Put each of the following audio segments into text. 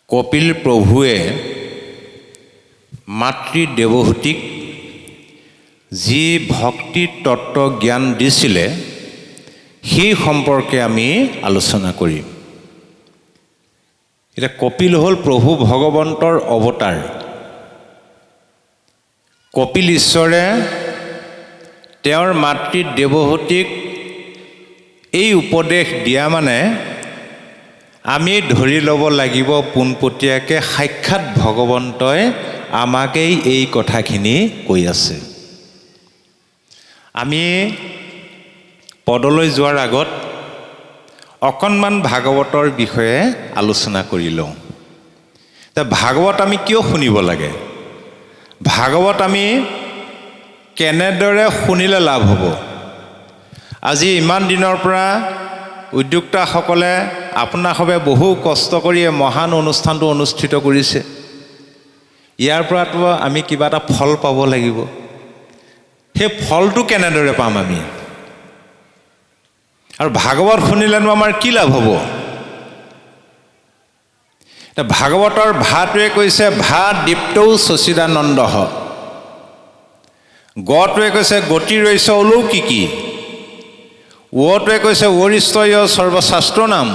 কপিল প্ৰভুৱে মাতৃ দেৱহূতিক যি ভক্তি তত্ত্ব জ্ঞান দিছিলে সেই সম্পৰ্কে আমি আলোচনা কৰিম। এতিয়া কপিল হ'ল প্ৰভু ভগৱন্তৰ অৱতাৰ। কপিল ঈশ্বৰে তেওঁৰ মাতৃ দেৱহূতিক এই উপদেশ দিয়া মানে আমি ধৰি ল'ব লাগিব পোনপটীয়াকৈ সাক্ষাৎ ভগৱন্তই আমাকেই এই কথাখিনি কৈ আছে। আমি পদলৈ যোৱাৰ আগত অকণমান ভাগৱতৰ বিষয়ে আলোচনা কৰি লওঁ। ভাগৱত আমি কিয় শুনিব লাগে? ভাগৱত আমি কেনেদৰে শুনিলে লাভ হ'ব? আজি ইমান দিনৰ পৰা উদ্যোক্তাসকলে আপোনাসৱে বহু কষ্ট কৰি মহান অনুষ্ঠানটো অনুষ্ঠিত কৰিছে। ইয়াৰ পৰাতো আমি কিবা এটা ফল পাব লাগিব। সেই ফলটো কেনেদৰে পাম আমি? আৰু ভাগৱত শুনিলেনো আমাৰ কি লাভ হ'ব? ভাগৱতৰ ভাটোৱে কৈছে ভা দীপ্তৌ সচিদানন্দ, গটোৱে কৈছে গতি ৰৈছ অলৌকিকী, ৱটোৱে কৈছে ৱৰিষ্ঠয় সৰ্বশাস্ত্ৰ নাম,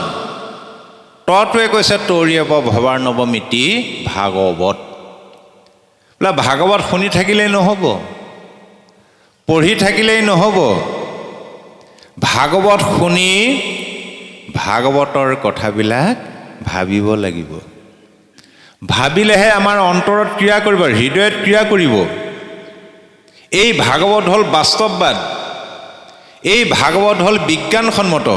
তটোৱে কৈছে তৌৰিয়ব ভৱাৰ্ণৱমিতি ভাগৱত। বোলে ভাগৱত শুনি থাকিলেই নহ'ব, পঢ়ি থাকিলেই নহ'ব। ভাগৱত শুনি ভাগৱতৰ কথাবিলাক ভাবিব লাগিব। ভাবিলেহে আমাৰ অন্তৰত ক্ৰিয়া কৰিব, হৃদয়ত ক্ৰিয়া কৰিব। এই ভাগৱত হ'ল বাস্তৱবাদ, এই ভাগৱত হ'ল বিজ্ঞানসন্মত।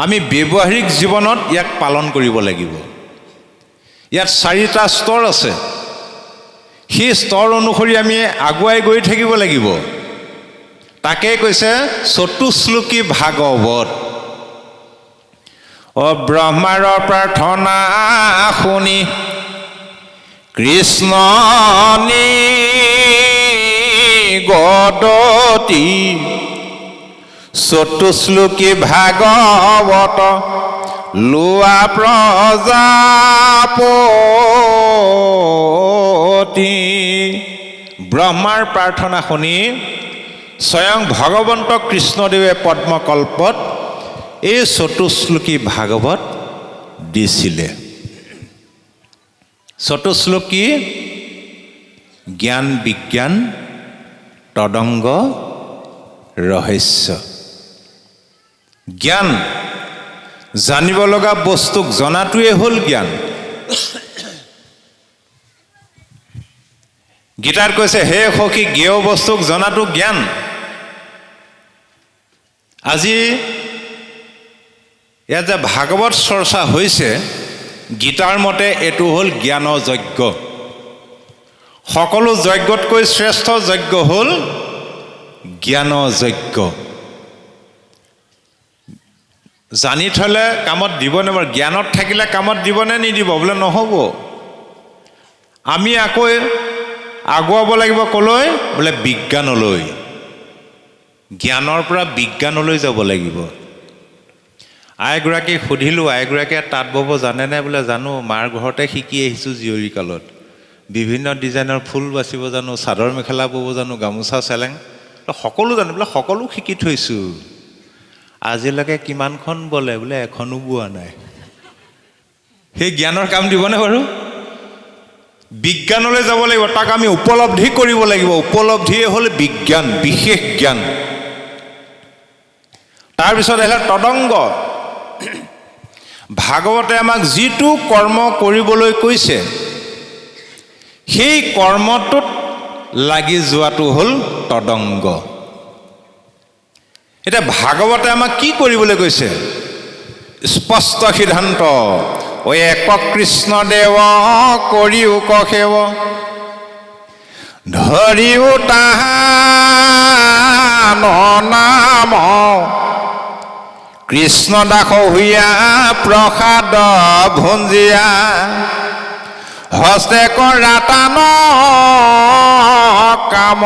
আমি ব্যৱহাৰিক জীৱনত ইয়াক পালন কৰিব লাগিব। ইয়াত 4টা স্তৰ আছে, সেই স্তৰ অনুসৰি আমি আগুৱাই গৈ থাকিব লাগিব। তাকে কৈছে চতুশ্লোকী ভাগৱত। ব্ৰহ্মাৰ প্ৰাৰ্থনা শুনি কৃষ্ণ গদতি, চতুশ্লোকী ভাগৱত লোৱা প্ৰজাপতি। ব্ৰহ্মাৰ প্ৰাৰ্থনা শুনি স্বয়ং ভগৱন্ত কৃষ্ণদেৱে পদ্মকল্পত এই চতুশ্লোকী ভাগৱত দিছিলে। চতুশ্লোকী জ্ঞান বিজ্ঞান তদংগ ৰহস্য। জ্ঞান, জানিব লগা বস্তুক জনাটোৱে হ'ল জ্ঞান। গীতাত কৈছে হে সখী জ্ঞেয় বস্তুক জনাটো জ্ঞান। আজি ইয়াত যে ভাগৱত চৰ্চা হৈছে, গীতাৰ মতে এইটো হ'ল জ্ঞানৰ যজ্ঞ। সকলো যজ্ঞতকৈ শ্ৰেষ্ঠ যজ্ঞ হ'ল জ্ঞানৰ যজ্ঞ। জানি থ'লে কামত দিবনে বাৰু? জ্ঞানত থাকিলে কামত দিবনে নিদিব? বোলে নহ'ব। আমি আকৌ আগুৱাব লাগিব ক'লৈ? বোলে বিজ্ঞানলৈ। জ্ঞানৰ পৰা বিজ্ঞানলৈ যাব লাগিব। আইগৰাকীক সুধিলোঁ, আইগৰাকীয়ে তাঁত বব জানেনে? বোলে জানো, মাৰ ঘৰতে শিকি আহিছোঁ জীয়ৰী কালত। বিভিন্ন ডিজাইনৰ ফুল বাচিব জানো, চাদৰ মেখেলা বব জানো, গামোচা চেলেং সকলো জানো। বোলে সকলো শিকি থৈছোঁ। আজিলৈকে কিমানখন বলে? বোলে এখনো বোৱা নাই। সেই জ্ঞানৰ কাম দিবনে বাৰু? বিজ্ঞানলৈ যাব লাগিব, তাক আমি উপলব্ধি কৰিব লাগিব। উপলব্ধিয়ে হ'ল বিজ্ঞান, বিশেষ জ্ঞান। তাৰপিছত আহিলে তদংগ। ভাগৱতে আমাক যিটো কৰ্ম কৰিবলৈ কৈছে সেই কৰ্মটোত লাগি যোৱাটো হ'ল তদংগ। এতিয়া ভাগৱতে আমাক কি কৰিবলৈ কৈছে? স্পষ্ট সিদ্ধান্ত। এক কৃষ্ণ দেৱ কৰিও কসেৱ, ধৰিও তাহান নাম, কৃষ্ণ দাস হুইয়া প্ৰসাদ ভুঞ্জিয়া, হস্তে কৰা তান কাম।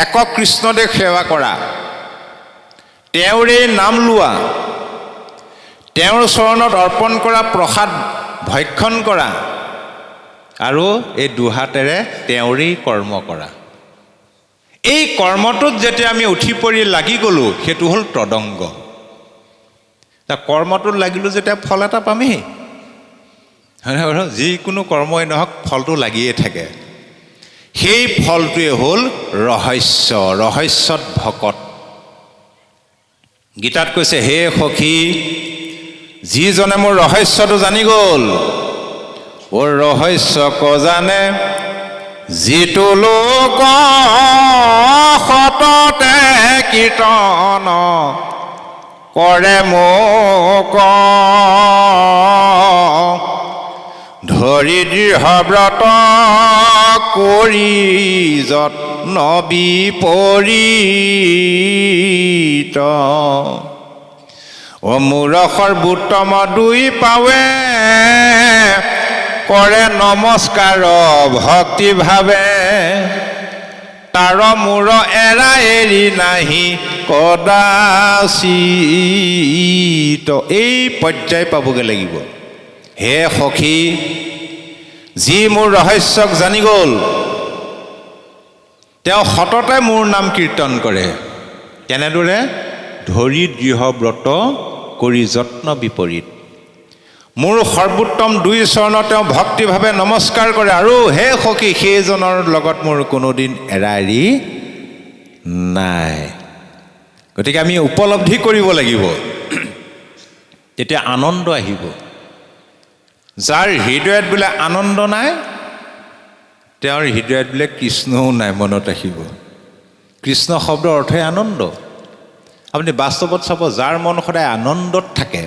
একক কৃষ্ণদেৱ সেৱা কৰা, তেওঁৰে নাম লোৱা, তেওঁৰ চৰণত অৰ্পণ কৰা প্ৰসাদ ভক্ষণ কৰা আৰু এই দুহাতেৰে তেওঁৰেই কৰ্ম কৰা। এই কৰ্মটোত যেতিয়া আমি উঠি পৰি লাগি গ'লোঁ সেইটো হ'ল তদংগ। কৰ্মটোত লাগিলোঁ যেতিয়া ফল এটা পামেই, হয়নে বাৰু? যিকোনো কৰ্মই নহওক ফলটো লাগিয়ে থাকে। সেই ফলটোৱে হ'ল ৰহস্য, ৰহস্যত ভকত। গীতাত কৈছে, হে সখী, যিজনে মোৰ ৰহস্যটো জানি গ'ল, ওৰ ৰহস্য জানে, যিটো লোক সততে কীৰ্তন কৰে মোক, ধৰি দৃঢ় ব্ৰত কৰি যত্ন বিপৰীত, মোৰ সৰ্বোত্তম দুই পাৱে, কৰে নমস্কাৰ ভক্তি ভাৱে, তাৰ মূৰ এৰা এৰি নাহি কদাচিত। এই পৰ্যায় পাবগৈ লাগিব। হে সখী, যি মোৰ ৰহস্যক জানি গ'ল, তেওঁ সততে মোৰ নাম কীৰ্তন কৰে। কেনেদৰে? ধৰি দৃঢ় ব্ৰত কৰি যত্ন বিপৰীত। মোৰ সৰ্বোত্তম দুই চৰণত তেওঁ ভক্তিভাৱে নমস্কাৰ কৰে। আৰু হে সখী, সেইজনৰ লগত মোৰ কোনোদিন এৰা এৰি নাই। গতিকে আমি উপলব্ধি কৰিব লাগিব, তেতিয়া আনন্দ আহিব। যাৰ হৃদয়ত বোলে আনন্দ নাই, তেওঁৰ হৃদয়ত বোলে কৃষ্ণও নাই, মনত ৰাখিব। কৃষ্ণ শব্দৰ অৰ্থই আনন্দ। আপুনি বাস্তৱত চাব, যাৰ মন সদায় আনন্দত থাকে,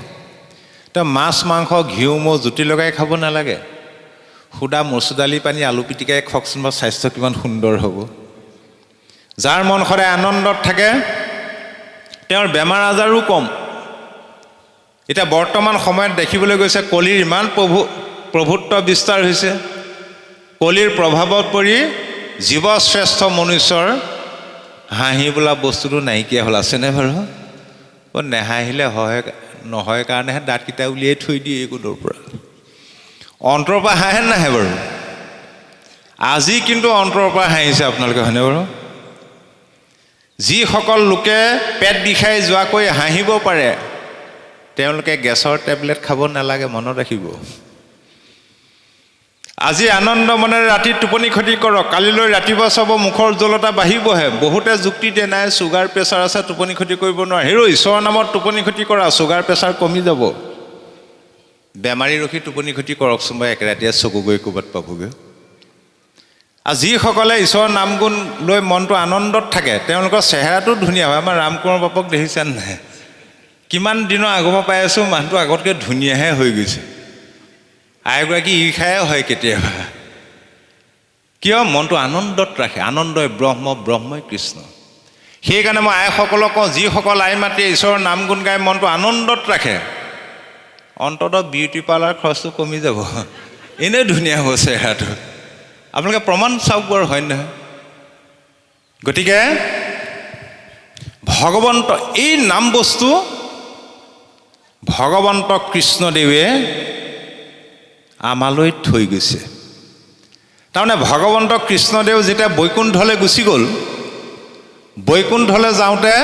তেওঁ মাছ মাংস ঘিউ মৌ জুতি লগাই খাব নালাগে। সুদা মচুৰ দালি পানী আলু পিটিকাই খাওকচোন, বা স্বাস্থ্য কিমান সুন্দৰ হ'ব। যাৰ মন সদায় আনন্দত থাকে, তেওঁৰ বেমাৰ আজাৰো কম। এতিয়া বৰ্তমান সময়ত দেখিবলৈ গৈছে, কলিৰ ইমান প্ৰভুত্ব বিস্তাৰ হৈছে। কলিৰ প্ৰভাৱত পৰি জীৱশ্ৰেষ্ঠ মনুষ্যৰ হাঁহি বোলা বস্তুটো নাইকিয়া হ'ল। আছেনে বাৰু? নেহাঁহিলে হয় নহয় কাৰণেহে দাঁতকেইটা উলিয়াই থৈ দিয়ে এইগুণৰ পৰা। অন্তৰৰ পৰা হাঁহে নাহে বাৰু? আজি কিন্তু অন্তৰৰ পৰা হাঁহিছে আপোনালোকে, হয়নে বাৰু? যিসকল লোকে পেট বিষাই যোৱাকৈ হাঁহিব পাৰে, তেওঁলোকে গেছৰ টেবলেট খাব নালাগে, মনত ৰাখিব। আজি আনন্দ মনেৰে ৰাতি টোপনি ক্ষতি কৰক, কালিলৈ ৰাতিপুৱা চাব মুখৰ উজ্জ্বলতা বাঢ়িবহে। বহুতে যুক্তি দিয়ে, নাই চুগাৰ প্ৰেছাৰ আছে, টোপনি ক্ষতি কৰিব নোৱাৰে। হেৰৌ, ঈশ্বৰৰ নামত টোপনি ক্ষতি কৰা, চুগাৰ প্ৰেছাৰ কমি যাব। বেমাৰী ৰখি টোপনি ক্ষতি কৰকচোন, বা একেৰাতিয়ে চকু গৈ ক'ৰবাত পাবগৈ। আৰু যিসকলে ঈশ্বৰৰ নাম গুণ লৈ মনটো আনন্দত থাকে, তেওঁলোকৰ চেহেৰাটো ধুনীয়া হয়। আমাৰ ৰামকোঁৱৰ বাপক দেখিছেনে নাই? কিমান দিনৰ আগৰ পৰা পাই আছোঁ, মানুহটো আগতকৈ ধুনীয়াহে হৈ গৈছে। আইগৰাকী ঈৰ্ষাই হয় কেতিয়াবা। কিয়? মনটো আনন্দত ৰাখে। আনন্দই ব্ৰহ্ম, ব্ৰহ্মই কৃষ্ণ। সেইকাৰণে মই আইসকলক কওঁ, যিসকল আই মাতৃয়ে ঈশ্বৰৰ নাম গুণ গাই মনটো আনন্দত ৰাখে, অন্ততঃ বিউটি পাৰ্লাৰ খৰচটো কমি যাব। এনেই ধুনীয়া হ'ব চেহেৰাটো। আপোনালোকে প্ৰমাণ চাওক বাৰু, হয় নহয়? গতিকে ভগৱন্ত, এই নাম বস্তু ভগৱন্ত কৃষ্ণদেৱে আমালৈ থৈ গৈছে। তাৰমানে ভগৱন্ত কৃষ্ণদেৱ যেতিয়া বৈকুণ্ঠলৈ গুচি গ'ল, বৈকুণ্ঠলৈ যাওঁতে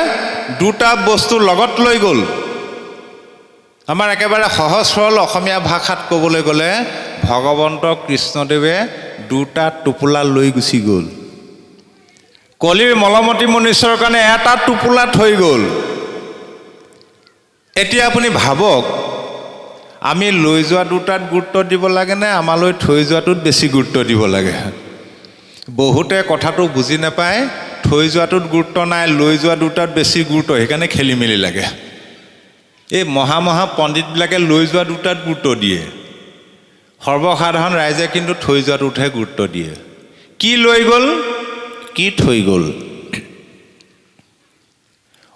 দুটা বস্তু লগত লৈ গ'ল। আমাৰ একেবাৰে সহজ সৰল অসমীয়া ভাষাত ক'বলৈ গ'লে, ভগৱন্ত কৃষ্ণদেৱে দুটা টোপোলা লৈ গুচি গ'ল। কলিৰ মলমতী মনুষ্যৰ কাৰণে এটা টোপোলা থৈ গ'ল। এতিয়া আপুনি ভাবক, আমি লৈ যোৱা দুটাত গুৰুত্ব দিব লাগেনে আমালৈ থৈ যোৱাটোত বেছি গুৰুত্ব দিব লাগে? বহুতে কথাটো বুজি নাপায়, থৈ যোৱাটোত গুৰুত্ব নাই, লৈ যোৱা দুটাত বেছি গুৰুত্ব, সেইকাৰণে খেলি মেলি লাগে। এই মহা পণ্ডিতবিলাকে লৈ যোৱা দুটাত গুৰুত্ব দিয়ে, সৰ্বসাধাৰণ ৰাইজে কিন্তু থৈ যোৱাটোতহে গুৰুত্ব দিয়ে। কি লৈ গ'ল? কি থৈ গ'ল?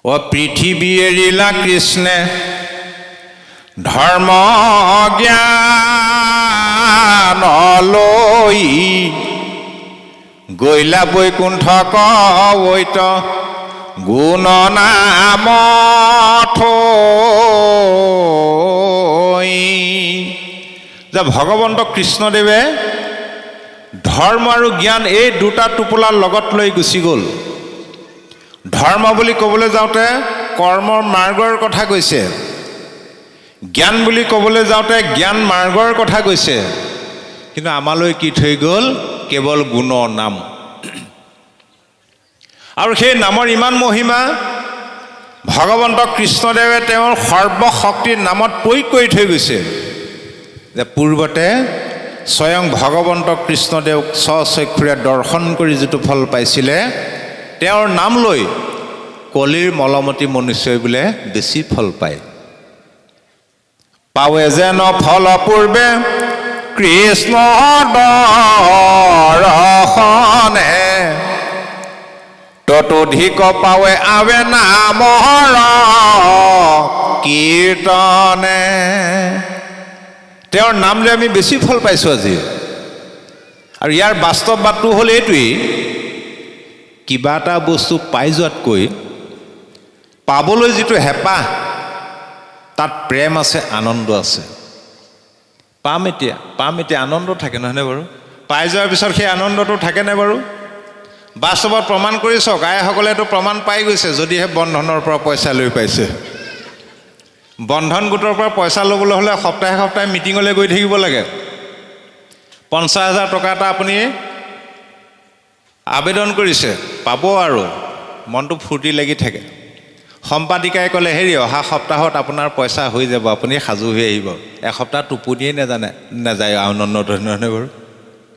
অ পৃথিৱী এৰিলা কৃষ্ণে, ধৰ্ম জ্ঞান লৈ, গৈলা বৈকুণ্ঠ কৈত গুণ নাম থৈ যে ভগৱন্ত কৃষ্ণদেৱে ধৰ্ম আৰু জ্ঞান এই দুটা টোপোলাৰ লগত লৈ গুচি গ'ল। ধৰ্ম বুলি ক'বলৈ যাওঁতে কৰ্মৰ মাৰ্গৰ কথা কৈছে, জ্ঞান বুলি ক'বলৈ যাওঁতে জ্ঞান মাৰ্গৰ কথা কৈছে, কিন্তু আমালৈ কি থৈ গ'ল? কেৱল গুণৰ নাম। আৰু সেই নামৰ ইমান মহিমা ভগৱন্ত কৃষ্ণদেৱে তেওঁৰ সৰ্বশক্তিৰ নামত প্ৰয়োগ কৰি থৈ গৈছে যে পূৰ্বতে স্বয়ং ভগৱন্ত কৃষ্ণদেৱক স্বচক্ষুৰে দৰ্শন কৰি যিটো ফল পাইছিলে, তেওঁৰ নাম লৈ কলিৰ মলমতি মনুষ্যই বোলে বেছি ফল পায়। পাৱে যেন ফল পূৰ্বে কৃষ্ণ দৰ্শনে, ততোধিক পাৱে আৱে নামৰ কীৰ্তনে। তেওঁৰ নাম লৈ আমি বেছি ফল পাইছোঁ আজি। আৰু ইয়াৰ বাস্তৱবাদটো হ'ল এইটোৱেই, কিবা এটা বস্তু পাই যোৱাতকৈ পাবলৈ যিটো হেঁপাহ, তাত প্ৰেম আছে, আনন্দ আছে। পাম এতিয়া আনন্দ থাকে, নহয়নে বাৰু? পাই যোৱাৰ পিছত সেই আনন্দটো থাকেনে বাৰু? বাস্তৱত প্ৰমাণ কৰি চাওক, আইসকলেতো প্ৰমাণ পাই গৈছে, যদিহে বন্ধনৰ পৰা পইচা লৈ পাইছে। বন্ধন গোটৰ পৰা পইচা ল'বলৈ হ'লে সপ্তাহে সপ্তাহে মিটিঙলৈ গৈ থাকিব লাগে। 50,000 টকা এটা আপুনি আবেদন কৰিছে, পাব আৰু মনটো ফূৰ্তি লাগি থাকে। সম্পাদিকাই ক'লে, হেৰি অহা সপ্তাহত আপোনাৰ পইচা হৈ যাব, আপুনি সাজু হৈ আহিব। এসপ্তাহ টোপনিয়ে নাযায় আনন্দত, নহয়নে বাৰু?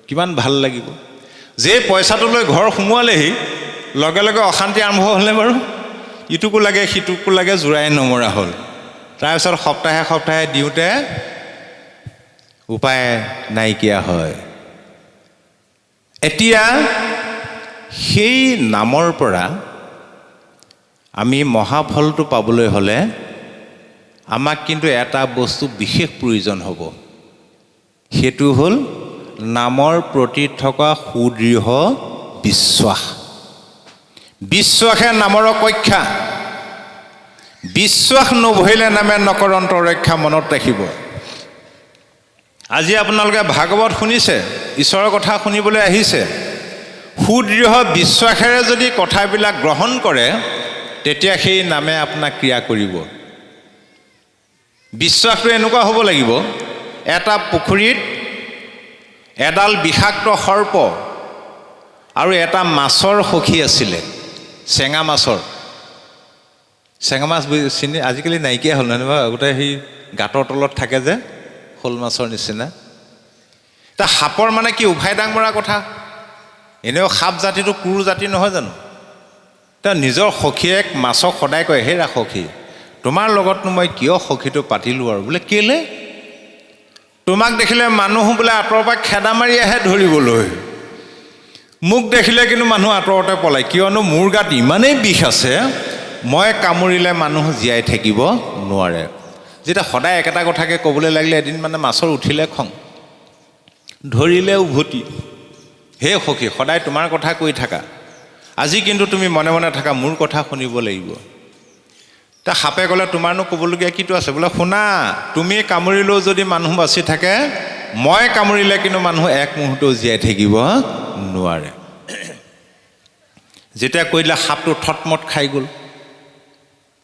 কিমান ভাল লাগিব। যে পইচাটো লৈ ঘৰ সোমোৱালেহি লগে লগে অশান্তি আৰম্ভ হ'লনে বাৰু? ইটোকো লাগে সিটোকো লাগে, জোৰাই নমৰা হ'ল। তাৰপিছত সপ্তাহে সপ্তাহে দিওঁতে উপায় নাইকিয়া হয়। এতিয়া সেই নামৰ পৰা আমি মহাফলটো পাবলৈ হ'লে আমাক কিন্তু এটা বস্তু বিশেষ প্ৰয়োজন হ'ব। সেইটো হ'ল নামৰ প্ৰতি থকা সুদৃঢ় বিশ্বাস। বিশ্বাসে নামৰ কক্ষা। বিশ্বাস নভৰিলে নামে নকৰন্ত ৰক্ষা, মনত ৰাখিব। আজি আপোনালোকে ভাগৱত শুনিছে, ঈশ্বৰৰ কথা শুনিবলৈ আহিছে। সুদৃঢ় বিশ্বাসেৰে যদি কথাবিলাক গ্ৰহণ কৰে, তেতিয়া সেই নামে আপোনাক ক্ৰিয়া কৰিব। বিশ্বাসটো এনেকুৱা হ'ব লাগিব, এটা পুখুৰীত এডাল বিষাক্ত সৰ্প আৰু এটা মাছৰ সখী আছিলে, চেঙা মাছৰ। চেঙা মাছ চিনি আজিকালি নাইকিয়া হ'ল, নহয় বাৰু? গোটেই সেই গাঁতৰ তলত থাকে যে, শ'ল মাছৰ নিচিনা। তা সাপৰ মানে কি উভাই ডাং মৰা কথা? এনেও সাপ জাতিটো ক্ৰুৰ জাতি নহয় জানো? তেওঁ নিজৰ সখীয়েক মাছক সদায় কয়, হেৰা সখী, তোমাৰ লগতনো মই কিয় সখীটো পাতিলোঁ আৰু? বোলে কেলে? তোমাক দেখিলে মানুহ বোলে আঁতৰৰ পৰা খেদা মাৰি আহে ধৰিবলৈ, মোক দেখিলে কিন্তু মানুহ আঁতৰতে পলায়, কিয়নো মোৰ গাত ইমানেই বিষ আছে, মই কামুৰিলে মানুহ জীয়াই থাকিব নোৱাৰে। যেতিয়া সদায় একেটা কথাকে ক'বলৈ লাগিলে, এদিন মানে মাছৰ উঠিলে খং, ধৰিলে উভতি। হে সখী, সদায় তোমাৰ কথা কৈ থাকা, আজি কিন্তু তুমি মনে মনে থাকা, মোৰ কথা শুনিব লাগিব। তা সাপে ক'লে, তোমাৰনো ক'বলগীয়া কিটো আছে? বোলে শুনা, তুমি কামুৰিলেও যদি মানুহ বাচি থাকে, মই কামুৰিলে কিন্তু মানুহ এক মুহূৰ্তও জীয়াই থাকিব নোৱাৰে। যেতিয়া কৈ দিলে, সাপটো থটমট খাই গ'ল।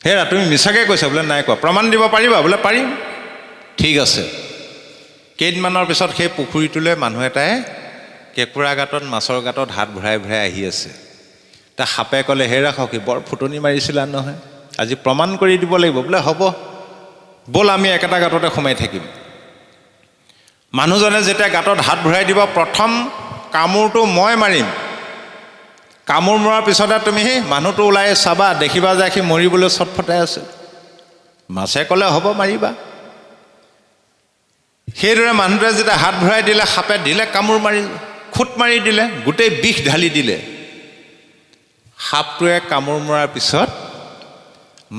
হেৰা, তুমি মিছাকৈ কৈছা? বোলে নাই কোৱা। প্ৰমাণ দিব পাৰিবা? বোলে পাৰিম। ঠিক আছে। কেইদিনমানৰ পিছত সেই পুখুৰীটোলৈ মানুহ এটাই কেঁকুৰা গাঁতত, মাছৰ গাঁতত হাত ভৰাই ভৰাই আহি আছে। তা সাপে ক'লে, হেৰা সখী, বৰ ফুটনি মাৰিছিলা নহয়, আজি প্ৰমাণ কৰি দিব লাগিব। বোলে হ'ব, ব'ল আমি একেটা গাঁততে সোমাই থাকিম। মানুহজনে যেতিয়া গাঁতত হাত ভৰাই দিব, প্ৰথম কামোৰটো মই মাৰিম। কামোৰ মৰাৰ পিছতে তুমি মানুহটো ওলাই চাবা, দেখিবা যে সি মৰিবলৈ চটফটাই আছে। মাছে ক'লে, হ'ব, মাৰিবা। সেইদৰে মানুহটোৱে যেতিয়া হাত ভৰাই দিলে, সাপে দিলে কামোৰ মাৰি, খুট মাৰি দিলে, গোটেই বিষ ঢালি দিলে। সাপটোৱে কামোৰ মৰাৰ পিছত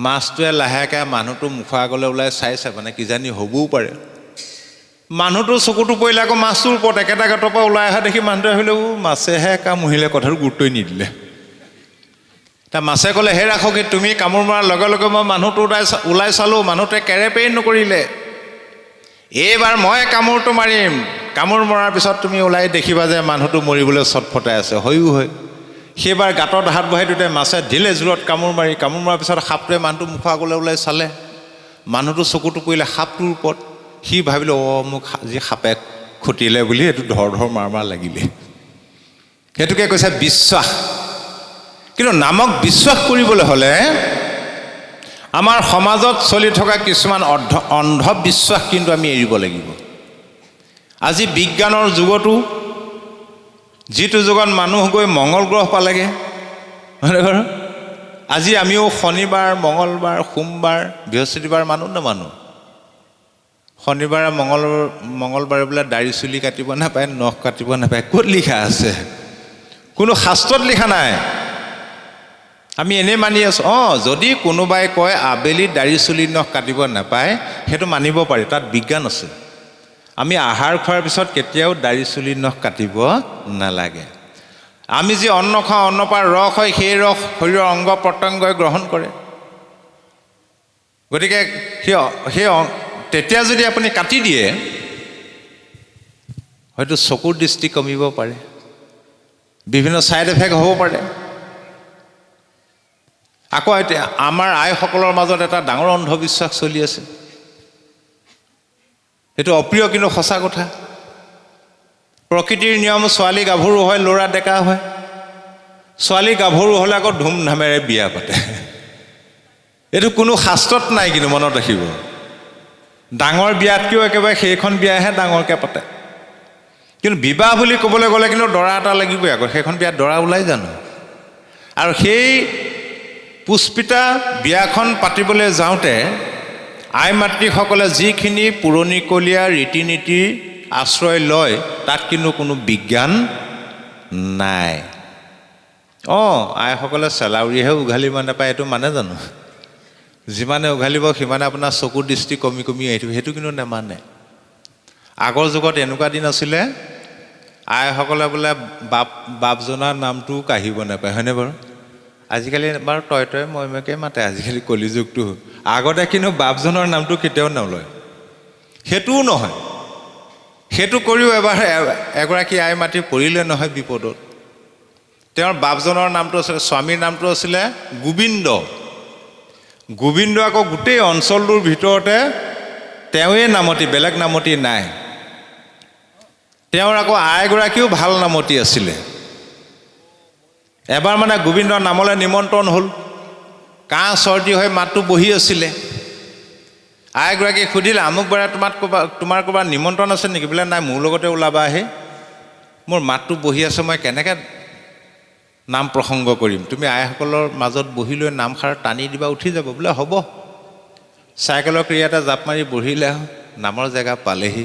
মাছটোৱে লাহেকৈ মানুহটো মুখৰ আগলৈ ওলাই চাইছে, মানে কিজানি হ'বও পাৰে। মানুহটো চকুটো পৰিলে আকৌ মাছটোৰ ওপৰত, একেটা গাঁতৰ পৰা ওলাই অহা দেখি মানুহটোৱে ভাবিলে, মাছেহে কামুৰিলে, কথাটো গুৰুত্বই নিদিলে। তাৰ মাছে ক'লে হে ৰাখকি তুমি কামোৰ মৰাৰ লগে লগে মই মানুহটো ওলাই চালোঁ, মানুহটোৱে কেৰেপেই নকৰিলে। এইবাৰ মই কামোৰটো মাৰিম, কামোৰ মৰাৰ পিছত তুমি ওলাই দেখিবা যে মানুহটো মৰিবলৈ চটফটাই আছে। হয়ো হয়। সেইবাৰ গাঁতত হাত বহাই দিওঁতে মাছে ঢিলে জোৰত কামোৰ মৰাৰ পিছত সাপটোৱে মানুহটো মুখৰ আগলৈ ওলাই চালে। মানুহটো চকুটো পৰিলে সাপটোৰ ওপৰত। সি ভাবিলে মোক আজি সাপে খুটিলে বুলি এইটো ধৰ মাৰ লাগিলে। সেইটোকে কৈছে বিশ্বাস। কিন্তু নামক বিশ্বাস কৰিবলৈ হ'লে আমাৰ সমাজত চলি থকা কিছুমান অন্ধবিশ্বাস কিন্তু আমি এৰিব লাগিব। আজি বিজ্ঞানৰ যুগতো, যিটো যুগত মানুহ গৈ মংগল গ্ৰহ পালেগে, হয়নে বাৰু? আজি আমিও শনিবাৰ, মঙলবাৰ, সোমবাৰ, বৃহস্পতিবাৰ নামানো। শনিবাৰে মঙলবাৰে বোলে দাড়ি চুলি কাটিব নাপায়, নখ কাটিব নাপায়। ক'ত লিখা আছে? কোনো শাস্ত্ৰত লিখা নাই। আমি এনেই মানি আছোঁ। যদি কোনোবাই কয় আবেলি দাড়ি চুলি নখ কাটিব নাপায়, সেইটো মানিব পাৰি, তাত বিজ্ঞান আছে। আমি আহাৰ খোৱাৰ পিছত কেতিয়াও দাড়ি চুলি নখ কাটিব নালাগে। আমি যি অন্ন খাওঁ, অন্ন পৰা ৰস হয়, সেই ৰস শৰীৰৰ অংগ প্ৰত্যংগই গ্ৰহণ কৰে। গতিকে তেতিয়া যদি আপুনি কাটি দিয়ে, হয়তো চকুৰ দৃষ্টি কমিব পাৰে, বিভিন্ন ছাইড এফেক্ট হ'ব পাৰে। আকৌ এতিয়া আমাৰ আইসকলৰ মাজত এটা ডাঙৰ অন্ধবিশ্বাস চলি আছে। এইটো অপ্ৰিয় কিন্তু সঁচা কথা। প্ৰকৃতিৰ নিয়ম, ছোৱালী গাভৰু হয়, ল'ৰা ডেকা হয়। ছোৱালী গাভৰু হ'লে আকৌ ধুমধামেৰে বিয়া পাতে। এইটো কোনো শাস্ত্ৰত নাই, কিন্তু মনত ৰাখিব। ডাঙৰ বিয়াতকৈও একেবাৰে সেইখন বিয়াহে ডাঙৰকৈ পাতে। কিন্তু বিবাহ বুলি ক'বলৈ গ'লে কিন্তু দৰা এটা লাগিবই। আকৌ সেইখন বিয়াত দৰা ওলাই জানো? আৰু সেই পুষ্পিতা বিয়াখন পাতিবলৈ যাওঁতে আই মাতৃসকলে যিখিনি পুৰণিকলীয়া ৰীতি নীতি আশ্ৰয় লয়, তাত কিন্তু কোনো বিজ্ঞান নাই। আইসকলে চেলাউৰিহে উঘালিব নাপায়, এইটো মানে জানো? যিমানে উঘালিব সিমানে আপোনাৰ চকুৰ দৃষ্টি কমি আহি থাকিব, সেইটো কিন্তু নেমানে। আগৰ যুগত এনেকুৱা দিন আছিলে, আইসকলে বোলে বাপজনাৰ নামটোও কাঢ়িব নাপায়, হয়নে বাৰু? আজিকালি বাৰু তই মইকে মাতে, আজিকালি কলিযুগটো। আগতে কিন্তু বাপজনৰ নামটো কেতিয়াও নলয়। সেইটোও নহয়। সেইটো কৰিও এবাৰ এগৰাকী আই মাতৃ পৰিলে নহয় বিপদত। তেওঁৰ বাপজনৰ নামটো আছিলে, স্বামীৰ নামটো আছিলে গোবিন্দ। গোবিন্দ আকৌ গোটেই অঞ্চলটোৰ ভিতৰতে তেওঁৱে নামতি, বেলেগ নামতি নাই। তেওঁৰ আকৌ আইগৰাকীও ভাল নামতি আছিলে। এবাৰ মানে গোবিন্দৰ নামলৈ নিমন্ত্ৰণ হ'ল। কাহ চৰ্দি হৈ মাতটো বহি আছিলে। আইগৰাকীক সুধিলে, আমুক বাৰে তোমাৰ ক'ৰবাত নিমন্ত্ৰণ আছে নেকি? বোলে নাই, মোৰ লগতে ওলাবা আহি। মোৰ মাতটো বহি আছে, মই কেনেকৈ নাম প্ৰসংগ কৰিম? তুমি আইসকলৰ মাজত বহি লৈ নামষাৰ টানি দিবা, উঠি যাব। বোলে হ'ব। চাইকেলৰ ক্ৰিয়াতে জাপ মাৰি বহিলে, নামৰ জেগা পালেহি।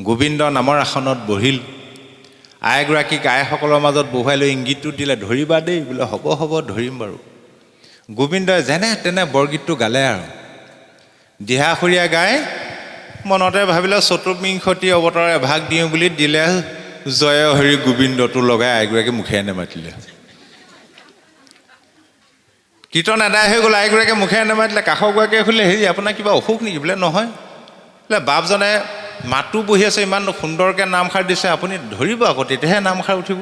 গোবিন্দ নামৰ আসনত বহিল। আইগৰাকীক আইসকলৰ মাজত বহুৱাই লৈ ইংগিতটো দিলে, ধৰিবা দেই। বোলে হ'ব ধৰিম বাৰু। গোবিন্দই যেনে তেনে বৰগীতটো গালে আৰু দিহাসুৰীয়া গাই মনতে ভাবিলে চতুৰ্বিংশতি অৱতাৰ এভাগ দিওঁ বুলি দিলে। জয় হৰি গোবিন্দটো লগাই আইগৰাকী মুখেৰে নেমাতিলে। কীৰ্তন আদায় হৈ গ'ল, আইগৰাকীয়ে মুখেৰে নেমাতিলে। কাষৰগৰাকীয়ে সুধিলে, হেৰি আপোনাৰ কিবা অসুখ নেকি? বোলে নহয়। বোলে বাপজনে মাতো বহি আছে, ইমান সুন্দৰকৈ নামষাৰ দিছে, আপুনি ধৰিব আকৌ, তেতিয়াহে নামষাৰ উঠিব।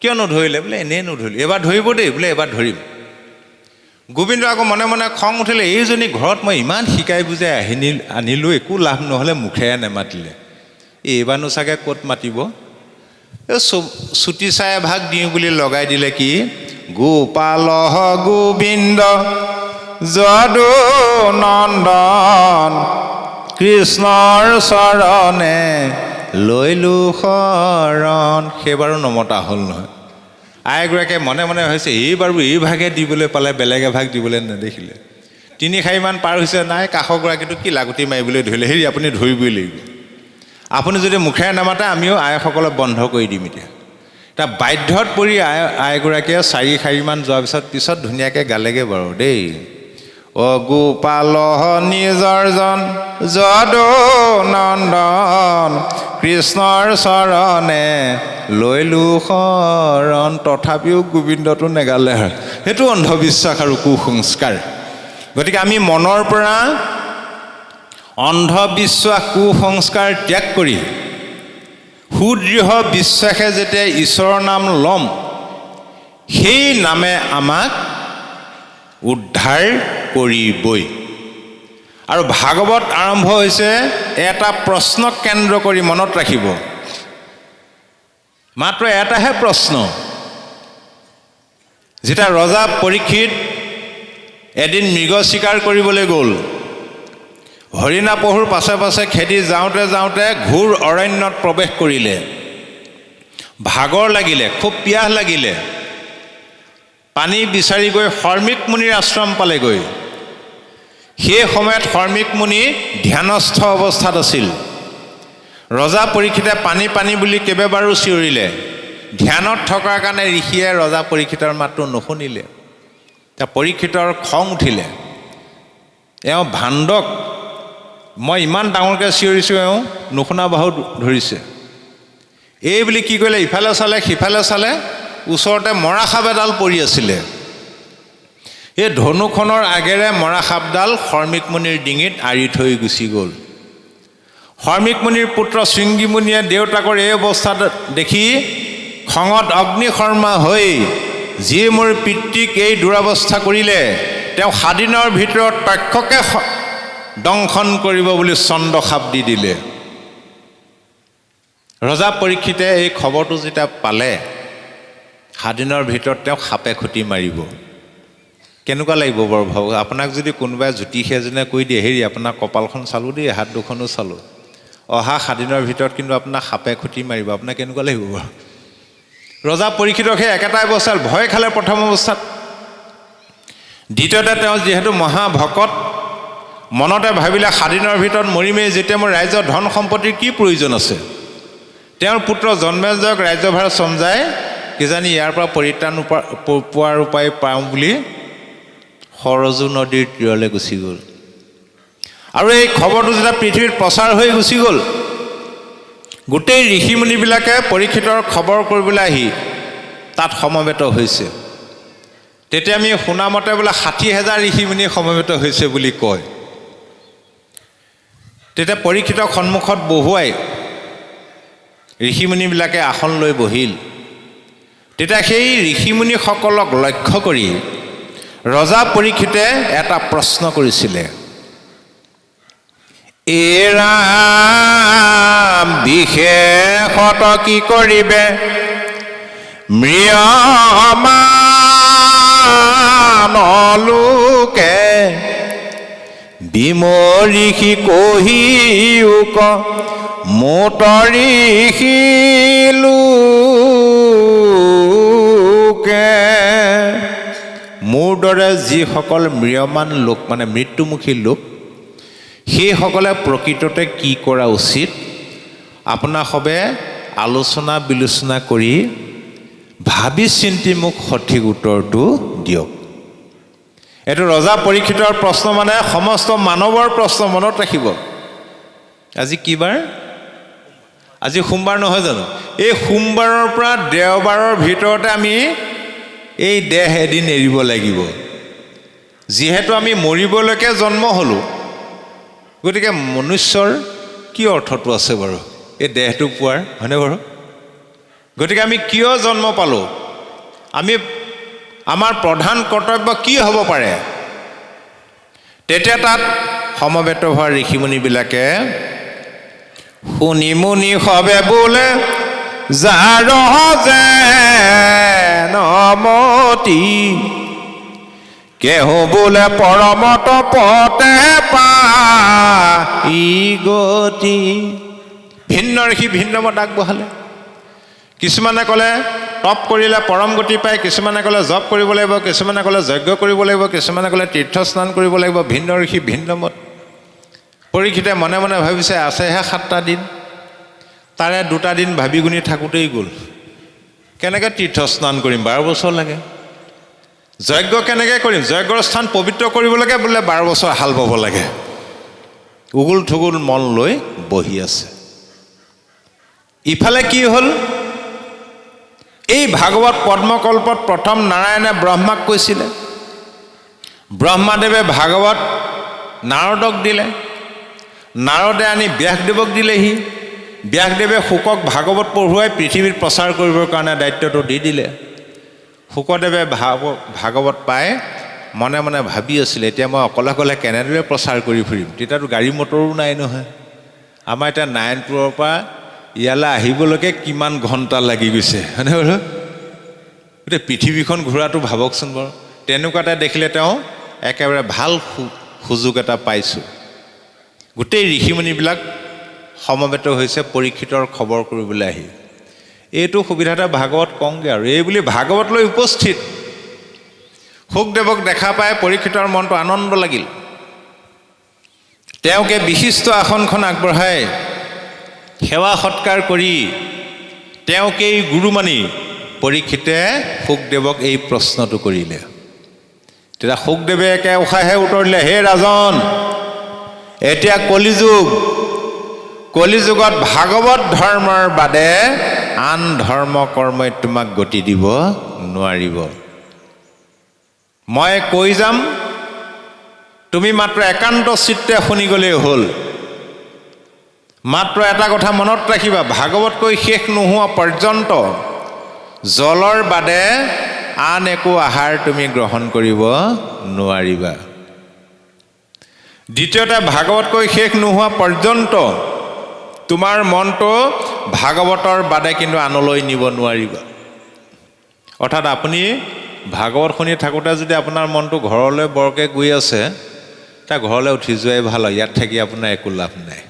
কিয় নধৰিলে? বোলে এনেই নধৰিলোঁ। এইবাৰ ধৰিব দেই। বোলে এইবাৰ ধৰিম। গোবিন্দ আকৌ মনে মনে খং উঠিলে, এইজনী ঘৰত মই ইমান শিকাই বুজাই আনিলোঁ, একো লাভ নহ'লে, মুখেৰে নেমাতিলে। এইবাৰনো চাগে ক'ত মাতিব? এই চুটি চাই এভাগ দিওঁ বুলি লগাই দিলে। কি? গোপাল গোবিন্দ যদু নন্দন কৃষ্ণৰ চৰণে লৈলো শৰণ। সেইবাৰো নমতা হ'ল নহয়। আইগৰাকীয়ে মনে মনে হৈছে, এইবাৰো এইভাগে দিবলৈ পালে, বেলেগ এভাগ দিবলৈ নেদেখিলে। 3-4মান পাৰ হৈছে, নাই। কাষৰগৰাকীটো কি লাগুটি মাৰিবলৈ ধৰিলে, হেৰি আপুনি ধৰিবই লাগিব। আপুনি যদি মুখেৰে নামাতে, আমিও আইসকলক বন্ধ কৰি দিম। এতিয়া বাধ্যত পৰি আইগৰাকীয়ে 4-4মান যোৱাৰ পিছত ধুনীয়াকৈ গালেগৈ বাৰু দেই। গোপাল নিজৰজন যদু নন্দন কৃষ্ণৰ চৰণে লৈলো শৰণ, তথাপিও গোবিন্দটো নেগালে। সেইটো অন্ধবিশ্বাস আৰু কুসংস্কাৰ। গতিকে আমি মনৰ পৰা অন্ধবিশ্বাস কুসংস্কাৰ ত্যাগ কৰি সুদৃঢ় বিশ্বাসে যেতিয়া ঈশ্বৰৰ নাম ল'ম, সেই নামে আমাক উদ্ধাৰ কৰিবই। আৰু ভাগৱত আৰম্ভ হৈছে এটা প্ৰশ্নক কেন্দ্ৰ কৰি, মনত ৰাখিব, মাত্ৰ এটাহে প্ৰশ্ন। যেতিয়া ৰজা পৰীক্ষিত এদিন মৃগ চিকাৰ কৰিবলৈ গ'ল, হৰিণা পহুৰ পাছে পাছে খেদি যাওঁতে যাওঁতে ঘোৰ অৰণ্যত প্ৰৱেশ কৰিলে। ভাগৰ লাগিলে, খুব পিয়াহ লাগিলে। পানী বিচাৰি গৈ শৰ্মিক মুনিৰ আশ্ৰম পালেগৈ। সেই সময়ত শৰ্মিক মুনি ধ্যানস্থ অৱস্থাত আছিল। ৰজা পৰীক্ষিতে পানী পানী বুলি কেইবাবাৰো চিঞৰিলে। ধ্যানত থকাৰ কাৰণে ঋষিয়ে ৰজা পৰীক্ষিতৰ মাতটো নুশুনিলে। এতিয়া পৰীক্ষিতৰ খং উঠিলে। এওঁ ভাণ্ডক, মই ইমান ডাঙৰকৈ চিঞৰিছোঁ, এওঁ নুশুনা বাহু ধৰিছে। এই বুলি কি কৰিলে, ইফালে চালে সিফালে চালে, ওচৰতে মৰা সাপ এডাল পৰি আছিলে। এই ধনুখনৰ আগেৰে মৰা সাপডাল শৰ্মিক মুনিৰ ডিঙিত আঁৰি থৈ গুচি গ'ল। শৰ্মিক মুনিৰ পুত্ৰ শৃংগী মুনিয়ে দেউতাকৰ এই অৱস্থাত দেখি খঙত অগ্নিশৰ্মা হৈ, যিয়ে মোৰ পিতৃক এই দুৰৱস্থা কৰিলে, তেওঁ 7 দিনৰ ভিতৰত তক্ষকে দংশন কৰিব বুলি চন্দ্ৰসাপ দি দিলে। ৰজা পৰীক্ষিতে এই খবৰটো যেতিয়া পালে, 7 দিনৰ ভিতৰত তেওঁক সাপে খুটি মাৰিব। কেনেকুৱা লাগিব বাৰু ভাবক। আপোনাক যদি কোনোবাই জ্যোতিষী এজনে কৈ দিয়ে, হেৰি আপোনাৰ কপালখন চালোঁ দেই, হাত দুখনো চালোঁ, অহা 7 দিনৰ ভিতৰত কিন্তু আপোনাক সাপে খুটি মাৰিব, আপোনাৰ কেনেকুৱা লাগিব বাৰু? ৰজা পৰীক্ষিতক সেই একেটাই অৱস্থাত ভয় খালে প্ৰথম অৱস্থাত। দ্বিতীয়তে তেওঁ যিহেতু মহাভকত, মনতে ভাবিলে 7 দিনৰ ভিতৰত মৰিমেই, যেতিয়া মোৰ ৰাজ্যৰ ধন সম্পত্তিৰ কি প্ৰয়োজন আছে? তেওঁৰ পুত্ৰ জন্মেজয়ক ৰাজ্যভাৰ চমজাই কিজানি ইয়াৰ পৰা পৰিত্ৰাণ পোৱাৰ উপায় পাওঁ বুলি সৰজু নদীৰ তীৰলৈ গুচি গ'ল। আৰু এই খবৰটো যেতিয়া পৃথিৱীত প্ৰচাৰ হৈ গুচি গ'ল, গোটেই ঋষিমুনিবিলাকে পৰীক্ষিতৰ খবৰ কৰিবলৈ আহি তাত সমবেত হৈছে। তেতিয়া আমি শুনামতে বোলে 60,000 ঋষিমুনি সমবেত হৈছে বুলি কয়। তেতিয়া পৰীক্ষিতক সন্মুখত বহুৱাই ঋষিমুনিবিলাকে আসন লৈ বহিল। তেতিয়া সেই ঋষিমুনিসকলক লক্ষ্য কৰি ৰজা পৰীক্ষিতে এটা প্ৰশ্ন কৰিছিলে, এৰা বিশেষত কি কৰিবে ম্ৰিয়মানলোকে বিমৰিষি কহিউক মোতৰিষিলোকে। মোৰ দৰে যিসকল ম্ৰিয়মান লোক, মানে মৃত্যুমুখী লোক, সেইসকলে প্ৰকৃততে কি কৰা উচিত, আপোনাসবে আলোচনা বিলোচনা কৰি ভাবি চিন্তি মোক সঠিক উত্তৰটো দিয়ক। এইটো ৰজা পৰীক্ষিতৰ প্ৰশ্ন, মানে সমস্ত মানৱৰ প্ৰশ্ন। মনত ৰাখিব, আজি কি বাৰ? আজি সোমবাৰ নহয় জানো? এই সোমবাৰৰ পৰা দেওবাৰৰ ভিতৰতে আমি এই দেহ এদিন এৰিব লাগিব। যিহেতু আমি মৰিবলৈকে জন্ম হ'লোঁ, গতিকে মনুষ্যৰ কি অৰ্থটো আছে বাৰু এই দেহটো পোৱাৰ, হয়নে বাৰু? গতিকে আমি কিয় জন্ম পালোঁ, আমাৰ প্ৰধান কৰ্তব্য কি হ'ব পাৰে? তেতিয়া তাত সমবেত হোৱা ঋষিমুনিবিলাকে শুনি মুনি সবে বোলে যাৰ যে নমতি, কেহু বোলে পৰমত পতে পাই গতি। ভিন্ন ঋষি ভিন্ন মত আগবঢ়ালে। কিছুমানে ক'লে তপ কৰিলে পৰম গতি পায়, কিছুমানে ক'লে জপ কৰিব লাগিব, কিছুমানে ক'লে যজ্ঞ কৰিব লাগিব, কিছুমানে ক'লে তীৰ্থ স্নান কৰিব লাগিব। ভিন্ন ঋষি ভিন্ন মত। পৰীক্ষিতে মনে মনে ভাবিছে আছেহে 7টা দিন, তাৰে 2টা দিন ভাবি গুণি থাকোঁতেই গ'ল। কেনেকৈ তীৰ্থ স্নান কৰিম, 12 বছৰ লাগে। যজ্ঞ কেনেকৈ কৰিম, যজ্ঞৰ স্থান পবিত্ৰ কৰিবলৈকে বোলে 12 বছৰ হাল বাব লাগে। উগুল থুগুল মন লৈ বহি আছে। ইফালে কি হ'ল, এই ভাগৱত পদ্মকল্পত প্ৰথম নাৰায়ণে ব্ৰহ্মাক কৈছিলে, ব্ৰহ্মাদেৱে ভাগৱত নাৰদক দিলে, নাৰদে আনি ব্যাসদেৱক দিলেহি, ব্যাসদেৱে শুকক ভাগৱত পঢ়ুৱাই পৃথিৱীত প্ৰচাৰ কৰিবৰ কাৰণে দায়িত্বটো দি দিলে। শুকদেৱে ভাগৱত পাই মনে মনে ভাবি আছিলে, এতিয়া মই অকলে অকলে কেনেদৰে প্ৰচাৰ কৰি ফুৰিম, তেতিয়াতো গাড়ী মটৰো নাই নহয়। আমাৰ এতিয়া নাৰায়ণপুৰৰ পৰা ইয়ালৈ আহিবলৈকে কিমান ঘণ্টা লাগি গৈছে, হয়নে বাৰু? গোটেই পৃথিৱীখন ঘূৰাটো ভাবকচোন বাৰু। তেনেকুৱাতে দেখিলে তেওঁ একেবাৰে ভাল সুযোগ এটা পাইছোঁ। গোটেই ঋষিমুনিবিলাক সমবেত হৈছে পৰীক্ষিতৰ খবৰ কৰিবলৈ আহি। এইটো সুবিধাতে ভাগৱত কওঁগৈ আৰু এই বুলি ভাগৱত লৈ উপস্থিত শুকদেৱক দেখা পাই পৰীক্ষিতৰ মনটো আনন্দ লাগিল। তেওঁকে বিশিষ্ট আসনখন আগবঢ়াই সেৱা সৎকাৰ কৰি তেওঁকেই গুৰু মানি পৰীক্ষিতে শুকদেৱক এই প্ৰশ্নটো কৰিলে। তেতিয়া শুকদেৱে একে উশাহে উত্তৰ দিলে, হে ৰাজন, এতিয়া কলিযুগত ভাগৱত ধৰ্মৰ বাদে আন ধৰ্ম কৰ্মই তোমাক গতি দিব নোৱাৰিব। মই কৈ যাম, তুমি মাত্ৰ একান্ত চিত্তে শুনি গ'লেই হ'ল। মাত্ৰ এটা কথা মনত ৰাখিবা, ভাগৱত কৈ শেষ নোহোৱা পৰ্যন্ত জলৰ বাদে আন একো আহাৰ তুমি গ্ৰহণ কৰিব নোৱাৰিবা। দ্বিতীয়তে, ভাগৱত কৈ শেষ নোহোৱা পৰ্যন্ত তোমাৰ মনটো ভাগৱতৰ বাদে কিন্তু আনলৈ নিব নোৱাৰিবা। অৰ্থাৎ আপুনি ভাগৱত শুনি থাকোঁতে যদি আপোনাৰ মনটো ঘৰলৈ বৰকৈ গৈ আছে, তাৰ ঘৰলৈ উঠি যোৱাই ভাল হয়। ইয়াত থাকি আপোনাৰ একো লাভ নাই।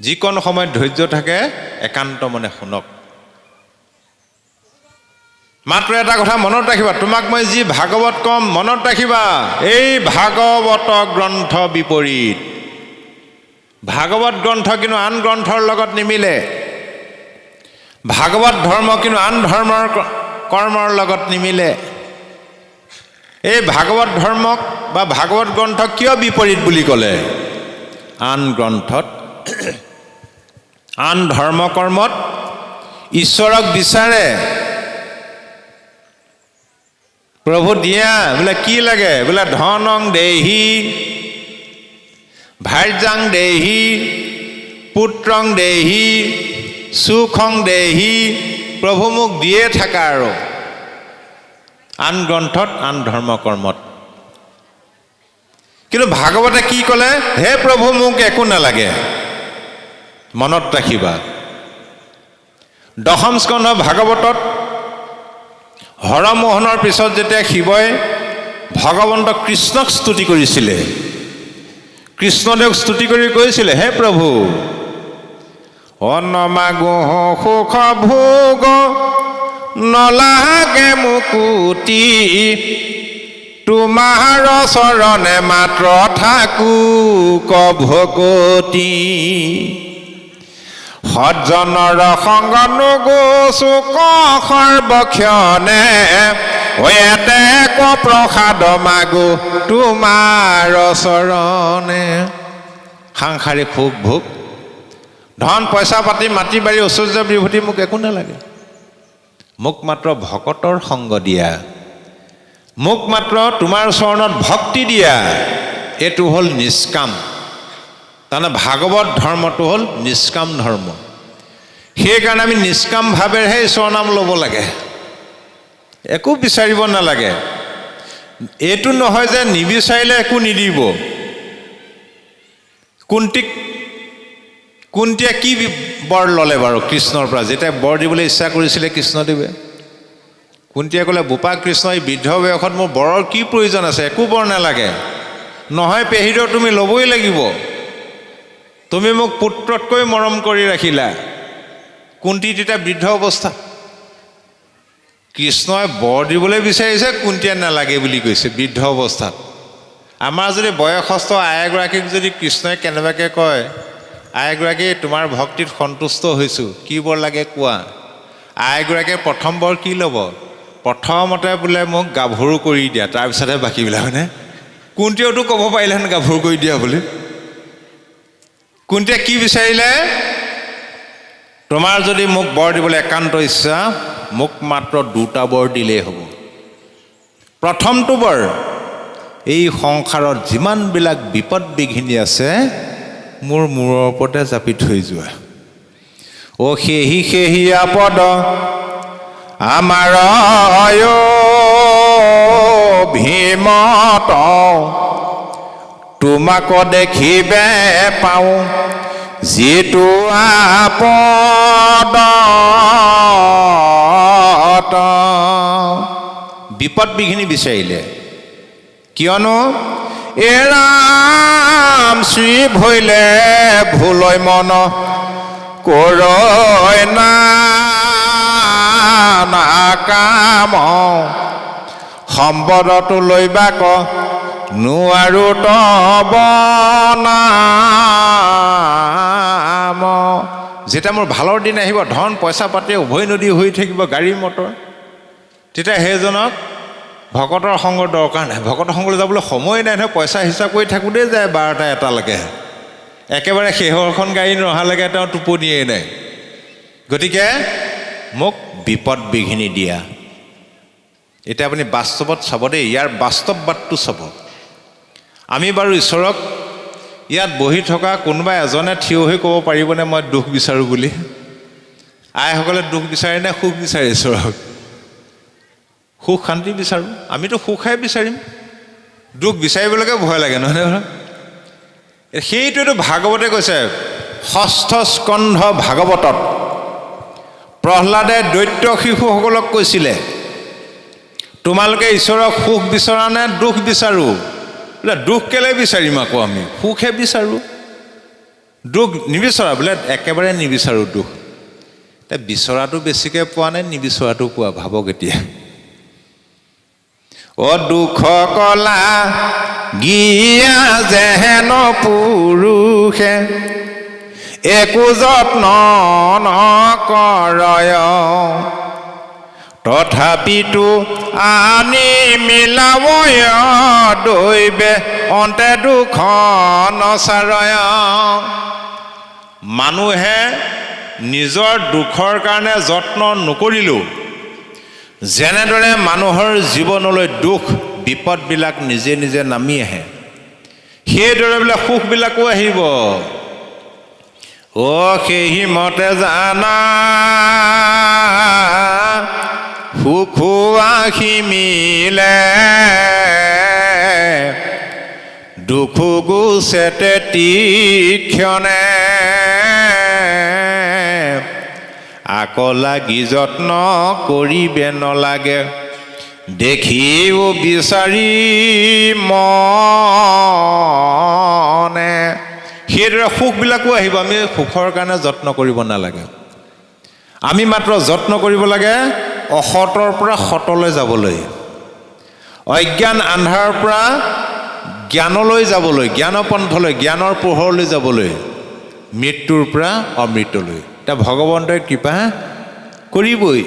যিকণ সময়ত ধৈৰ্য থাকে একান্ত মনে শুনক। মাত্ৰ এটা কথা মনত ৰাখিবা, তোমাক মই যি ভাগৱত কম মনত ৰাখিবা, এই ভাগৱত গ্ৰন্থ বিপৰীত। ভাগৱত গ্ৰন্থ কিন্তু আন গ্ৰন্থৰ লগত নিমিলে। ভাগৱত ধৰ্ম কিন্তু আন ধৰ্মৰ কৰ্মৰ লগত নিমিলে। এই ভাগৱত ধৰ্মক বা ভাগৱত গ্ৰন্থ কিয় বিপৰীত বুলি ক'লে? আন গ্ৰন্থত আন ধৰ্ম কৰ্মত ঈশ্বৰক বিচাৰে, প্ৰভু দিয়া বোলে কি লাগে, বোলে ধনং দেহি, ভাৰ্যাং দেহি, পুত্ৰং দেহি, সুখং দেহি, প্ৰভু মোক দিয়ে থাকা আৰু। আন গ্ৰন্থত আন ধৰ্ম কৰ্মত। কিন্তু ভাগৱতে কি ক'লে? হে প্ৰভু মোক একো নালাগে। মনত ৰাখিবা, দশম স্কন্ধ ভাগৱতত হৰমোহনৰ পিছত যেতিয়া শিৱই ভগৱন্ত কৃষ্ণক স্তুতি কৰিছিলে, কৃষ্ণদেৱক স্তুতি কৰি কৈছিলে, হে প্ৰভু অনমাগো সুখ ভোগ নলাগে মুকুতি, তোমাৰ চৰণে মাত্ৰ থাকো কভকতি, সজ্জনৰ সংগ নুগুচো সৰ্বক্ষণে, এতে ক প্ৰসাদ মাগো তোমাৰ চৰণে। সাংসাৰিক সুখ ভোগ, ধন পইচা পাতি, মাটি বাৰী, ঐশ্বৰ্য বিভূতি মোক একো নালাগে। মোক মাত্ৰ ভকতৰ সংগ দিয়া, মোক মাত্ৰ তোমাৰ চৰণত ভক্তি দিয়া। এইটো হ'ল নিষ্কাম। তাৰমানে ভাগৱত ধৰ্মটো হ'ল নিষ্কাম ধৰ্ম। সেইকাৰণে আমি নিষ্কাম ভাৱেৰেহে ঈশ্বৰৰ নাম ল'ব লাগে, একো বিচাৰিব নালাগে। এইটো নহয় যে নিবিচাৰিলে একো নিদিব। কুন্তীয়ে কি বৰ ল'লে বাৰু কৃষ্ণৰ পৰা যেতিয়া বৰ দিবলৈ ইচ্ছা কৰিছিলে কৃষ্ণদেৱে? কুন্তীয়ে ক'লে, বোপা কৃষ্ণ, এই বৃদ্ধ বয়সত মোৰ বৰৰ কি প্ৰয়োজন আছে? একো বৰ নালাগে। নহয় পেহীদেউ, তুমি ল'বই লাগিব। তুমি মোক পুত্ৰতকৈ মৰম কৰি ৰাখিলা। কুন্তী তেতিয়া বৃদ্ধ অৱস্থা। কৃষ্ণই বৰ দিবলৈ বিচাৰিছে, কুন্তীয়ে নালাগে বুলি কৈছে বৃদ্ধ অৱস্থাত। আমাৰ যদি বয়সস্থ আই এগৰাকীক যদি কৃষ্ণই কেনেবাকৈ কয়, আইগৰাকী তোমাৰ ভক্তিত সন্তুষ্ট হৈছোঁ, কি বৰ লাগে কোৱা? আইগৰাকীয়ে প্ৰথম বৰ কি ল'ব? প্ৰথমতে বোলে মোক গাভৰু কৰি দিয়া, তাৰপিছতহে বাকীবিলাক, হয়নে? কুন্তীয়েতো ক'ব পাৰিলেহেঁতেন গাভৰু কৰি দিয়া বুলি। কুন্তীয়ে কি বিচাৰিলে? তোমাৰ যদি মোক বৰ দিবলৈ একান্ত ইচ্ছা, মোক মাত্ৰ দুটা বৰ দিলেই হ'ব। প্ৰথমটো বৰ, এই সংসাৰত যিমানবিলাক বিপদ বিঘিনি আছে মোৰ মূৰৰ ওপৰতে জাপি থৈ যোৱা। অ সেহি আপদ আমাৰ ভীমত, তোমাক দেখিবে পাওঁ যিটো আপদ। বিপদ বিঘিনি বিচাৰিলে, কিয়নো এৰাম শ্ৰী ভৈলে ভুলৈ মন কৰৈ নাকাম, সম্বদটো লৈবাক নোৱাৰো তব নাম। যেতিয়া মোৰ ভালৰ দিন আহিব, ধন পইচা পাতি উভৈ নদী হৈ থাকিব, গাড়ী মটৰ, তেতিয়া সেইজনক ভকতৰ সংগৰ দৰকাৰ নাই। ভকতৰ সংগলৈ যাবলৈ সময় নাই নহয়, পইচা হিচাপ কৰি থাকোঁতেই যায় 12টা 1টালৈকে। একেবাৰে শেহৰখন গাড়ী নহালৈকে তেওঁ টোপনিয়েই নাই। গতিকে মোক বিপদ বিঘিনি দিয়া। এতিয়া আপুনি বাস্তৱত চাব দেই, ইয়াৰ বাস্তৱবাদটো চাব। আমি বাৰু ঈশ্বৰক ইয়াত বহি থকা কোনোবা এজনে থিয় হৈ ক'ব পাৰিবনে মই দুখ বিচাৰোঁ বুলি? আইসকলে দুখ বিচাৰে নে সুখ বিচাৰে ঈশ্বৰক? সুখ শান্তি বিচাৰোঁ, আমিতো সুখহে বিচাৰিম, দুখ বিচাৰিবলৈকে ভয় লাগে নহয় নহয়। সেইটোৱেতো ভাগৱতে কৈছে, 6ষ্ঠ স্কন্ধ ভাগৱতত প্ৰহ্লাদে দৈত্য শিশুসকলক কৈছিলে, তোমালোকে ঈশ্বৰক সুখ বিচৰা নে দুখ বিচাৰোঁ? বোলে দুখ কেলৈ বিচাৰিম আকৌ, আমি সুখহে বিচাৰোঁ, দুখ নিবিচৰা? বোলে একেবাৰে নিবিচাৰোঁ দুখ। এতিয়া বিচৰাটো বেছিকৈ পোৱা নে নিবিচৰাটো পোৱা? ভাবক এতিয়া। অ দুখ কলা গিয়া যেহেন পুৰুষে একো যত্ন নকৰয়, তথাপিতো আনি মিলাবয় দৈবে অন্তে দুখ নচাৰয়। মানুহে নিজৰ দুখৰ কাৰণে যত্ন নকৰিলেও যেনেদৰে মানুহৰ জীৱনলৈ দুখ বিপদবিলাক নিজে নিজে নামি আহে, সেইদৰে বোলে সুখবিলাকো আহিব। অ সেহি মতে জানা সুখো আহি মিলে, দুখো গুচেতে তীক্ষণে, আকৌ লাগি যত্ন কৰিবে নলাগে, দেখিও বিচাৰি মনে। সেইদৰে সুখবিলাকো আহিব, আমি সুখৰ কাৰণে যত্ন কৰিব নালাগে। আমি মাত্ৰ যত্ন কৰিব লাগে অসতৰ পৰা সতলৈ যাবলৈ, অজ্ঞান আন্ধাৰৰ পৰা জ্ঞানলৈ যাবলৈ, জ্ঞানপন্থলৈ, জ্ঞানৰ পোহৰলৈ যাবলৈ, মৃত্যুৰ পৰা অমৃতলৈ। এতিয়া ভগৱন্তই কৃপা কৰিবই।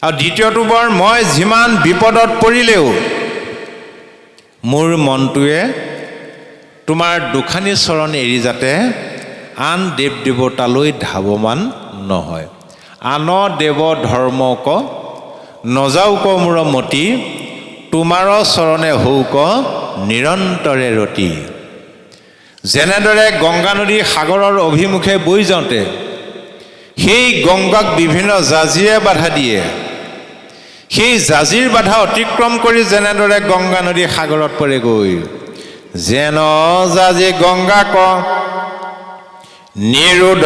আৰু দ্বিতীয়টো বৰ, মই যিমান বিপদত পৰিলেও মোৰ মনটোৱে তোমাৰ দুখানি চৰণ এৰি যাতে আন দেৱ দেৱতালৈ ধাৱমান নহয়। আন দেৱ ধৰ্মক নযাওক মোৰ মতি, তোমাৰ চৰণে হৌক নিৰন্তৰে ৰতি। যেনেদৰে গংগা নদী সাগৰৰ অভিমুখে বৈ যাওঁতে সেই গংগাক বিভিন্ন জাজিয়ে বাধা দিয়ে, সেই জাজিৰ বাধা অতিক্ৰম কৰি যেনেদৰে গংগা নদী সাগৰত পৰেগৈ, যেন জাজি গংগাক নিৰোধ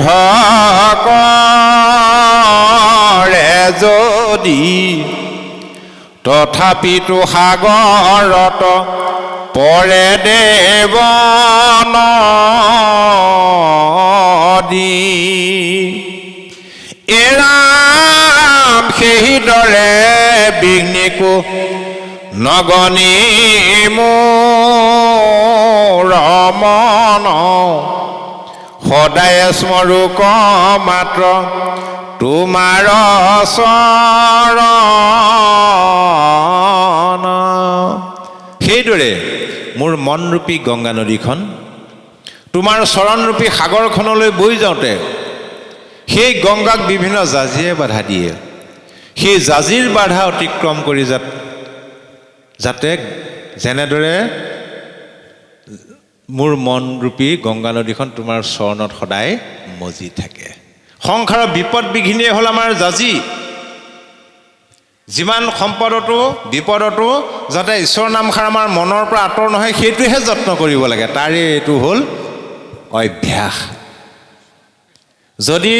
কৰে যদি, তথাপিতো সাগৰত পৰে দেৱ নদী। এৰাম সেইদৰে বিঘ্নিকো নগনি মোৰ মন, সদায় স্মৰোক মাত্ৰ তোমাৰ চৰণ। সেইদৰে মোৰ মনৰূপী গংগা নদীখন তোমাৰ চৰণৰূপী সাগৰখনলৈ বৈ যাওঁতে সেই গংগাক বিভিন্ন জাজিয়ে বাধা দিয়ে। সেই জাজিৰ বাধা অতিক্ৰম কৰি যাতে যেনেদৰে মোৰ মনৰূপী গংগা নদীখন তোমাৰ চৰণত সদায় মজি থাকে। সংসাৰৰ বিপদ বিঘিনিয়ে হ'ল আমাৰ জাজি। যিমান সম্পদতো বিপদতো যাতে ঈশ্বৰ নামষাৰ আমাৰ মনৰ পৰা আঁতৰ নহয়, সেইটোহে যত্ন কৰিব লাগে। তাৰে এইটো হ'ল অভ্যাস। যদি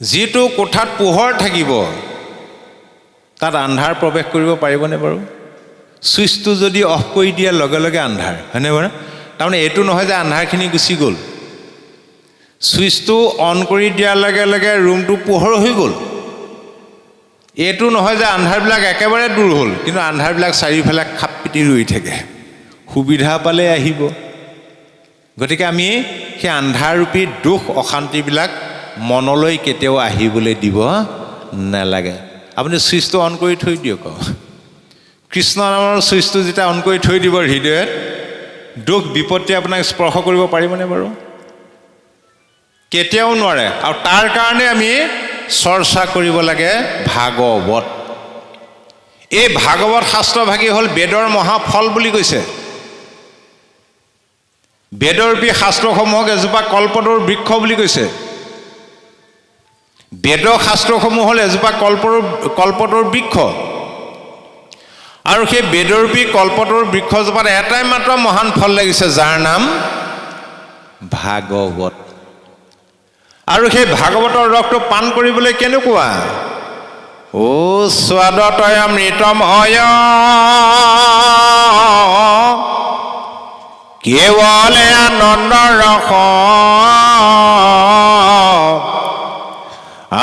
যিটো কোঠাত পোহৰ থাকিব তাত আন্ধাৰ প্ৰৱেশ কৰিব পাৰিবনে বাৰু? ছুইচটো যদি অফ কৰি দিয়াৰ লগে লগে আন্ধাৰ, হয়নে বাৰু? তাৰমানে এইটো নহয় যে আন্ধাৰখিনি গুচি গ'ল। ছুইচটো অন কৰি দিয়াৰ লগে লগে ৰুমটো পোহৰ হৈ গ'ল। এইটো নহয় যে আন্ধাৰবিলাক একেবাৰে দূৰ হ'ল, কিন্তু আন্ধাৰবিলাক চাৰিওফালে খাপ পিটি ৰৈ থাকে, সুবিধা পালে আহিব। গতিকে আমি সেই আন্ধাৰৰূপী দুখ অশান্তিবিলাক মনলৈ কেতিয়াও আহিবলৈ দিব নালাগে। আপুনি ছুইচটো অন কৰি থৈ দিয়ক। কৃষ্ণ নামৰ ছুইচটো যেতিয়া অন কৰি থৈ দিব হৃদয়ত, দুখ বিপত্তি আপোনাক স্পৰ্শ কৰিব পাৰিবনে বাৰু? কেতিয়াও নোৱাৰে। আৰু তাৰ কাৰণে আমি চৰ্চা কৰিব লাগে ভাগৱত। এই ভাগৱত শাস্ত্ৰভাগী হ'ল বেদৰ মহাফল বুলি কৈছে। বেদৰূপী শাস্ত্ৰসমূহক এজোপা কল্পতৰুৰ বৃক্ষ বুলি কৈছে। বেদ শাস্ত্ৰসমূহ হ'ল এজোপা কল্পতৰুৰ বৃক্ষ। আৰু সেই বেদৰূপী কল্পতৰুৰ বৃক্ষজোপাত এটাই মাত্ৰ মহান ফল লাগিছে, যাৰ নাম ভাগৱত। আৰু সেই ভাগৱতৰ ৰসটো পান কৰিবলৈ কেনেকুৱা? ও স্বাদতয় অমৃতময় কেৱলে আনন্দ ৰস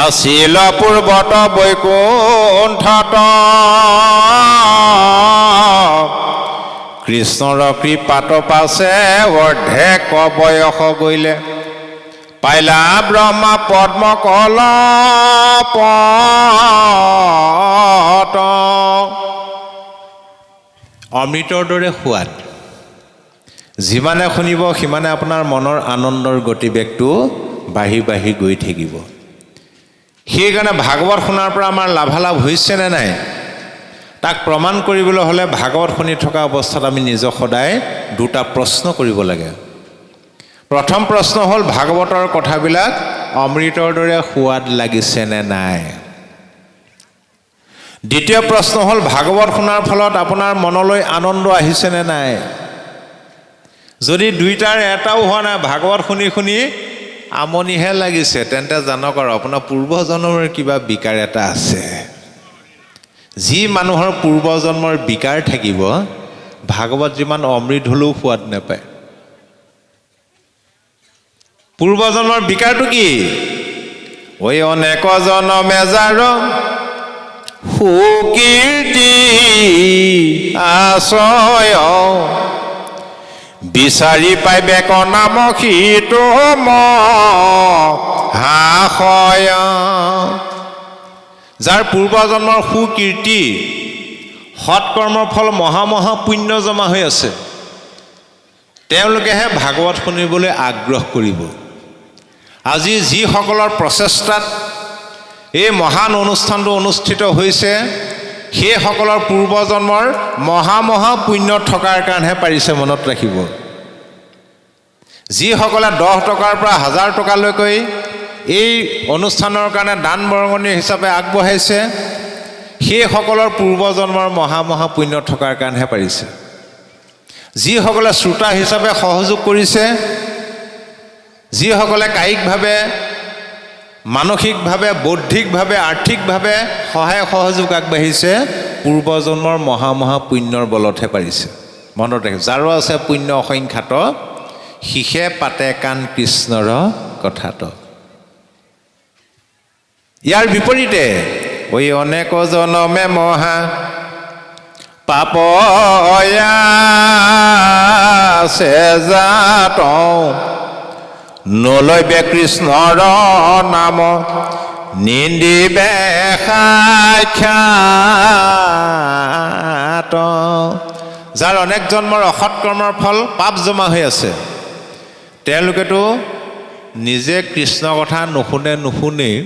আছিল পূৰ্বত বৈকুণ্ঠত কৃষ্ণৰ কৃপাত পাছে অৰ্ধেক বয়স গ'লে পাইলা ব্ৰহ্মা পদ্ম কলপত। অমৃতৰ দৰে সোৱাদ। যিমানে শুনিব সিমানে আপোনাৰ মনৰ আনন্দৰ গতিবেগটো বাঢ়ি বাঢ়ি গৈ থাকিব। সেইকাৰণে ভাগৱত শুনাৰ পৰা আমাৰ লাভালাভ হৈছেনে নাই, তাক প্ৰমাণ কৰিবলৈ হ'লে ভাগৱত শুনি থকা অৱস্থাত আমি নিজক সদায় দুটা প্ৰশ্ন কৰিব লাগে। প্ৰথম প্ৰশ্ন হ'ল, ভাগৱতৰ কথাবিলাক অমৃতৰ দৰে সোৱাদ লাগিছেনে নাই? দ্বিতীয় প্ৰশ্ন হ'ল, ভাগৱত শুনাৰ ফলত আপোনাৰ মনলৈ আনন্দ আহিছেনে নাই? যদি দুইটাৰ এটাও হোৱা নাই, ভাগৱত শুনি শুনি আমনিহে লাগিছে, তেন্তে জানক আৰু আপোনাৰ পূৰ্বজন্মৰ কিবা বিকাৰ এটা আছে। যি মানুহৰ পূৰ্বজন্মৰ বিকাৰ থাকিব, ভাগৱত যিমান অমৃত হ'লেও সোৱাদ নাপায়। পূৰ্বজন্মৰ বিকাৰটো কি? ঐ অনেক জনমে যাৰ সুকীৰ্তি আশ্ৰয় বিচাৰি পাই বেক নাম সিটো মহাশয়। যাৰ পূৰ্বজন্মৰ সুকীৰ্তি সৎকৰ্মৰ ফল মহা পুণ্য জমা হৈ আছে, তেওঁলোকেহে ভাগৱত শুনিবলৈ আগ্ৰহ কৰিব। আজি যিসকলৰ প্ৰচেষ্টাত এই মহান অনুষ্ঠানটো অনুষ্ঠিত হৈছে, সেইসকলৰ পূৰ্বজন্মৰ মহা পুণ্য থকাৰ কাৰণেহে পাৰিছে। মনত ৰাখিব, যিসকলে 10 টকাৰ পৰা 1000 টকালৈকৈ এই অনুষ্ঠানৰ কাৰণে দান বৰঙণি হিচাপে আগবঢ়াইছে, সেইসকলৰ পূৰ্বজন্মৰ মহা পুণ্য থকাৰ কাৰণেহে পাৰিছে। যিসকলে শ্ৰোতা হিচাপে সহযোগ কৰিছে, যিসকলে কায়িকভাৱে, মানসিকভাৱে, বৌদ্ধিকভাৱে, আৰ্থিকভাৱে সহায় সহযোগ আগবাঢ়িছে, পূৰ্বজন্মৰ মহা পুণ্যৰ বলতহে পাৰিছে। মনত ৰাখিব, যাৰো আছে পুণ্য অসংখ্যাত, শিষে পাতে কাণ কৃষ্ণৰ কথাত। ইয়াৰ বিপৰীতে ঐ অনেক জনমে মহা পাপ জাত নলৈবে কৃষ্ণৰ নাম নিন্দিবে সাক্ষাৎ। যাৰ অনেক জন্মৰ অসৎ কৰ্মৰ ফল পাপ জমা হৈ আছে, তেওঁলোকেতো নিজে কৃষ্ণ কথা নুশুনেই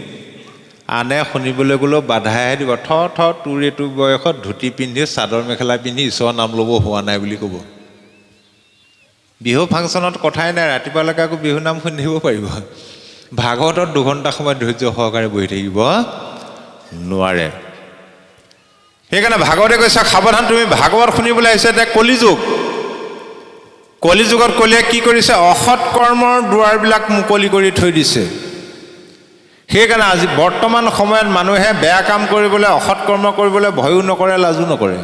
আনে শুনিবলৈ গ'লেও বাধাহে দিব। তোৰ এইটো বয়সত ধুতি পিন্ধি চাদৰ মেখেলা পিন্ধি ঈশ্বৰৰ নাম ল'ব হোৱা নাই বুলি ক'ব। বিহু ফাংচনত কথাই নাই, ৰাতিপুৱালৈকে আকৌ বিহু নাম শুনি থাকিব পাৰিব। ভাগৱতত 2 ঘণ্টা সময় ধৈৰ্য সহকাৰে বহি থাকিব নোৱাৰে। সেইকাৰণে ভাগৱতে কৈছে সাৱধান, তুমি ভাগৱত শুনিবলৈ আহিছে। এতিয়া কলিযুগত কলিয়ে কি কৰিছে? অসৎ কৰ্মৰ দুৱাৰবিলাক মুকলি কৰি থৈ দিছে। সেইকাৰণে আজি বৰ্তমান সময়ত মানুহে বেয়া কাম কৰিবলৈ, অসৎ কৰ্ম কৰিবলৈ ভয়ো নকৰে, লাজো নকৰে।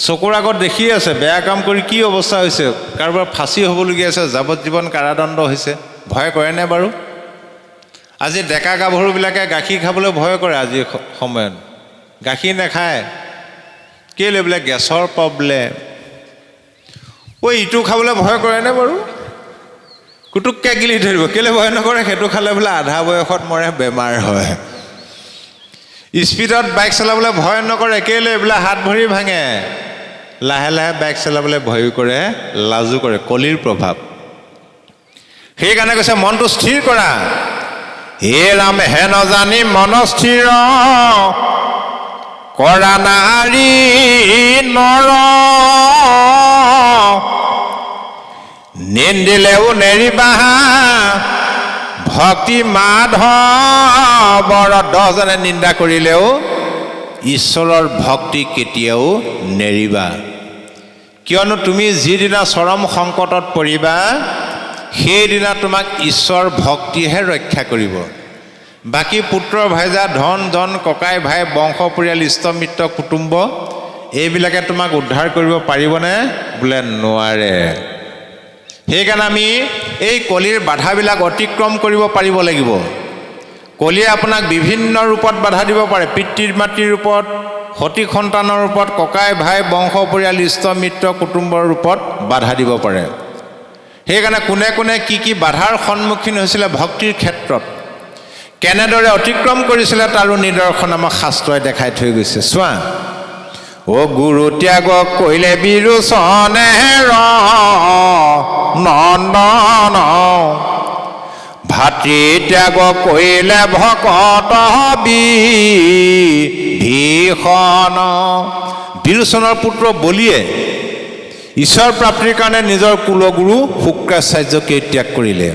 চকুৰ আগত দেখি আছে বেয়া কাম কৰি কি অৱস্থা হৈছে, কাৰোবাৰ ফাঁচি হ'বলগীয়া আছে, যাৱজ্জীৱন কাৰাদণ্ড হৈছে। ভয় কৰেনে বাৰু? আজি ডেকা গাভৰুবিলাকে গাখীৰ খাবলৈ ভয় কৰে। আজিৰ সময়ত গাখীৰ নাখায়, কেলৈ? বোলে গেছৰ প্ৰব্লেম। ইটো খাবলৈ ভয় কৰেনে বাৰু? কুটুককৈ গিলি ধৰিব। কেলৈ ভয় নকৰে? সেইটো খালে বোলে আধা বয়সত মৰে, বেমাৰ হয়। স্পীডত বাইক চলাবলৈ ভয় নকৰে। কেলৈ? বোলে হাত ভৰি ভাঙে। লাহে লাহে বাইক চলাবলৈ ভয়ো কৰে, লাজো কৰে। কলিৰ প্ৰভাৱ। সেইকাৰণে কৈছে মনটো স্থিৰ কৰা। হে ৰাম হে নজানি মন স্থিৰ কৰা নাৰী নৰ, নিন্দিলেও নেৰিবা ভক্তি মাধৱৰ। 10জনে নিন্দা কৰিলেও ঈশ্বৰৰ ভক্তি কেতিয়াও নেৰিবা। কিয়নো তুমি যিদিনা চৰম সংকটত পৰিবা, সেইদিনা তোমাক ঈশ্বৰ ভক্তিহে ৰক্ষা কৰিব। বাকী পুত্ৰ ভাইজা, ধন জন, ককাই ভাই, বংশ পৰিয়াল, ইষ্ট মিত্ৰ, কুটুম্ব, এইবিলাকে তোমাক উদ্ধাৰ কৰিব পাৰিবনে? বোলে নোৱাৰে। সেইকাৰণে আমি এই কলিৰ বাধাবিলাক অতিক্ৰম কৰিব পাৰিব লাগিব। কলিয়ে আপোনাক বিভিন্ন ৰূপত বাধা দিব পাৰে। পিতৃ মাতৃৰ ৰূপত, সতি সন্তানৰ ৰূপত, ককাই ভাই, বংশ পৰিয়াল, ইষ্ট মিত্ৰ, কুটুম্বৰ ৰূপত বাধা দিব পাৰে। সেইকাৰণে কোনে কোনে কি বাধাৰ সন্মুখীন হৈছিলে ভক্তিৰ ক্ষেত্ৰত, কেনেদৰে অতিক্ৰম কৰিছিলে, তাৰো নিদৰ্শন আমাক শাস্ত্ৰই দেখাই থৈ গৈছে। চোৱা, গুৰু ত্যাগ কৰিলে বিৰোচনে নন্দন, ভাতৃ ত্যাগ কৰিলে ভকত বিভীষণ। বিৰোচনৰ পুত্ৰ বলিয়ে ঈশ্বৰ প্ৰাপ্তিৰ কাৰণে নিজৰ কুলগুৰু শুক্ৰাচাৰ্যকে ত্যাগ কৰিলে।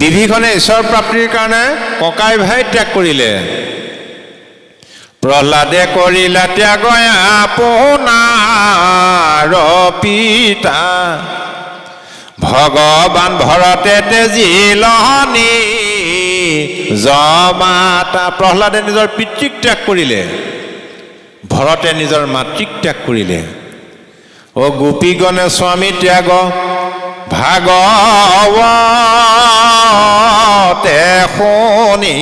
বিভীষণে ঈশ্বৰ প্ৰাপ্তিৰ কাৰণে ককাই ভাই ত্যাগ কৰিলে। প্ৰহ্লাদে কৰিলে ত্যাগ আপোনাৰ পিতা, ভগৱান ভৰতে তেজিলনি জমাতা। প্ৰহ্লাদে নিজৰ পিতৃক ত্যাগ কৰিলে, ভৰতে নিজৰ মাতৃক ত্যাগ কৰিলে। গোপীগণে স্বামী ত্যাগ ভাগৱতে শুনি,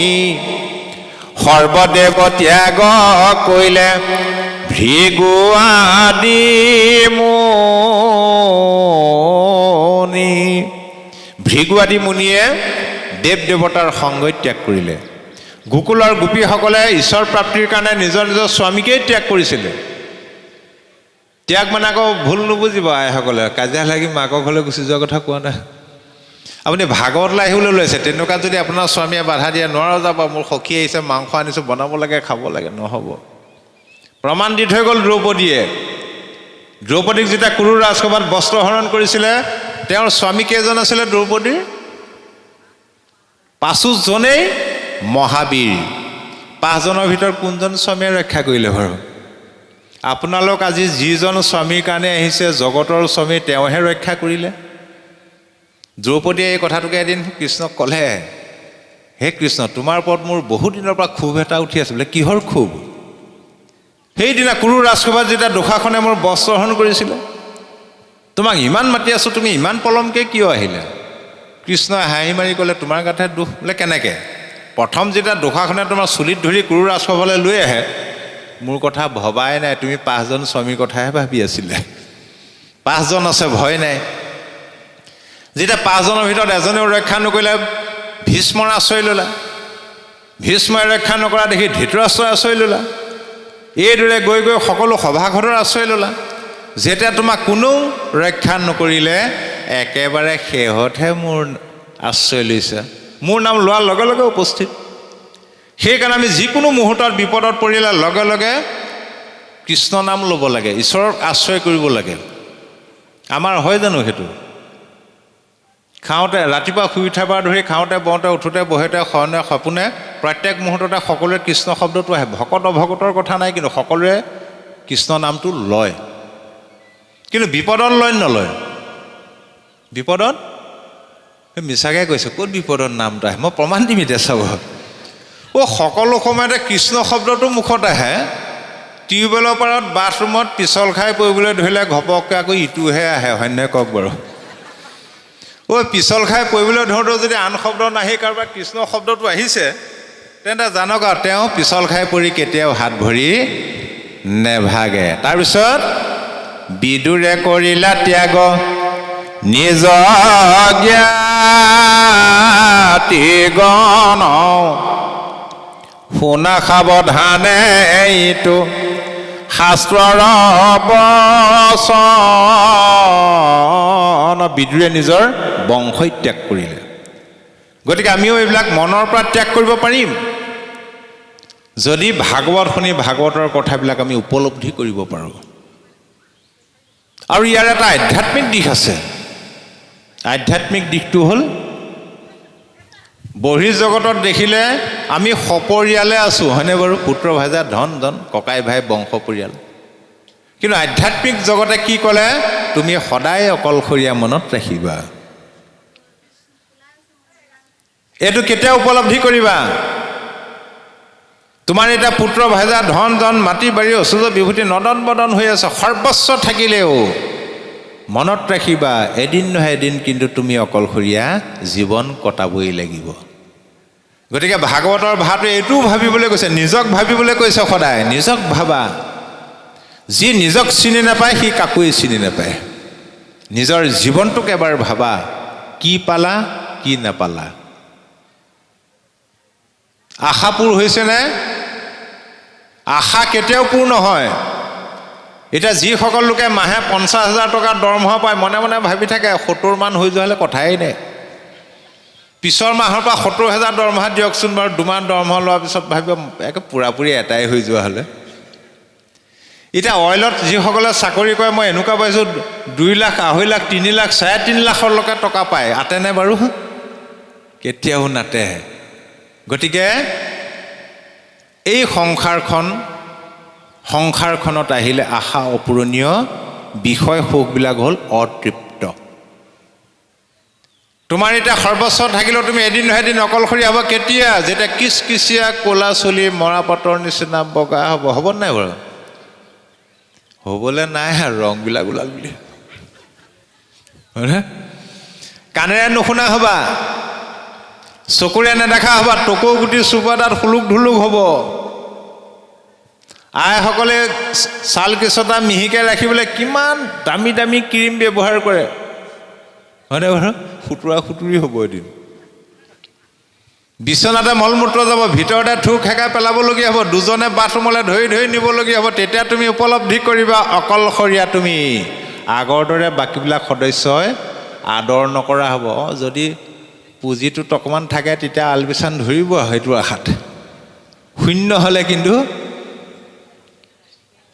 সৰ্বদেৱ ত্যাগ কৰিলে ভৃগু আদি মুনি। ভৃগু আদি মুনিয়ে দেৱ দেৱতাৰ সংগ ত্যাগ কৰিলে। গোকুলৰ গোপীসকলে ঈশ্বৰ প্ৰাপ্তিৰ কাৰণে নিজৰ নিজৰ স্বামীকেই ত্যাগ কৰিছিলে। ত্যাগ মানে আকৌ ভুল নুবুজিব আইসকলে, কাজিয়া লাগি মাকৰ ঘৰলৈ গুচি যোৱাৰ কথা কোৱা নাই। আপুনি ভাগৱতলৈ আহিবলৈ লৈছে, তেনেকুৱা যদি আপোনাৰ স্বামীয়ে বাধা দিয়ে, নোৱাৰো যাব, মোৰ সখী আহিছে, মাংস আনিছোঁ, বনাব লাগে, খাব লাগে, নহ'ব। প্ৰমাণ দি থৈ গ'ল দ্ৰৌপদীয়ে। দ্ৰৌপদীক যেতিয়া কুৰু ৰাজসভাত বস্ত্ৰহৰণ কৰিছিলে, তেওঁৰ স্বামী কেইজন আছিলে দ্ৰৌপদীৰ? 5জনেই মহাবীৰ। 5জনৰ ভিতৰত কোনজন স্বামীয়ে ৰক্ষা কৰিলে বাৰু? আপোনালোক আজি যিজন স্বামীৰ কাৰণে আহিছে, জগতৰ স্বামী, তেওঁহে ৰক্ষা কৰিলে। দ্ৰৌপদীয়ে এই কথাটোকে এদিন কৃষ্ণক ক'লে, হে কৃষ্ণ, তোমাৰ ওপৰত মোৰ বহুত দিনৰ পৰা ক্ষোভ এটা উঠি আছে। বোলে কিহৰ ক্ষোভ? সেইদিনা কুৰু ৰাজসভাত যেতিয়া দুষাসনে মোৰ বস্ত্ৰহৰণ কৰিছিলে, তোমাক ইমান মাতি আছোঁ, তুমি ইমান পলমকৈ কিয় আহিলে? কৃষ্ণই হাঁহি মাৰি ক'লে, তোমাৰ গাতহে দুখ। বোলে কেনেকৈ? প্ৰথম যেতিয়া দুষাসনে তোমাৰ চুলিত ধৰি কুৰু ৰাজসভালৈ লৈ আহে, মোৰ কথা ভবাই নাই, তুমি 5জন স্বামীৰ কথাহে ভাবি আছিলে। 5জন আছে, ভয় নাই। যেতিয়া 5জনৰ ভিতৰত এজনেও ৰক্ষা নকৰিলে, ভীষ্মৰ আশ্ৰয় ল'লা। ভীষ্মই ৰক্ষা নকৰা দেখি ধৃতৰাষ্ট্ৰৰ আশ্ৰয় ল'লা। এইদৰে গৈ গৈ সকলো সভাসদৰ আশ্ৰয় ল'লা। যেতিয়া তোমাক কোনেও ৰক্ষা নকৰিলে, একেবাৰে শেহতহে মোৰ আশ্ৰয় লৈছা, মোৰ নাম লোৱাৰ লগে লগে উপস্থিত। সেইকাৰণে আমি যিকোনো মুহূৰ্তত বিপদত পৰিলে লগে লগে কৃষ্ণ নাম ল'ব লাগে, ঈশ্বৰক আশ্ৰয় কৰিব লাগে। আমাৰ হয় জানো সেইটো? খাওঁতে ৰাতিপুৱা শুই উঠাৰ পৰা ধৰি খাওঁতে বওঁতে উঠোতে বহোতে শয়নে সপোনে প্ৰত্যেক মুহূৰ্ততে সকলোৰে কৃষ্ণ শব্দটো আহে। ভকত অভকতৰ কথা নাই, কিন্তু সকলোৱে কৃষ্ণ নামটো লয়। কিন্তু বিপদত লয় নলয়? বিপদত মিছাকৈ কৈছে, ক'ত বিপদত নামটো আহে? মই প্ৰমাণ দিম এতিয়া চাব। সকলো সময়তে কৃষ্ণ শব্দটো মুখত আহে। টিউবৱেলৰ পাৰত বাথৰুমত পিছল খাই পৰিবলৈ ধৰিলে ঘপককৈ আকৌ ইটোহে আহে, হয়নে কওক বাৰু? পিছল খাই পৰিবলৈ ধৰোঁতেও যদি আন শব্দ নাহি কাৰোবাৰ কৃষ্ণ শব্দটো আহিছে, তেন্তে জানক আৰু তেওঁ পিছল খাই পৰি কেতিয়াও হাত ভৰি নেভাগে। তাৰপিছত বিদুৰে কৰিলা ত্যাগ নিজ জ্ঞাতি গণ, শুনা সাৱধানে এইটো শাস্ত্ৰৰ বচন। বিদুৰে নিজৰ বংশই ত্যাগ কৰিলে। গতিকে আমিও এইবিলাক মনৰ পৰা ত্যাগ কৰিব পাৰিম যদি ভাগৱত শুনি ভাগৱতৰ কথাবিলাক আমি উপলব্ধি কৰিব পাৰোঁ। আৰু ইয়াৰ এটা আধ্যাত্মিক দিশ আছে। আধ্যাত্মিক দিশটো হ'ল, বহিৰ্জগতত দেখিলে আমি সপৰিয়ালে আছোঁ, হয়নে বাৰু? পুত্ৰ ভাইজা ধন ধন, ককাই ভাই বংশ পৰিয়াল। কিন্তু আধ্যাত্মিক জগতে কি ক'লে? তুমি সদায় অকলশৰীয়া মনত ৰাখিবা। এইটো কেতিয়া উপলব্ধি কৰিবা? তোমাৰ এতিয়া পুত্ৰ ভাইজা ধন জন মাটি বাৰী ঐশ্বৰ্য বিভূতি নদন বদন হৈ আছে, সৰ্বস্ব থাকিলেও মনত ৰাখিবা এদিন নহয় এদিন কিন্তু তুমি অকলশৰীয়া জীৱন কটাবই লাগিব। গতিকে ভাগৱতৰ ভাৱটোৱে এইটোও ভাবিবলৈ কৈছে, নিজক ভাবিবলৈ কৈছে। সদায় নিজক ভাবা। যি নিজক চিনি নাপায় সি কাকোৱে চিনি নাপায়। নিজৰ জীৱনটোক এবাৰ ভাবা, কি পালা কি নাপালা। আশা পূৰ হৈছেনে? আশা কেতিয়াও পূৰ নহয়। এতিয়া যিসকল লোকে মাহে 50,000 টকা দৰমহা পায়, মনে মনে ভাবি থাকে 70 মান হৈ যোৱা হ'লে কথাই নাই, পিছৰ মাহৰ পৰা 70,000 দৰমহা দিয়কচোন বাৰু, 2 মাহ দৰমহা লোৱাৰ পিছত ভাবিব একে পূৰাপূৰি এটাই হৈ যোৱা হ'লে। এতিয়া অইলত যিসকলে চাকৰি কৰে, মই এনেকুৱা পাইছোঁ 2 লাখ, 2.5 লাখ, 3 লাখ, 3.5 লাখলৈকে টকা পায়। আতেনে বাৰু? কেতিয়াও নাতে। গতিকে এই সংসাৰখনত আহিলে আশা অপূৰণীয় বিষয় সুখবিলাক হ'ল অতৃপ্ত। তোমাৰ এতিয়া সৰ্বস্ব থাকিলেও তুমি এদিন নহয় এদিন অকলশৰীয়া হ'ব। কেতিয়া? যেতিয়া কিচকিচিয়া ক'লা চুলি মৰাপাতৰ নিচিনা বগা হ'ব। হ'ব নাই বাৰু? হ'বলৈ নাই আৰু ৰংবিলাক ওলাল বুলি, হয়নে? কাণেৰে নুশুনা হ'বা, চকুৰে নেদেখা হ'বা, টকৌ গুটি চুবা তাত হুলুক ঢুলুক হ'ব। আইসকলে ছাল কেঁচটা মিহিকৈ ৰাখিবলৈ কিমান দামী দামী ক্ৰীম ব্যৱহাৰ কৰে, হয়নে বাৰু? সুতুৰা সুতুৰি হ'ব এদিন। বিচনাতে মলমূত্ৰ যাব, ভিতৰতে থু খেকাই পেলাবলগীয়া হ'ব, দুজনে বাথৰুমলৈ ধৰি ধৰি নিবলগীয়া হ'ব। তেতিয়া তুমি উপলব্ধি কৰিবা অকলশৰীয়া তুমি। আগৰ দৰে বাকীবিলাক সদস্যই আদৰ নকৰা হ'ব। যদি পুঁজিটোত অকণমান থাকে তেতিয়া আলবিচান ধৰিব, সেইটো আশাত। শূন্য হ'লে কিন্তু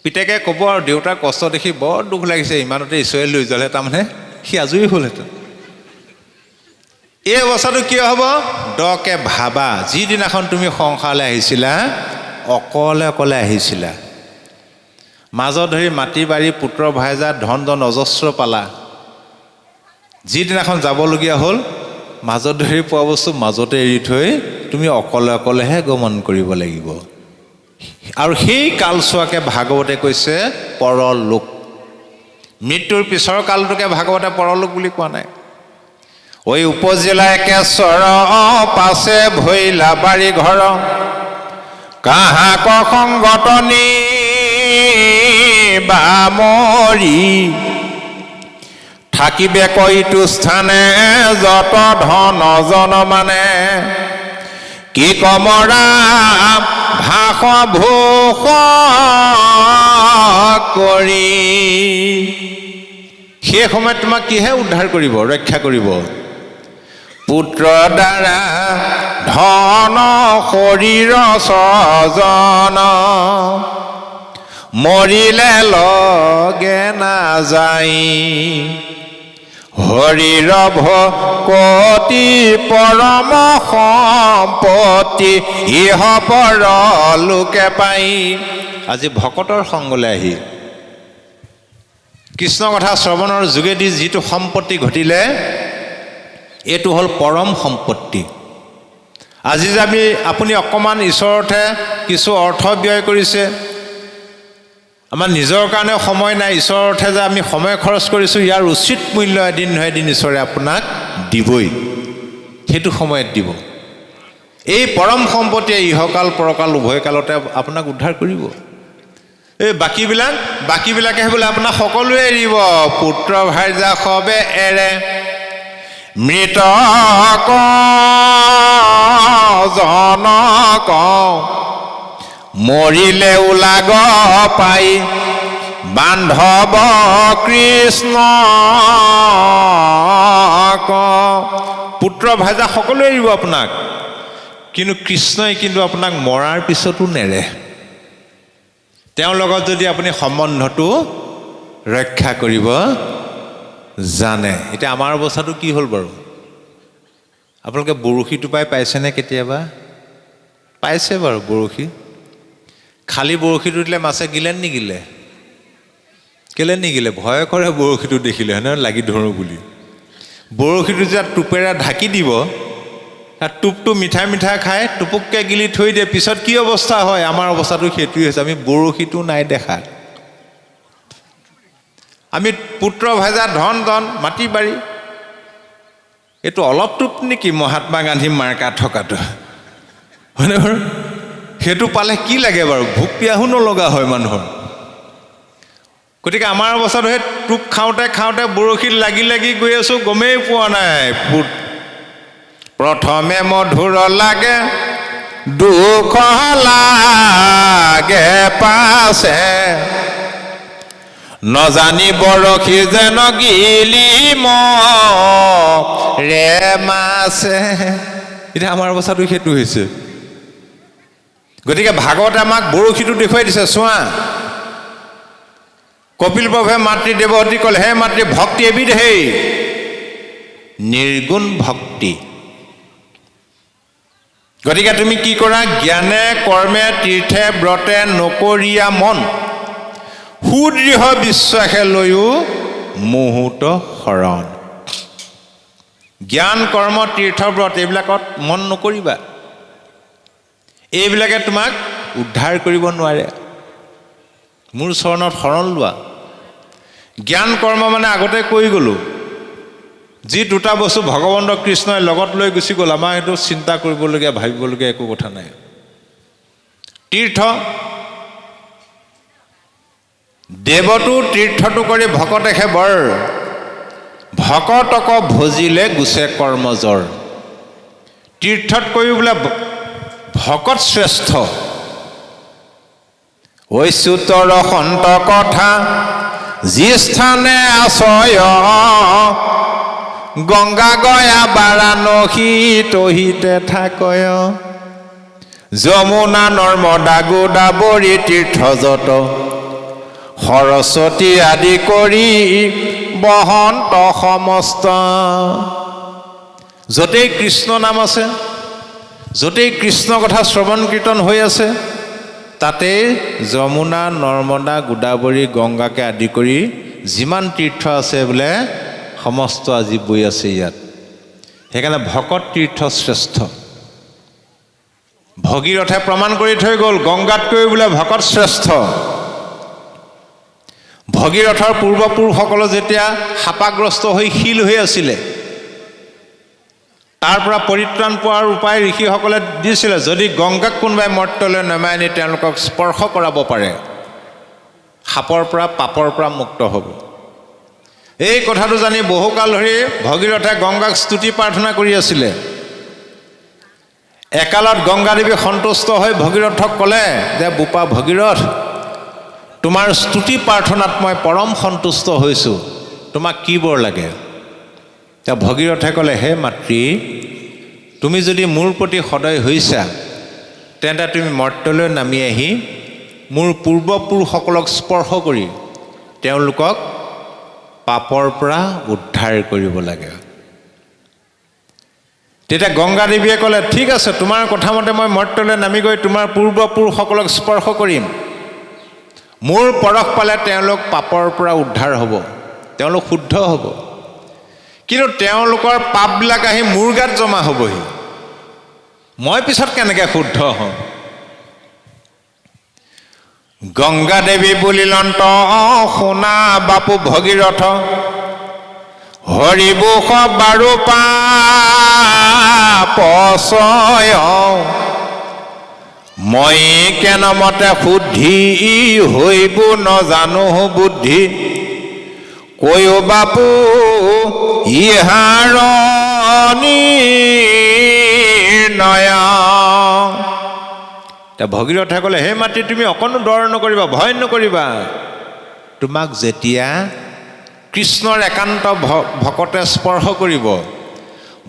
পিতেকে ক'ব আৰু দেউতাৰ কষ্ট দেখি বৰ দুখ লাগিছে, ইমানতে ঈশ্বৰে লৈ যালে, তাৰমানে সি আজৰি হ'লহেঁতেন। এই অৱস্থাটো কিয় হ'ব? দকে ভাবা। যিদিনাখন তুমি সংসাৰলৈ আহিছিলা অকলে অকলে আহিছিলা, মাজত ধৰি মাটি বাৰী পুত্ৰ ভাইজা ধন জন অজস্ৰ পালা। যিদিনাখন যাবলগীয়া হ'ল মাজত ধৰি পোৱা বস্তু মাজতে এৰি থৈ তুমি অকলে অকলেহে গমন কৰিব লাগিব। আৰু সেই কালচোৱাকে ভাগৱতে কৈছে পৰলোক। মৃত্যুৰ পিছৰ কালটোকে ভাগৱতে পৰলোক বুলি কোৱা নাই। ঐ উপজিলা একেশ্বৰ পাছে ভৈলা বাৰী ঘৰ, কাহাক সংগতনি বামৰি, থাকিবে কৈটো স্থানে যত ধন জন মানে, কি কমৰা ভাষ ভূষ কৰি। সেই সময়ত তোমাক কিহে উদ্ধাৰ কৰিব, ৰক্ষা কৰিব? পুত্ৰ দ্বাৰা ধন শৰীৰ স্বজন মৰিলে লগে নাযায় হৰিৰ ভকতি পৰম সম্পত্তি ইহ পৰ লোকে পাই। আজি ভকতৰ সংগলৈ আহি কৃষ্ণ কথা শ্ৰৱণৰ যোগেদি যিটো সম্পত্তি ঘটিলে এইটো হ'ল পৰম সম্পত্তি। আজি যে আপুনি অকণমান ঈশ্বৰতে কিছু অৰ্থ ব্যয় কৰিছে, আমাৰ নিজৰ কাৰণে সময় নাই, ঈশ্বৰতে যে আমি সময় খৰচ কৰিছোঁ, ইয়াৰ উচিত মূল্য এদিন নহয় এদিন ঈশ্বৰে আপোনাক দিবই, সেইটো সময়ত দিব। এই পৰম সম্পত্তিয়ে ইহকাল পৰকাল উভয় কালতে আপোনাক উদ্ধাৰ কৰিব। এই বাকীবিলাকে বোলে আপোনাক সকলোৱে এৰিব। পুত্ৰ ভাৰ্যা সবে এৰে মৃতক জনক মৰিলে ওলাগ পাই বান্ধৱ কৃষ্ণ। পুত্ৰ ভাৰ্যা সকলোৱে এৰিব আপোনাক, কিন্তু কৃষ্ণই কিন্তু আপোনাক মৰাৰ পিছতো নেৰে। তেওঁৰ লগত যদি আপুনি সম্বন্ধটো ৰক্ষা কৰিব জানে। এতিয়া আমাৰ অৱস্থাটো কি হ'ল বাৰু? আপোনালোকে বৰশী টোপাই পাইছেনে কেতিয়াবা? পাইছে বাৰু বৰশী? খালী বৰশীটো দিলে মাছে গিলেন নিগিলে? কেলে নিগিলে? ভয় কৰে বৰশীটো দেখিলে, হয় নহয়, লাগি ধৰোঁ বুলি। বৰশীটো যেতিয়া টোপেৰে ঢাকি দিব, তাত টোপটো মিঠাই মিঠাই খায়, টোপুককৈ গিলি থৈ দিয়ে, পিছত কি অৱস্থা হয়? আমাৰ অৱস্থাটো সেইটোৱে হৈছে। আমি বৰশীটো নাই দেখা, আমি পুত্ৰ ভাৰ্যা ধন মাটি বাৰী। এইটো অলপ টোপ নেকি মহাত্মা গান্ধী মাৰ্কা থকাটো, হয়নে বাৰু? সেইটো পালে কি লাগে বাৰু? ভোক পিয়াহো নলগা হয় মানুহৰ। গতিকে আমাৰ অৱস্থাটো সেই টোপ খাওঁতে খাওঁতে বৰশীত লাগি লাগি গৈ আছোঁ, গমেই পোৱা নাই। প্ৰথমে মধুৰ লাগে দুখ লাগে পাছে নজানি বৰশী যেন গিলি মৰে মাছে। এতিয়া আমাৰ অৱস্থাটো সেইটো হৈছে। গতিকে ভাগৱতে আমাক বৰশীটো দেখুৱাই দিছে। চোৱা, কপিল প্ৰভুৱে মাতৃ দেৱহতী ক'লে, হে মাতৃ, ভক্তি এবিধেই নিৰ্গুণ ভক্তি। গতিকে তুমি কি কৰা? জ্ঞানে কৰ্মে তীৰ্থে ব্ৰতে নকৰিয়া মন সুদৃঢ় বিশ্বাসে লৈও মুহূৰ্ত শৰণ। জ্ঞান কৰ্ম তীৰ্থ ব্ৰত এইবিলাকত মন নকৰিবা, এইবিলাকে তোমাক উদ্ধাৰ কৰিব নোৱাৰে। মোৰ চৰণত শৰণ লোৱা। জ্ঞান কৰ্ম মানে আগতে কৈ গ'লোঁ, যি দুটা বস্তু ভগৱন্ত কৃষ্ণই লগত লৈ গুচি গ'ল, আমাৰ সেইটো চিন্তা কৰিবলগীয়া ভাবিবলগীয়া একো কথা নাই। তীৰ্থ, দেৱতো তীৰ্থটো কৰি ভকতেহে বৰ, ভকতক ভজিলে গুচে কৰ্মজৰ। তীৰ্থত কৰি বোলে ভকত শ্ৰেষ্ঠ। ঐচ্যুতৰ সন্ত কথা যি স্থানে আশ্ৰয় গংগা গয়া বাৰাণসী তহিতে থাকয় যমুনা নৰ্মদা গোদাবৰী তীৰ্থ যত সৰস্বতী আদি কৰি বহন্ত সমস্ত। য'তেই কৃষ্ণ নাম আছে, য'তেই কৃষ্ণ কথা শ্ৰৱণ কীৰ্তন হৈ আছে, তাতেই যমুনা নৰ্মদা গোদাবৰী গংগাকে আদি কৰি যিমান তীৰ্থ আছে বোলে সমস্ত আজি বৈ আছে ইয়াত। সেইকাৰণে ভকত তীৰ্থ শ্ৰেষ্ঠ। ভগীৰথে প্ৰমাণ কৰি থৈ গ'ল, গংগাতকৈ বোলে ভকত শ্ৰেষ্ঠ। ভগীৰথৰ পূৰ্বপুৰুষসকলে যেতিয়া সাপাগ্ৰস্ত হৈ শিল হৈ আছিলে, তাৰ পৰা পৰিত্ৰাণ পোৱাৰ উপায় ঋষিসকলে দিছিলে। যদি গংগাক কোনোবাই মৰ্ত্যলৈ নমাই আনি তেওঁলোকক স্পৰ্শ কৰাব পাৰে, সাপৰ পৰা পাপৰ পৰা মুক্ত হ'ব। এই কথাটো জানি বহুকাল ধৰি ভগীৰথে গংগাক স্তুতি প্ৰাৰ্থনা কৰি আছিলে। একালত গংগাদেৱী সন্তুষ্ট হৈ ভগীৰথক ক'লে যে, বোপা ভগীৰথ, তোমাৰ স্তুতি প্ৰাৰ্থনাত মই পৰম সন্তুষ্ট হৈছোঁ, তোমাক কি বৰ লাগে? এতিয়া ভগীৰথে ক'লে, হে মাতৃ, তুমি যদি মোৰ প্ৰতি সদয় হৈছা তেন্তে তুমি মৰ্ত্যলৈ নামি আহি মোৰ পূৰ্বপুৰুষসকলক স্পৰ্শ কৰি তেওঁলোকক পাপৰ পৰা উদ্ধাৰ কৰিব লাগে। তেতিয়া গংগা দেৱীয়ে ক'লে, ঠিক আছে, তোমাৰ কথা মতে মই মৰ্ত্যলৈ নামি গৈ তোমাৰ পূৰ্বপুৰুষসকলক স্পৰ্শ কৰিম। মোৰ পৰশ পালে তেওঁলোক পাপৰ পৰা উদ্ধাৰ হ'ব, তেওঁলোক শুদ্ধ হ'ব। কিন্তু তেওঁলোকৰ পাপবিলাক আহি মোৰ গাত জমা হ'বহি, মই পিছত কেনেকৈ শুদ্ধ হওঁ? গংগা দেৱী বুলিলন্ত শুনা বাপু ভগীৰথ, হৰিবোষ বাৰু পাপচয়, মই কেনমতে শুদ্ধি হৈব নজানো বুদ্ধি, কৈও বাপু ইহাৰ নিৰ্ণয়। ভগীৰথে ক'লে, হে মাতৃ, তুমি অকণো ডৰ নকৰিবা, ভয় নকৰিবা। তোমাক যেতিয়া কৃষ্ণৰ একান্ত ভকতে স্পৰ্শ কৰিব,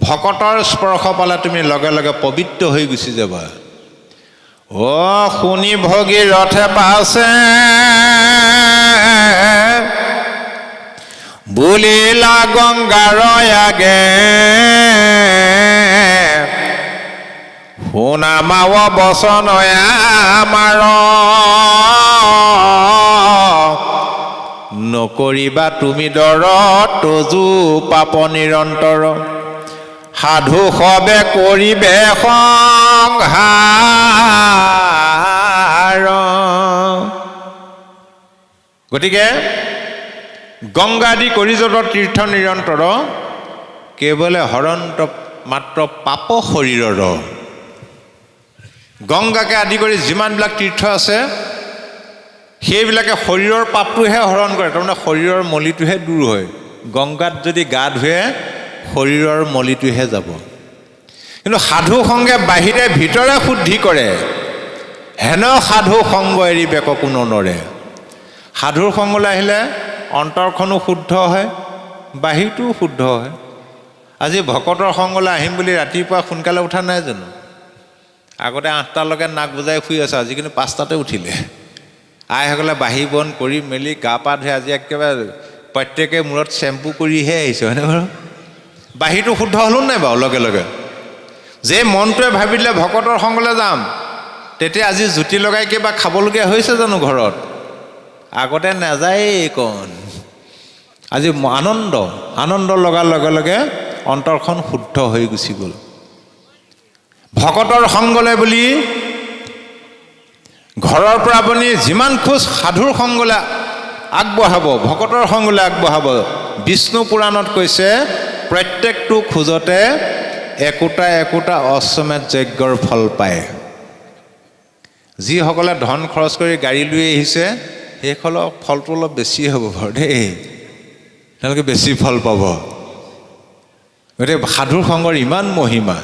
ভকতৰ স্পৰ্শ পালে তুমি লগে লগে পবিত্ৰ হৈ গুচি যাবা। শুনি ভগীৰথে পাছে বুলিলা গংগাৰ আগে, শুনামাৱ বচন আমাৰ, নকৰিবা তুমি ডৰ তজু পাপ নিৰন্তৰ, সাধু সবে কৰিবে সংহাৰ। গতিকে গংগাদি কৰিজত তীৰ্থ নিৰন্তৰ, কেৱলে হৰন্ত মাত্ৰ পাপ শৰীৰৰ। গংগাকে আদি কৰি যিমানবিলাক তীৰ্থ আছে সেইবিলাকে শৰীৰৰ পাপটোহে হৰণ কৰে, তাৰমানে শৰীৰৰ মলিটোহে দূৰ হয়। গংগাত যদি গা ধুৱে শৰীৰৰ মলিটোহে যাব। কিন্তু সাধু সংগে বাহিৰে ভিতৰে শুদ্ধি কৰে, হেন সাধু সংগ এৰি বেক কোনো নৰে। সাধুৰ সংগলৈ আহিলে অন্তৰখনো শুদ্ধ হয়, বাহিৰটোও শুদ্ধ হয়। আজি ভকতৰ সংগলৈ আহিম বুলি ৰাতিপুৱা সোনকালে উঠা নাই জানো? আগতে 8টালৈকে নাক বুজাই শুই আছে, আজি কিন্তু 5টাতে উঠিলে। আইসকলে বাঢ়ি বন কৰি মেলি গা পা ধুই আজি একেবাৰে প্ৰত্যেকে মূৰত চেম্পু কৰিহে আহিছে, হয়নে বাৰু? বাহিৰটো শুদ্ধ হ'লো নাই বাৰু? লগে লগে যে মনটোৱে ভাবি দিলে ভকতৰ সংগলৈ যাম, তেতিয়া আজি জুতি লগাই কিবা খাবলগীয়া হৈছে জানো ঘৰত? আগতে নাযায়েই কণ। আজি আনন্দ লগাৰ লগে লগে অন্তৰখন শুদ্ধ হৈ গুচি গ'ল। ভকতৰ সংগলৈ বুলি ঘৰৰ পৰা আপুনি যিমান খোজ সাধুৰ সংগলৈ আগবঢ়াব, ভকতৰ সংগলৈ আগবঢ়াব, বিষ্ণু পুৰাণত কৈছে প্ৰত্যেকটো খোজতে একোটা একোটা অশ্বমেধ যজ্ঞৰ ফল পায়। যিসকলে ধন খৰচ কৰি গাড়ী লৈ আহিছে সেইসকলৰ ফলটো অলপ বেছি হ'ব বাৰু দেই, তেওঁলোকে বেছি ফল পাব। গতিকে সাধুৰ সংগৰ ইমান মহিমা।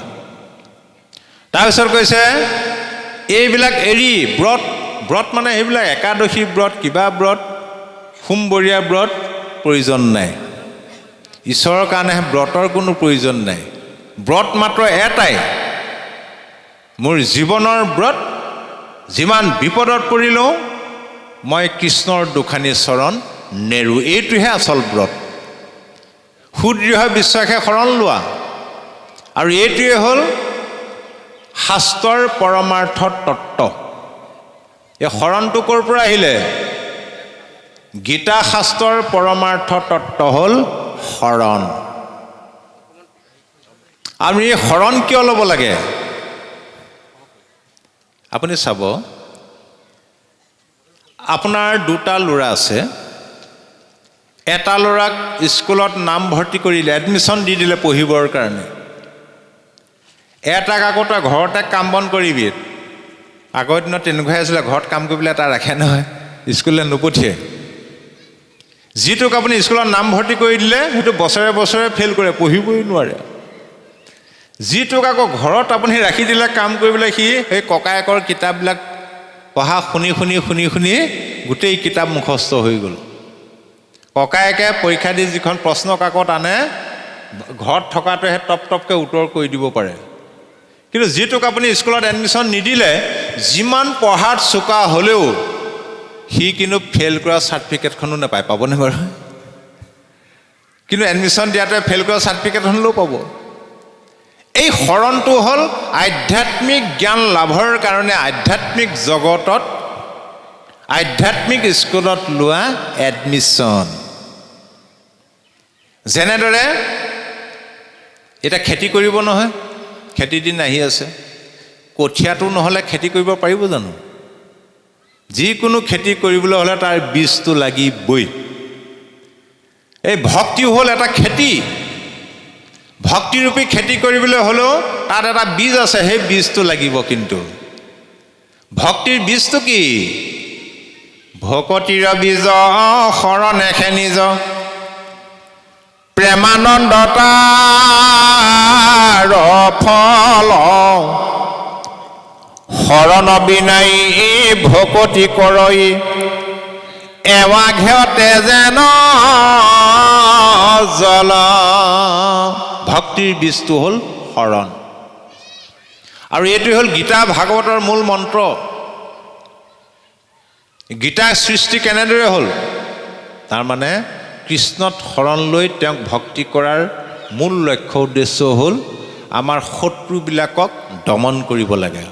তাৰপিছত কৈছে এইবিলাক এৰি ব্ৰত মানে সেইবিলাক একাদশী ব্ৰত, কিবা ব্ৰত, সোমবৰীয়া ব্ৰত প্ৰয়োজন নাই। ঈশ্বৰৰ কাৰণে ব্ৰতৰ কোনো প্ৰয়োজন নাই। ব্ৰত মাত্ৰ এটাই, মোৰ জীৱনৰ ব্ৰত, যিমান বিপদত পৰিলেও মই কৃষ্ণৰ দুখানি চৰণ নেৰো, এইটোহে আচল ব্ৰত। সুদৃঢ় বিশ্বাসে শৰণ লোৱা, আৰু এইটোৱে হ'ল শাস্ত্ৰৰ পৰমাৰ্থ তত্ত্ব। এই শৰণটো ক'ৰ পৰা আহিলে? গীতা শাস্ত্ৰৰ পৰমাৰ্থ তত্ত্ব হ'ল শৰণ। আৰু এই শৰণ কিয় ল'ব লাগে? আপুনি চাব, আপোনাৰ দুটা ল'ৰা আছে, এটা ল'ৰাক স্কুলত নাম ভৰ্তি কৰিলে, এডমিশ্যন দি দিলে পঢ়িবৰ কাৰণে, এটাক আকৌ তই ঘৰতে কাম বন কৰিবি। আগৰ দিনত তেনেকুৱাই আছিলে, ঘৰত কাম কৰিবলৈ এটা ৰাখে নহয়, স্কুললৈ নপঠিয়াই। যিটোক আপুনি স্কুলত নাম ভৰ্তি কৰি দিলে সেইটো বছৰে বছৰে ফেইল কৰে, পঢ়িবই নোৱাৰে। যিটোক আকৌ ঘৰত আপুনি ৰাখি দিলে কাম কৰিবলৈ, সি সেই ককায়েকৰ কিতাপবিলাক পঢ়া শুনি শুনি শুনি শুনি গোটেই কিতাপ মুখস্থ হৈ গ'ল। ককায়েকে পৰীক্ষা দি যিখন প্ৰশ্ন কাকত আনে, ঘৰত থকাটোহে টপ টপকৈ উত্তৰ কৰি দিব পাৰে। কিন্তু যিটোক আপুনি স্কুলত এডমিশ্যন নিদিলে যিমান পঢ়াত চোকা হ'লেও সি কিন্তু ফেইল কৰা চাৰ্টিফিকেটখনো নাপায়, পাবনে বাৰু? কিন্তু এডমিশ্যন দিয়াতে ফেইল কৰা চাৰ্টিফিকেটখন হ'লেও পাব। এই শৰণটো হ'ল আধ্যাত্মিক জ্ঞান লাভৰ কাৰণে আধ্যাত্মিক জগতত আধ্যাত্মিক স্কুলত লোৱা এডমিশ্যন। যেনেদৰে এতিয়া খেতি কৰিব নহয়, খেতিৰ দিন আহি আছে, কঠীয়াটো নহ'লে খেতি কৰিব পাৰিব জানো? যিকোনো খেতি কৰিবলৈ হ'লে তাৰ বীজটো লাগিবই। এই ভক্তি হ'ল এটা খেতি। ভক্তিৰূপী খেতি কৰিবলৈ হ'লেও তাত এটা বীজ আছে, সেই বীজটো লাগিব। কিন্তু ভক্তিৰ বীজটো কি? ভকতিৰ বীজ শৰণেহে নিজ, প্ৰেমানন্দতাৰ ফল, শৰণ বিনাই ভকতি কৰই, এৱা ঘেতে যেন জল। ভক্তিৰ বীজটো হ'ল শৰণ। আৰু এইটোৱে হ'ল গীতা ভাগৱতৰ মূল মন্ত্ৰ। গীতাৰ সৃষ্টি কেনেদৰে হ'ল? তাৰমানে কৃষ্ণত শৰণ লৈ তেওঁক ভক্তি কৰাৰ মূল লক্ষ্য উদ্দেশ্য হ'ল আমাৰ শত্ৰুবিলাকক দমন কৰিব লাগে।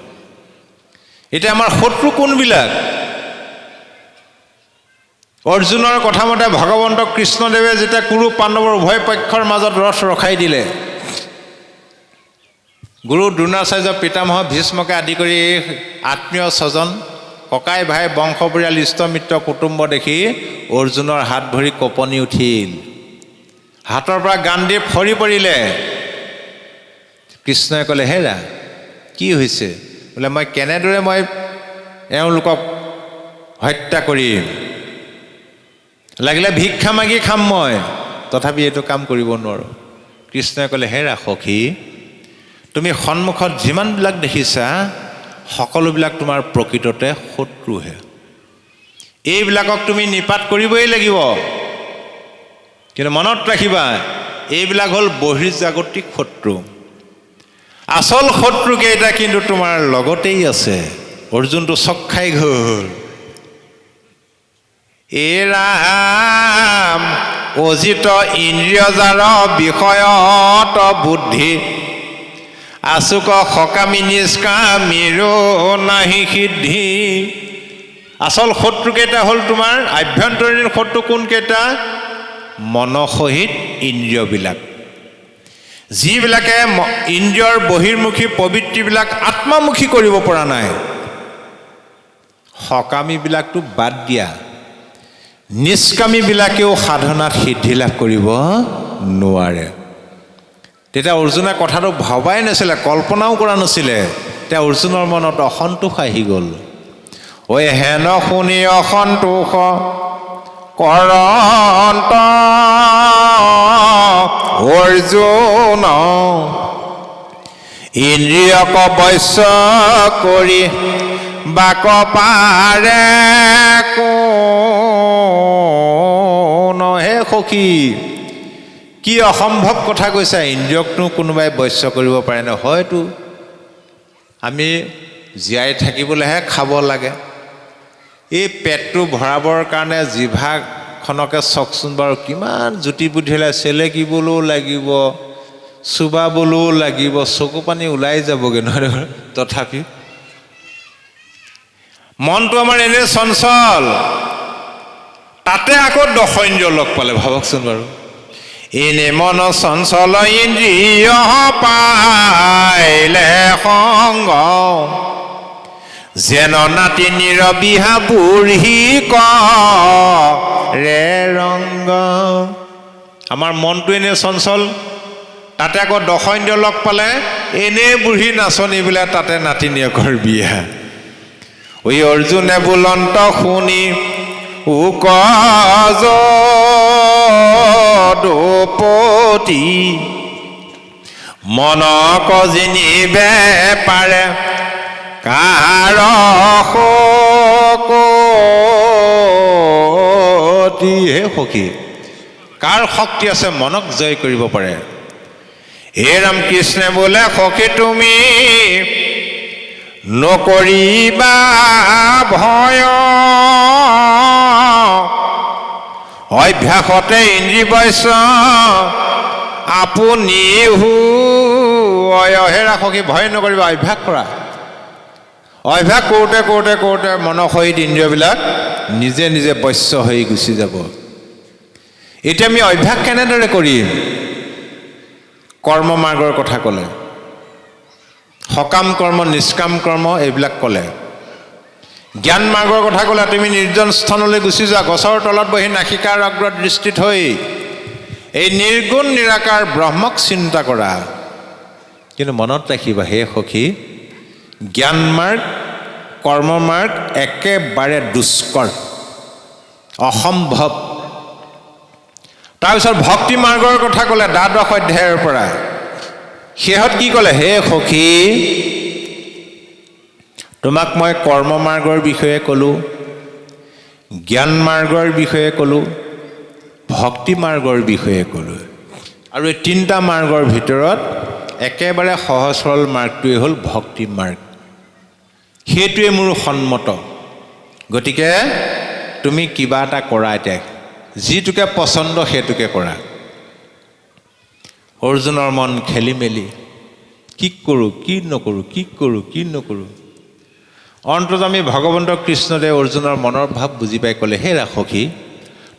এতিয়া আমাৰ শত্ৰু কোনবিলাক? অৰ্জুনৰ কথা মতে ভগৱন্ত কৃষ্ণদেৱে যেতিয়া কুৰু পাণ্ডৱৰ উভয় পক্ষৰ মাজত ৰথ ৰখাই দিলে, গুৰু দ্ৰোণাচাৰ্য, পিতামহ ভীষ্মকে আদি কৰি আত্মীয় স্বজন, ককাই ভাই, বংশ পৰিয়াল, ইষ্ট মিত্ৰ, কুটুম্ব দেখি অৰ্জুনৰ হাত ভৰি কঁপনি উঠিল। হাতৰ পৰা গাণ্ডীৱ সৰি পৰিলে। কৃষ্ণই ক'লে, হেৰা কি হৈছে? বোলে মই কেনেদৰে এওঁলোকক হত্যা কৰিম? লাগিলে ভিক্ষা মাগি খাম মই, তথাপি এইটো কাম কৰিব নোৱাৰোঁ। কৃষ্ণই ক'লে, হেৰা সখী, তুমি সন্মুখত যিমানবিলাক দেখিছা সকলোবিলাক তোমাৰ প্ৰকৃততে শত্ৰুহে। এইবিলাকক তুমি নিপাত কৰিবই লাগিব। কিন্তু মনত ৰাখিবা, এইবিলাক হ'ল বহিৰ্জাগতিক শত্ৰু। আচল শত্ৰুকেইটা কিন্তু তোমাৰ লগতেই আছে। অৰ্জুনটো চক খাই গ'ল। ৰাম অজিত ইন্দ্ৰিয়জাৰ বিষয়ত বুদ্ধি, আচুক সকামী নিষ্কামীৰো নাহি সিদ্ধি। আচল শত্ৰুকেইটা হ'ল তোমাৰ আভ্যন্তৰীণ শত্ৰু। কোনকেইটা? মনসহিত ইন্দ্ৰিয়বিলাক, যিবিলাকে ইন্দ্ৰিয়ৰ বহিৰ্মুখী প্ৰবৃত্তিবিলাক আত্মামুখী কৰিব পৰা নাই। সকামীবিলাকতো বাদ দিয়া, নিষ্কামীবিলাকেও সাধনাত সিদ্ধি লাভ কৰিব নোৱাৰে। তেতিয়া অৰ্জুনে কথাটো ভবাই নাছিলে, কল্পনাও কৰা নাছিলে। তেতিয়া অৰ্জুনৰ মনত অসন্তোষ আহি গ'ল। ঐ হেন শুনি অসন্তোষ কৰন্ত অৰ্জুন, ইন্দ্ৰিয়ক বশ্য কৰি বাক পাৰে কোন। হে সখী, কি অসম্ভৱ কথা কৈছা। ইন্দ্ৰিয়কনো কোনোবাই বশ্য কৰিব পাৰেনে? হয়তো আমি জীয়াই থাকিবলৈহে খাব লাগে। এই পেটটো ভৰাবৰ কাৰণে জিভাখনকে চাওকচোন বাৰু, কিমান জুতি বুদ্ধি হ'লে চেলেকিবলৈও লাগিব, চুবাবলৈও লাগিব, চকু পানী ওলাই যাবগৈ নহয়। তথাপি মনটো আমাৰ এনে চঞ্চল, তাতে আকৌ দশইন্দ্ৰিয় লগ পালে। ভাবকচোন বাৰু, এনে মন চঞ্চল ইন্দ্ৰিয় পাইলে সংগ, যেন নাতি নিৰবিহা বুঢ়ী কৰে ৰংগ। আমাৰ মনটো এনে চঞ্চল, তাতে আকৌ দশইন্দ্ৰিয় লগ পালে এনেই বুঢ়ী নাচনী বোলে তাতে নাতিনীয়েকৰ বিয়া। ঐ অৰ্জুনে বুলন্ত শুনি উকজপতি, মনক জিনিবে পাৰে কাৰ শকতি। হে সখী, কাৰ শক্তি আছে মনক জয় কৰিব পাৰে? হে ৰামকৃষ্ণে বোলে সখী তুমি নকৰিবা ভয়, অভ্যাসতে ইন্দ্ৰিয় বৈশ্য আপুনি হেৰা সখী ভয় নকৰিবা, অভ্যাস কৰা। অভ্যাস কৰোঁতে কৰোঁতে কৰোঁতে মনসহিত ইন্দ্ৰিয়বিলাক নিজে নিজে বৈশ্য হৈ গুচি যাব। এতিয়া আমি অভ্যাস কেনেদৰে কৰিম? কৰ্ম মাৰ্গৰ কথা ক'লে, সকাম কৰ্ম নিষ্কাম কৰ্ম এইবিলাক ক'লে। জ্ঞান মাৰ্গৰ কথা ক'লে, তুমি নিৰ্জন স্থানলৈ গুচি যোৱা, গছৰ তলত বহি নাসিকাৰ অগ্ৰত দৃষ্টিত হৈ এই নিৰ্গুণ নিৰাকাৰ ব্ৰহ্মক চিন্তা কৰা। কিন্তু মনত ৰাখিবা হে সখী, জ্ঞান মাৰ্গ কৰ্ম মাৰ্গ একেবাৰে দুষ্কৰ, অসম্ভৱ। তাৰপিছত ভক্তি মাৰ্গৰ কথা ক'লে দ্বাদশ অধ্যায়ৰ পৰা। শেহত কি ক'লে? হে সখী, তোমাক মই কৰ্ম মাৰ্গৰ বিষয়ে ক'লোঁ, জ্ঞান মাৰ্গৰ বিষয়ে ক'লোঁ, ভক্তি মাৰ্গৰ বিষয়ে ক'লোঁ, আৰু এই তিনিটা মাৰ্গৰ ভিতৰত একেবাৰে সহজ সৰল মাৰ্গটোৱেই হ'ল ভক্তি মাৰ্গ। সেইটোৱে মোৰ সন্মত। গতিকে তুমি কিবা এটা কৰা, এতিয়া যিটোকে পচন্দ সেইটোকে কৰা। অৰ্জুনৰ মন খেলি মেলি, কি কৰোঁ কি নকৰোঁ, কি কৰোঁ কি নকৰোঁ। অন্তৰ্যামী ভগৱন্ত কৃষ্ণদেৱ অৰ্জুনৰ মনৰ ভাৱ বুজি পাই ক'লে, হে সখী,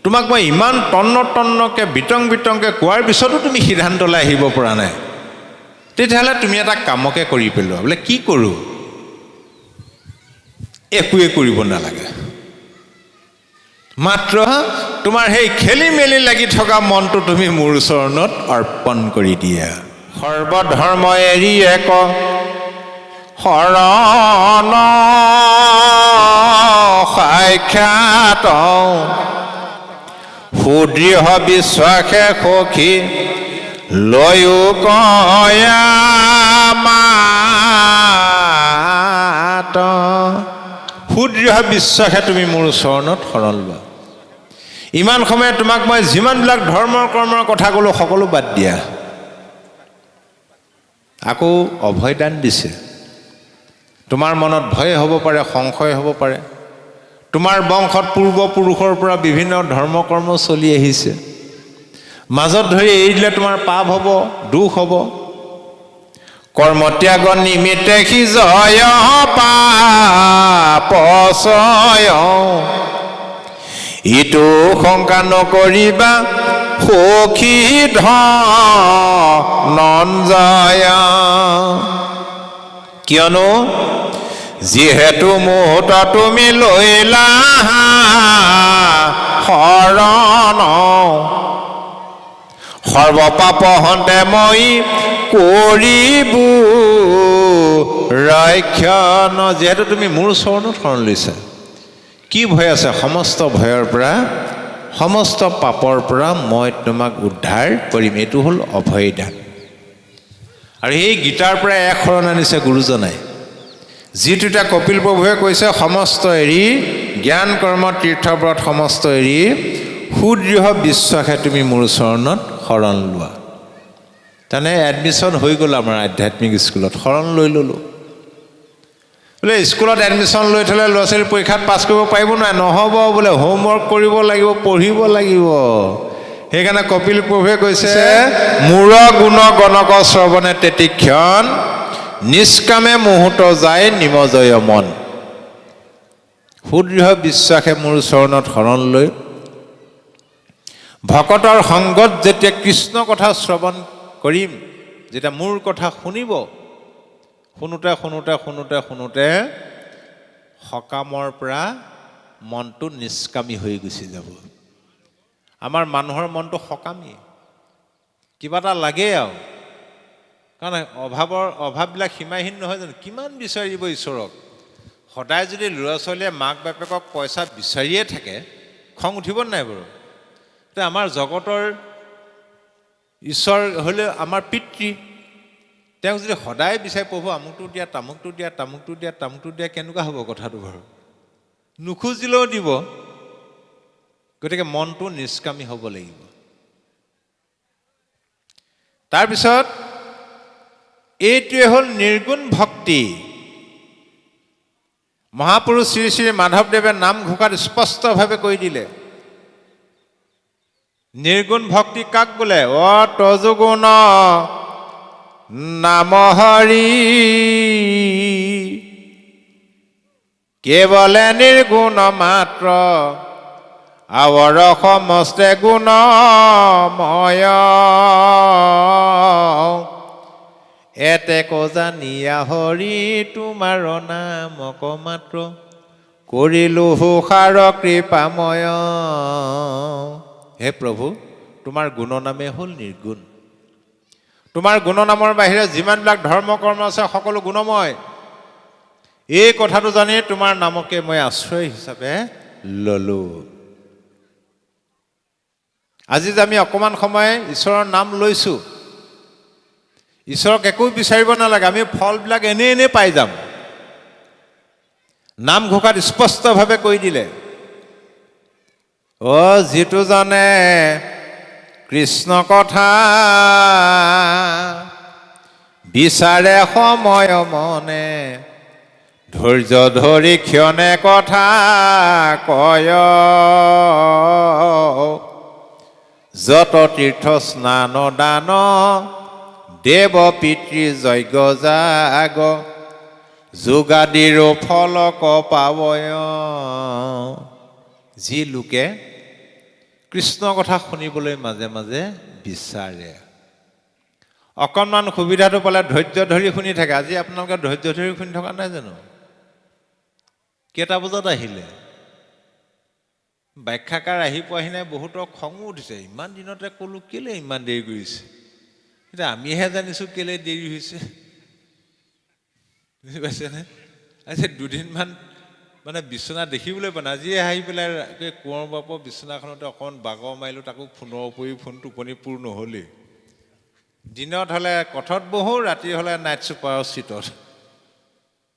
তোমাক মই ইমান তন্নকৈ বিতংকৈ কোৱাৰ পিছতো তুমি সিদ্ধান্তলৈ আহিব পৰা নাই। তেতিয়াহ'লে তুমি এটা কামকে কৰি পেলোৱা। বোলে কি কৰোঁ? একোৱে কৰিব নালাগে, মাত্ৰ তোমাৰ সেই খেলি মেলি লাগি থকা মনটো তুমি মোৰ চৰণত অৰ্পণ কৰি দিয়া। সৰ্বধৰ্ম এৰি এক শৰণ সাক্ষাৎ সুদৃঢ় বিশ্বাসে সখী লৈও কয়া মাত। সুদৃঢ় বিশ্বাসে তুমি মোৰ চৰণত শৰণ লোৱা। ইমান সময়ে তোমাক মই যিমানবিলাক ধৰ্মৰ কৰ্মৰ কথা ক'লোঁ সকলো বাদ দিয়া। আকৌ অভয়দান দিছে। তোমাৰ মনত ভয় হ'ব পাৰে, সংশয় হ'ব পাৰে। তোমাৰ বংশত পূৰ্বপুৰুষৰ পৰা বিভিন্ন ধৰ্ম কৰ্ম চলি আহিছে, মাজত ধৰি এৰি দিলে তোমাৰ পাপ হ'ব, দুখ হ'ব। কৰ্মত্যাগ নিমিত্তে সি জয় পাপচয়, ইটো শংকা নকৰিবা সখী ধনঞ্জয়। কিয়নো যিহেতু মুহূৰ্ত তুমি লৈলা শৰণ, সৰ্বপাপ হন্তে মই কৰিবো ৰক্ষণ। যিহেতু তুমি মোৰ চৰণত শৰণ লৈছা, কি ভয় আছে? সমস্ত ভয়ৰ পৰা, সমস্ত পাপৰ পৰা মই তোমাক উদ্ধাৰ কৰিম। এইটো হ'ল অভয়দান। আৰু এই গীতাৰ পৰা এক শৰণ আনিছে গুৰুজনাই, যিটো এতিয়া কপিল প্ৰভুৱে কৈছে, সমস্ত এৰি জ্ঞান কৰ্ম তীৰ্থব্ৰত সমস্ত এৰি সুদৃঢ় বিশ্বাসে তুমি মোৰ চৰণত শৰণ লোৱা। তেনে এডমিশ্যন হৈ গ'ল আমাৰ আধ্যাত্মিক স্কুলত, শৰণ লৈ ল'লোঁ। বোলে স্কুলত এডমিশ্যন লৈ থ'লে ল'ৰা ছোৱালী পৰীক্ষাত পাছ কৰিব পাৰিব নোৱাৰে, নহ'ব বোলে, হোমৱৰ্ক কৰিব লাগিব, পঢ়িব লাগিব। সেইকাৰণে কপিল প্ৰভুৱে কৈছে, মূৰ গুণ গণক শ্ৰৱণে তেতিক্ষণ, নিষ্কামে মুহূৰ্ত যায় নিমজয় মন। সুদৃঢ় বিশ্বাসে মোৰ চৰণত শৰণ লৈ ভকতৰ সংগত যেতিয়া কৃষ্ণ কথা শ্ৰৱণ কৰিম, যেতিয়া মোৰ কথা শুনিব, শুনোতে শুনোতে শুনোতে শুনোতে সকামৰ পৰা মনটো নিষ্কামী হৈ গুচি যাব। আমাৰ মানুহৰ মনটো সকামী, কিবা এটা লাগে আৰু, কাৰণ অভাৱবিলাক সীমাহীন নহয় জানো? কিমান বিচাৰিব ঈশ্বৰক? সদায় যদি ল'ৰা ছোৱালীয়ে মাক বাপেকক পইচা বিচাৰিয়ে থাকে, খং উঠিব নাই বাৰু? এতিয়া আমাৰ জগতৰ ঈশ্বৰ হ'লে আমাৰ পিতৃ, তেওঁক যদি সদায় বিচাৰি, প্ৰভু আমুকটো দিয়া, তামুকটো দিয়া, তামুকটো দিয়া, তামুকটো দিয়া, কেনেকুৱা হ'ব কথাটো বাৰু? নুখুজিলেও দিব। গতিকে মনটো নিষ্কামী হ'ব লাগিব। তাৰপিছত এইটোৱে হ'ল নিৰ্গুণ ভক্তি। মহাপুৰুষ শ্ৰী শ্ৰী মাধৱদেৱে নামঘোষাত স্পষ্টভাৱে কৈ দিলে, নিৰ্গুণ ভক্তি কাক বোলে? তজুগুণ নাম হৰি কেৱলে নিৰ্গুণ মাত্ৰ আৱৰ সমস্তে গুণময় এতেক জানিয়া হৰি তোমাৰ নামক মাত্ৰ কৰিলো হুষাৰ কৃপাময়। হে প্ৰভু, তোমাৰ গুণনামে হ'ল নিৰ্গুণ। তোমাৰ গুণনামৰ বাহিৰে যিমানবিলাক ধৰ্ম কৰ্ম আছে সকলো গুণময়। এই কথাটো জানি তোমাৰ নামকে মই আশ্ৰয় হিচাপে ললো। আজি যে আমি অকণমান সময় ঈশ্বৰৰ নাম লৈছোঁ, ঈশ্বৰক একো বিচাৰিব নালাগে, আমি ফলবিলাক এনেই পাই যাম। নামঘোষাত স্পষ্টভাৱে কৈ দিলে, যিটো জানে কৃষ্ণ কথা বিচাৰে সময় মনে ধৈৰ্য ধৰি ক্ষণে কথা কয় যত তীৰ্থ স্নান দান দেৱ পিতৃ যজ্ঞ যাগ যোগাদিৰো ফলক পাবয়। যি লোকে কৃষ্ণ কথা শুনিবলৈ মাজে মাজে বিচাৰে, অকণমান সুবিধাটো পালে ধৈৰ্য ধৰি শুনি থাকে। আজি আপোনালোকে ধৈৰ্য ধৰি শুনি থকা নাই জানো? কেইটা বজাত আহিলে? ব্যাখ্যাকাৰ আহি পোৱাহি নাই, বহুতৰ খঙো উঠিছে, ইমান দিনতে ক'লো কেলে ইমান দেৰি কৰিছে। এতিয়া আমিহে জানিছোঁ কেলে দেৰি হৈছে, বুজি পাইছেনে? আজি দুদিনমান মানে বিচনা দেখিবলৈ পোৱা নাই। আজিয়ে আহি পেলাই কোঁৱৰ বাপৰ বিচনাখনতে অকণমান বাগৰ মাৰিলোঁ, তাকো ফোনৰ উপৰি ফোন টোপনি পূৰ নহ'লেই। দিনত হ'লে কঠত বহোঁ, ৰাতি হ'লে নাইট ছুপাৰৰ চিটত,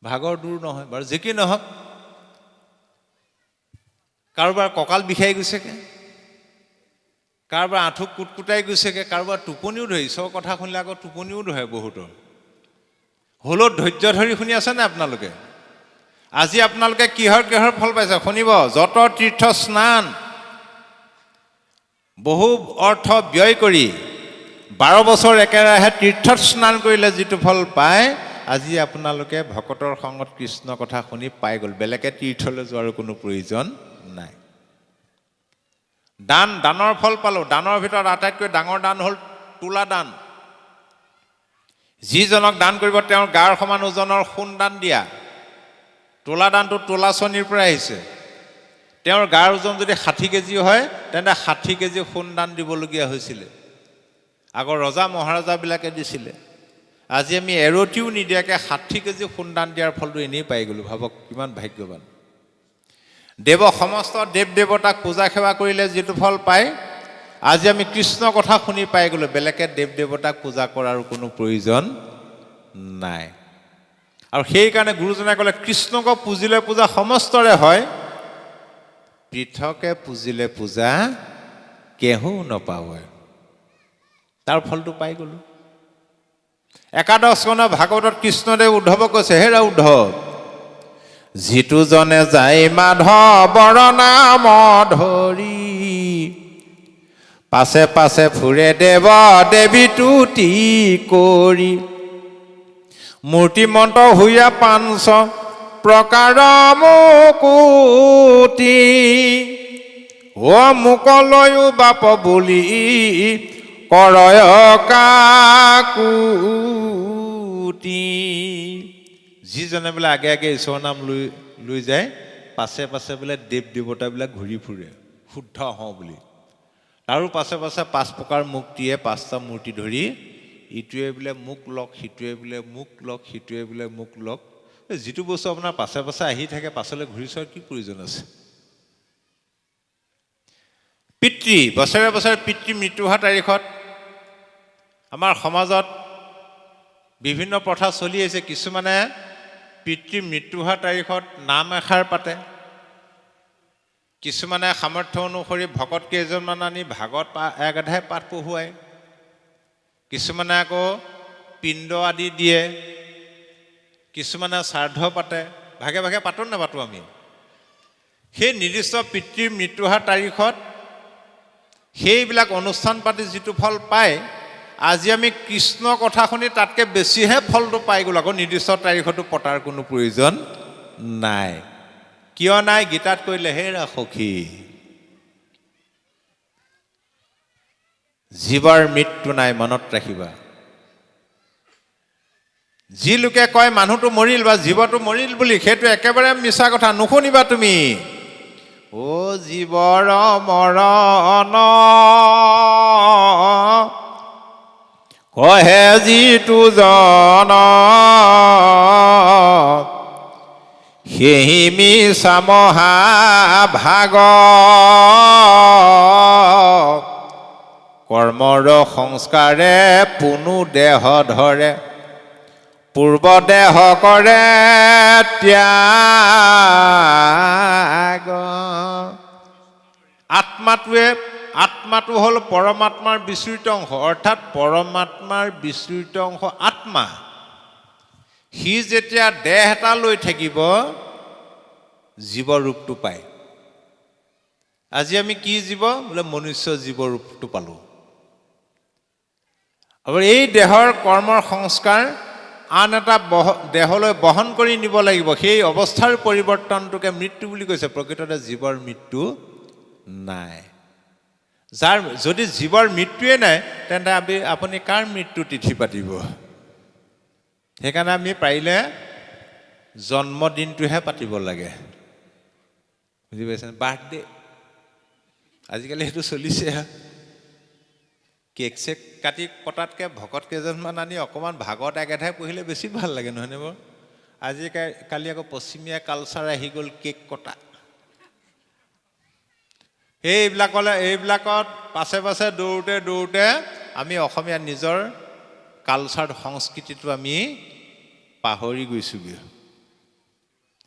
ভাগৰ দূৰ নহয় বাৰু। যি কি নহওক, কাৰোবাৰ কঁকাল বিষাই গৈছেগৈ, কাৰোবাৰ আঁঠু কুটকুটাই গৈছেগৈ, কাৰোবাৰ টোপনিও ধৰে। ঈশ্বৰৰ কথা শুনিলে আকৌ টোপনিও ধৰে বহুতৰ। হ'লেও ধৈৰ্য ধৰি শুনি আছেনে আপোনালোকে? আজি আপোনালোকে কিহৰ ফল পাইছে শুনিব। যত তীৰ্থ স্নান, বহু অৰ্থ ব্যয় কৰি 12 বছৰ একেৰাহে তীৰ্থত স্নান কৰিলে যিটো ফল পায়, আজি আপোনালোকে ভকতৰ সংগত কৃষ্ণ কথা শুনি পাই গ'ল। বেলেগে তীৰ্থলৈ যোৱাৰ কোনো প্ৰয়োজন নাই। দানৰ ফল পালোঁ। দানৰ ভিতৰত আটাইতকৈ ডাঙৰ দান হ'ল তোলা দান। যিজনক দান কৰিব তেওঁৰ গাৰ সমান ওজনৰ সোণ দান দিয়া। তোলা দানটো তোলা চনীৰ পৰা আহিছে। তেওঁৰ গাৰ ওজন যদি 60 কেজি হয়, তেন্তে 60 কেজি সোণ দান দিবলগীয়া হৈছিলে। আগৰ ৰজা মহাৰজাবিলাকে দিছিলে। আজি আমি এৰতিও নিদিয়াকৈ 60 কেজি সোণ দান দিয়াৰ ফলটো এনেই পাই গ'লোঁ। ভাবক কিমান ভাগ্যৱান। সমস্ত দেৱ দেৱতাক পূজা সেৱা কৰিলে যিটো ফল পায়, আজি আমি কৃষ্ণ কথা শুনি পাই গ'লোঁ। বেলেগে দেৱ দেৱতাক পূজা কৰাৰ কোনো প্ৰয়োজন নাই। আৰু সেইকাৰণে গুৰুজনাই ক'লে, কৃষ্ণক পুজিলে পূজা সমস্তৰে হয়, পৃথকে পুজিলে পূজা কেহু নপাৱয়। তাৰ ফলটো পাই গ'লোঁ। একাদশ স্কন্ধ ভাগৱতত কৃষ্ণদেৱ উদ্ধৱক কৈছে, হেৰা উদ্ধৱ, যিটো জনে যায় মাধৱৰ নাম ধৰি পাছে পাছে ফুৰে দেৱ দেৱী তুতি কৰি মূৰ্তি মন্ত্ৰ হুয়া 500 প্ৰকাৰ মুকুতি মুকলৈও বাপ বুলি কৰয় কাকুতি। যিজনে বোলে আগে আগে ঈশ্বৰৰ নাম লৈ যায়, পাছে পাছে বোলে দেৱ দেৱতাবিলাক ঘূৰি ফুৰে শুদ্ধ হওঁ বুলি। তাৰো পাছে পাছে 5 প্ৰকাৰ মুক্তিয়ে 5টা মূৰ্তি ধৰি ইটোৱে বোলে মোক লওক, সিটোৱে বোলে মোক লওক, সিটোৱে বোলে মোক লওক। যিটো বস্তু আপোনাৰ পাছে পাছে আহি থাকে, পাছলৈ ঘূৰি চোৱাৰ কি প্ৰয়োজন আছে? বছৰে বছৰে পিতৃ মৃত্যু হোৱা তাৰিখত আমাৰ সমাজত বিভিন্ন প্ৰথা চলি আছে। কিছুমানে পিতৃ মৃত্যু হোৱা তাৰিখত নাম এষাৰ পাতে, কিছুমানে সামৰ্থ্য অনুসৰি ভকত কেইজনমান আনি ভাগৱত 1 অধ্যায় পাঠ পঢ়ুৱায়, কিছুমানে আকৌ পিণ্ড আদি দিয়ে, কিছুমানে শ্ৰাদ্ধ পাতে, ভাগে ভাগে পাতো নাপাতো আমি। সেই নিৰ্দিষ্ট পিতৃৰ মৃত্যু হোৱাৰ তাৰিখত সেইবিলাক অনুষ্ঠান পাতি যিটো ফল পায়, আজি আমি কৃষ্ণ কথা শুনি তাতকৈ বেছিহে ফলটো পাই গ'লো। আকৌ নিৰ্দিষ্ট তাৰিখতো পতাৰ কোনো প্ৰয়োজন নাই। কিয় নাই? গীতাত কৰিলে, হেৰা সখী, জীৱৰ মৃত্যু নাই, মনত ৰাখিবা। যি লোকে কয় মানুহটো মৰিল বা জীৱটো মৰিল বুলি, সেইটো একেবাৰে মিছা কথা, নুশুনিবা তুমি। অ জীৱৰ মৰণ কহে যিটো জন, সেই মিছা মহাভাগ, কৰ্মৰ সংস্কাৰে পুনু দেহ ধৰে, পূৰ্ব দেহ কৰে ত্যাগ। আত্মাটো হ'ল পৰমাত্মাৰ বিস্মৃত অংশ, অৰ্থাৎ পৰমাত্মাৰ বিস্মৃত অংশ আত্মা। সি যেতিয়া দেহ এটা লৈ থাকিব, জীৱ ৰূপটো পায়। আজি আমি কি জীৱ? বোলে মনুষ্য জীৱ ৰূপটো পালোঁ। আৰু এই দেহৰ কৰ্মৰ সংস্কাৰ আন এটা দেহলৈ বহন কৰি নিব লাগিব। সেই অৱস্থাৰ পৰিৱৰ্তনটোকে মৃত্যু বুলি কৈছে। প্ৰকৃততে জীৱৰ মৃত্যু নাই। যদি জীৱৰ মৃত্যুৱে নাই, তেন্তে আপুনি কাৰ মৃত্যু তিথি পাতিব? সেইকাৰণে আমি পাৰিলে জন্মদিনটোহে পাতিব লাগে, বুজি পাইছেনে? বাৰ্থডে আজিকালি সেইটো চলিছে। কেক চেক কাটি পতাতকৈ ভকত কেইজনমান আনি অকণমান ভাগত একেঠাই পঢ়িলে বেছি ভাল লাগে, নহয়নে বাৰু? আজিকালি আকৌ পশ্চিমীয়া কালচাৰ আহি গ'ল, কেক কটা। এইবিলাকত পাছে পাছে দৌৰোতে আমি অসমীয়া নিজৰ কালচাৰ, সংস্কৃতিটো আমি পাহৰি গৈছোগৈ।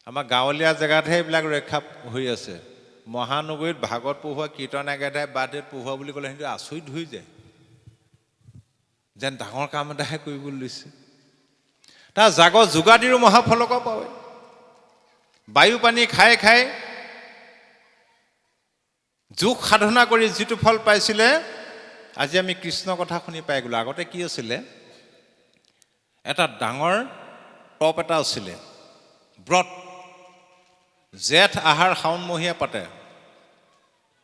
আমাৰ গাঁৱলীয়া জেগাতহে এইবিলাক ৰক্ষা হৈ আছে। মহানগৰীত ভাগত পঢ়োৱা, কীৰ্তন একেঠাই বাৰ্থডেত পঢ়োৱা বুলি ক'লে সিহঁতে আচৰিত হৈ যায়, যেন ডাঙৰ কাম এটাহে কৰিবলৈ লৈছে। তাৰ যোগাদিৰো মহাফলক পায়। বায়ু পানী খাই যোগ সাধনা কৰি যিটো ফল পাইছিলে, আজি আমি কৃষ্ণ কথা শুনি পাই গ'লো। আগতে কি আছিলে? এটা ডাঙৰ টপ এটা আছিলে, ব্ৰত, জেঠ আহাৰ শাওণমহীয়া পাতে,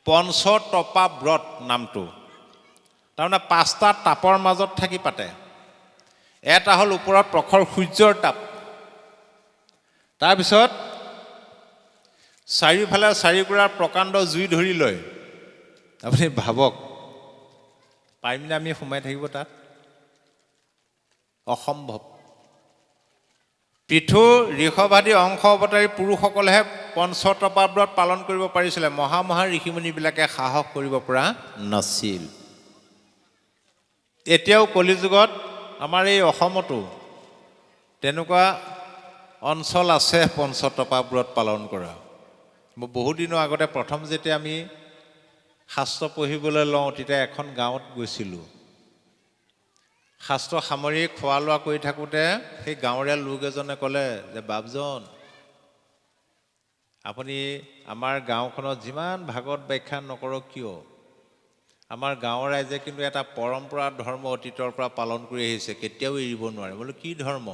পঞ্চতপা ব্ৰত নামটো। তাৰমানে 5টা তাপৰ মাজত থাকি পাতে। এটা হ'ল ওপৰত প্ৰখৰ সূৰ্যৰ তাপ, তাৰপিছত চাৰিওফালে চাৰিকুৰাৰ প্ৰকাণ্ড জুই ধৰি লয়। আপুনি ভাবক, পাৰিমনে আমি সোমাই থাকিব তাত? অসম্ভৱ। পৃথু ঋষভাদী অংশ অৱতাৰী পুৰুষসকলেহে পঞ্চতপা ব্ৰত পালন কৰিব পাৰিছিলে। মহা ঋষিমুনিবিলাকে সাহস কৰিব পৰা নাছিল। এতিয়াও কলিযুগত আমাৰ এই অসমতো তেনেকুৱা অঞ্চল আছে পঞ্চতপা ব্ৰত পালন কৰা। মই বহুত দিনৰ আগতে প্ৰথম যেতিয়া আমি শাস্ত্ৰ পঢ়িবলৈ লওঁ, তেতিয়া এখন গাঁৱত গৈছিলোঁ। শাস্ত্ৰ সামৰি খোৱা লোৱা কৰি থাকোঁতে সেই গাঁৱৰীয়া লোক এজনে ক'লে যে, বাপজন, আপুনি আমাৰ গাঁওখনত যিমান ভাগৱত ব্যাখ্যা নকৰক কিয়, আমাৰ গাঁৱৰ ৰাইজে কিন্তু এটা পৰম্পৰা ধৰ্ম অতীতৰ পৰা পালন কৰি আহিছে, কেতিয়াও এৰিব নোৱাৰে। বোলো কি ধৰ্ম?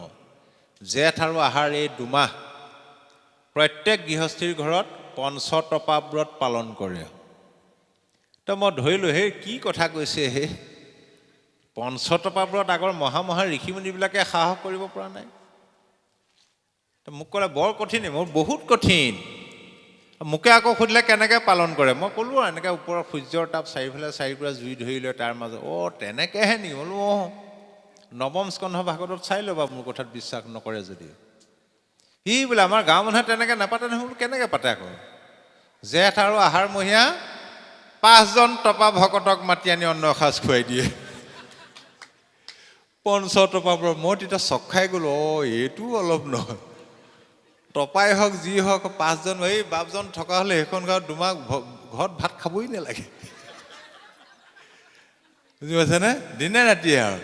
জেঠ আৰু আহাৰ এই 2 মাহ প্ৰত্যেক গৃহস্থীৰ ঘৰত পঞ্চতপা ব্ৰত পালন কৰে। তো মই ধৰিলোঁ, সেই কি কথা কৈছে হে? পঞ্চতপা ব্ৰত আগৰ মহা ঋষিমুনিবিলাকে সাহস কৰিব পৰা নাই। তো মোক ক'লে বৰ কঠিন। মোৰ বহুত কঠিন। মোকে আকৌ সুধিলে কেনেকৈ পালন কৰে? মই ক'লোঁ এনেকৈ ওপৰৰ সূৰ্যৰ তাপ, চাৰিওফালে চাৰিকুৰা জুই ধৰি লয়, তাৰ মাজত। তেনেকৈহে নি? বোলো নৱম স্কন্ধ ভাগৱতত চাই ল'বা, মোৰ কথাত বিশ্বাস নকৰে যদি। সি বোলে আমাৰ গাঁৱৰ মানুহে তেনেকৈ নাপাতে নহয়। বোলো কেনেকৈ পাতে আকৌ? জেঠ আৰু আহাৰমহীয়া 5জন তপা ভকতক মাতি আনি অন্ন এসাঁজ খুৱাই দিয়ে। পঞ্চতপা ব্ৰত। মই তেতিয়া চক খাই গ'লো। এইটো অলপ নহয়। তপাই হওক যি হওক, 5জন, এই বাপজন থকা হ'লে সেইখন গাঁৱত 2 মাহ ঘৰত ভাত খাবই নালাগে, বুজি পাইছেনে? দিনে ৰাতিয়ে আৰু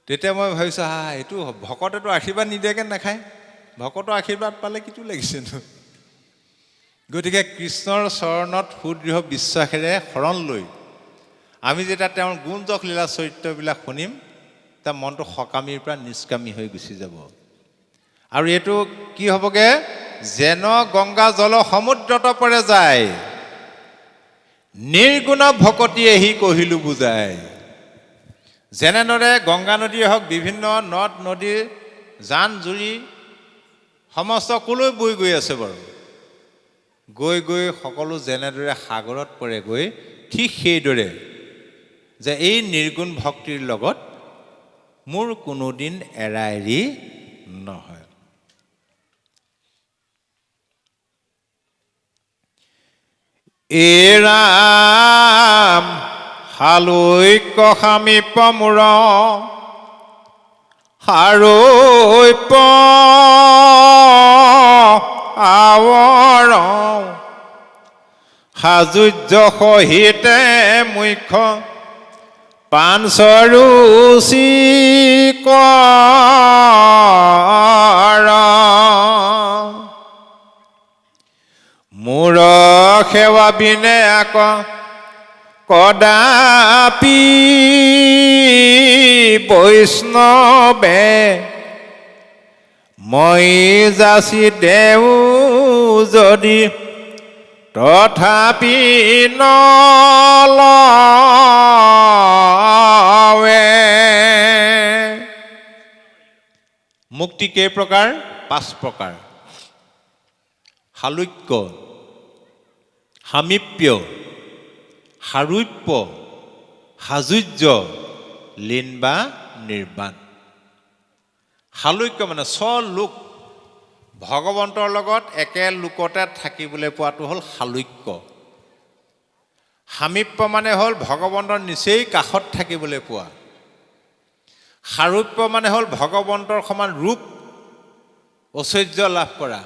তেতিয়া মই ভাবিছোঁ এইটো ভকতেতো আশীৰ্বাদ নিদিয়াকৈ নাখায়, ভকতৰ আশীৰ্বাদ পালে কিটো লাগিছেনো। গতিকে কৃষ্ণৰ চৰণত সুদৃঢ় বিশ্বাসেৰে শৰণ লৈ আমি যেতিয়া তেওঁৰ গুণজক লীলা চৰিত্ৰবিলাক শুনিম, তাৰ মনটো সকামীৰ পৰা নিষ্কামী হৈ গুচি যাব। আৰু এইটো কি হ'বগে, যেন গংগা জল সমুদ্ৰত পৰে যায়, নিৰ্গুণ ভকতি এহি কহিলো বুজাই। যেনেদৰে গংগা নদীয়ে হওক, বিভিন্ন নদ নদী জান জুৰি সমস্ত কলৈ বৈ গৈ আছে বাৰু, গৈ গৈ সকলো যেনেদৰে সাগৰত পৰেগৈ, ঠিক সেইদৰে যে এই নিৰ্গুণ ভক্তিৰ লগত মোৰ কোনোদিন এৰা এৰি নহয়। এৰাম হালৈক্য সামীপ মূৰ, সাৰৈপ আৱৰ, সাজুৰ্য সহিতে মুখ্য পাঞ্চৰুচি কৰ, মূৰ সেৱা বিনে আক কদাপি বৈষ্ণৱে, মই যাচি দেও যদি তথাপি নলৱে। মুক্তি কেই প্ৰকাৰ? 5 প্ৰকাৰ। সালোক্য, সামীপ্য, সাৰূপ্য, সাজুৰ্য, লীন বা নিৰ্বাণ। সালোক্য মানে স্বলোক, ভগৱন্তৰ লগত একে লোকতে থাকিবলৈ পোৱাটো হ'ল সালোক্য। সামীপ্য মানে হ'ল ভগৱন্তৰ নিচেই কাষত থাকিবলৈ পোৱা। সাৰূপ্য মানে হ'ল ভগৱন্তৰ সমান ৰূপ ঐশ্বৰ্য লাভ কৰা।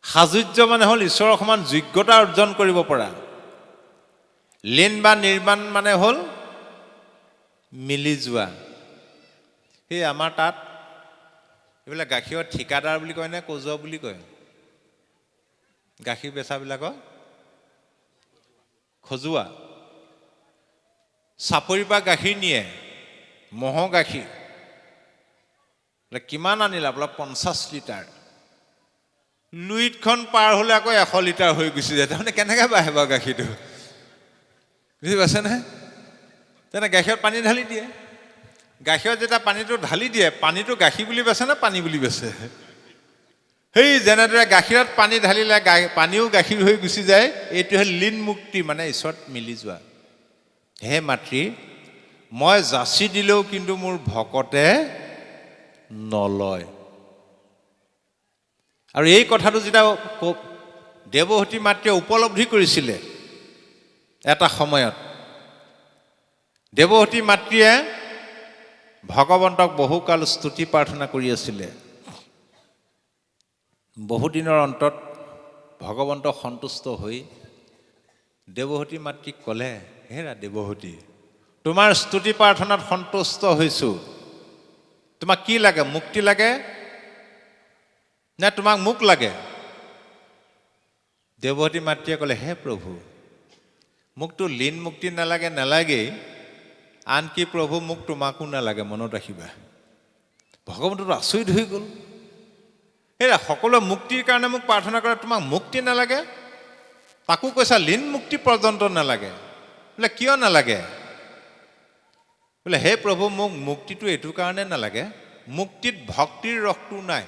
সাজুৰ্য মানে হ'ল ঈশ্বৰৰ সমান যোগ্যতা অৰ্জন কৰিব পৰা। লীন বা নিৰ্বাণ মানে হ'ল মিলি যোৱা। সেই আমাৰ তাত এইবিলাক গাখীৰৰ ঠিকাদাৰ বুলি কয় নে কজোৱা বুলি কয়? গাখীৰ বেচাবিলাকক খজুৱা। চাপৰিৰ পৰা গাখীৰ নিয়ে, ম'হৰ গাখীৰ। কিমান আনিলে? আপোনাৰ 50 লিটাৰ। লুইতখন পাৰ হ'লে আকৌ 100 লিটাৰ হৈ গুচি যায়। তাৰমানে কেনেকৈ বাঢ়ে বাৰু গাখীৰটো? বুজি পাইছে নে? তেনে গাখীৰত পানী ঢালি দিয়ে। গাখীৰত যেতিয়া পানীটো ঢালি দিয়ে, পানীটো গাখীৰ বুলি বেচে নে পানী বুলি বেচে? সেই যেনেদৰে গাখীৰত পানী ঢালিলে পানীও গাখীৰ হৈ গুচি যায়, এইটোহে লীন মুক্তি, মানে ঈশ্বৰত মিলি যোৱা। হে মাতৃ, মই যাচি দিলেও কিন্তু মোৰ ভকতে নলয়। আৰু এই কথাটো যেতিয়া দেৱহতী মাতৃয়ে উপলব্ধি কৰিছিলে এটা সময়ত, দেৱহতী মাতৃয়ে ভগৱন্তক বহুকাল স্তুতি প্ৰাৰ্থনা কৰি আছিলে। বহুদিনৰ অন্তত ভগৱন্ত সন্তুষ্ট হৈ দেৱহতী মাতৃক ক'লে, হেৰা দেৱহতী, তোমাৰ স্তুতি প্ৰাৰ্থনাত সন্তুষ্ট হৈছোঁ। তোমাক কি লাগে? মুক্তি লাগে নে তোমাক মোক লাগে? দেৱহতী মাতৃয়ে ক'লে, হে প্ৰভু, মোকতো লীন মুক্তি নালাগে, নালাগেই, আনকি প্ৰভু মোক তোমাকো নালাগে, মনত ৰাখিবা। ভগৱন্তটো আচৰিত হৈ গ'ল। হেৰা, সকলোৱে মুক্তিৰ কাৰণে মোক প্ৰাৰ্থনা কৰে, তোমাক মুক্তি নালাগে? তাকো কৈছা লীন মুক্তি পৰ্যন্ত নালাগে। বোলে কিয় নালাগে? বোলে হে প্ৰভু, মোক মুক্তিটো এইটো কাৰণে নালাগে, মুক্তিত ভক্তিৰ ৰসটো নাই।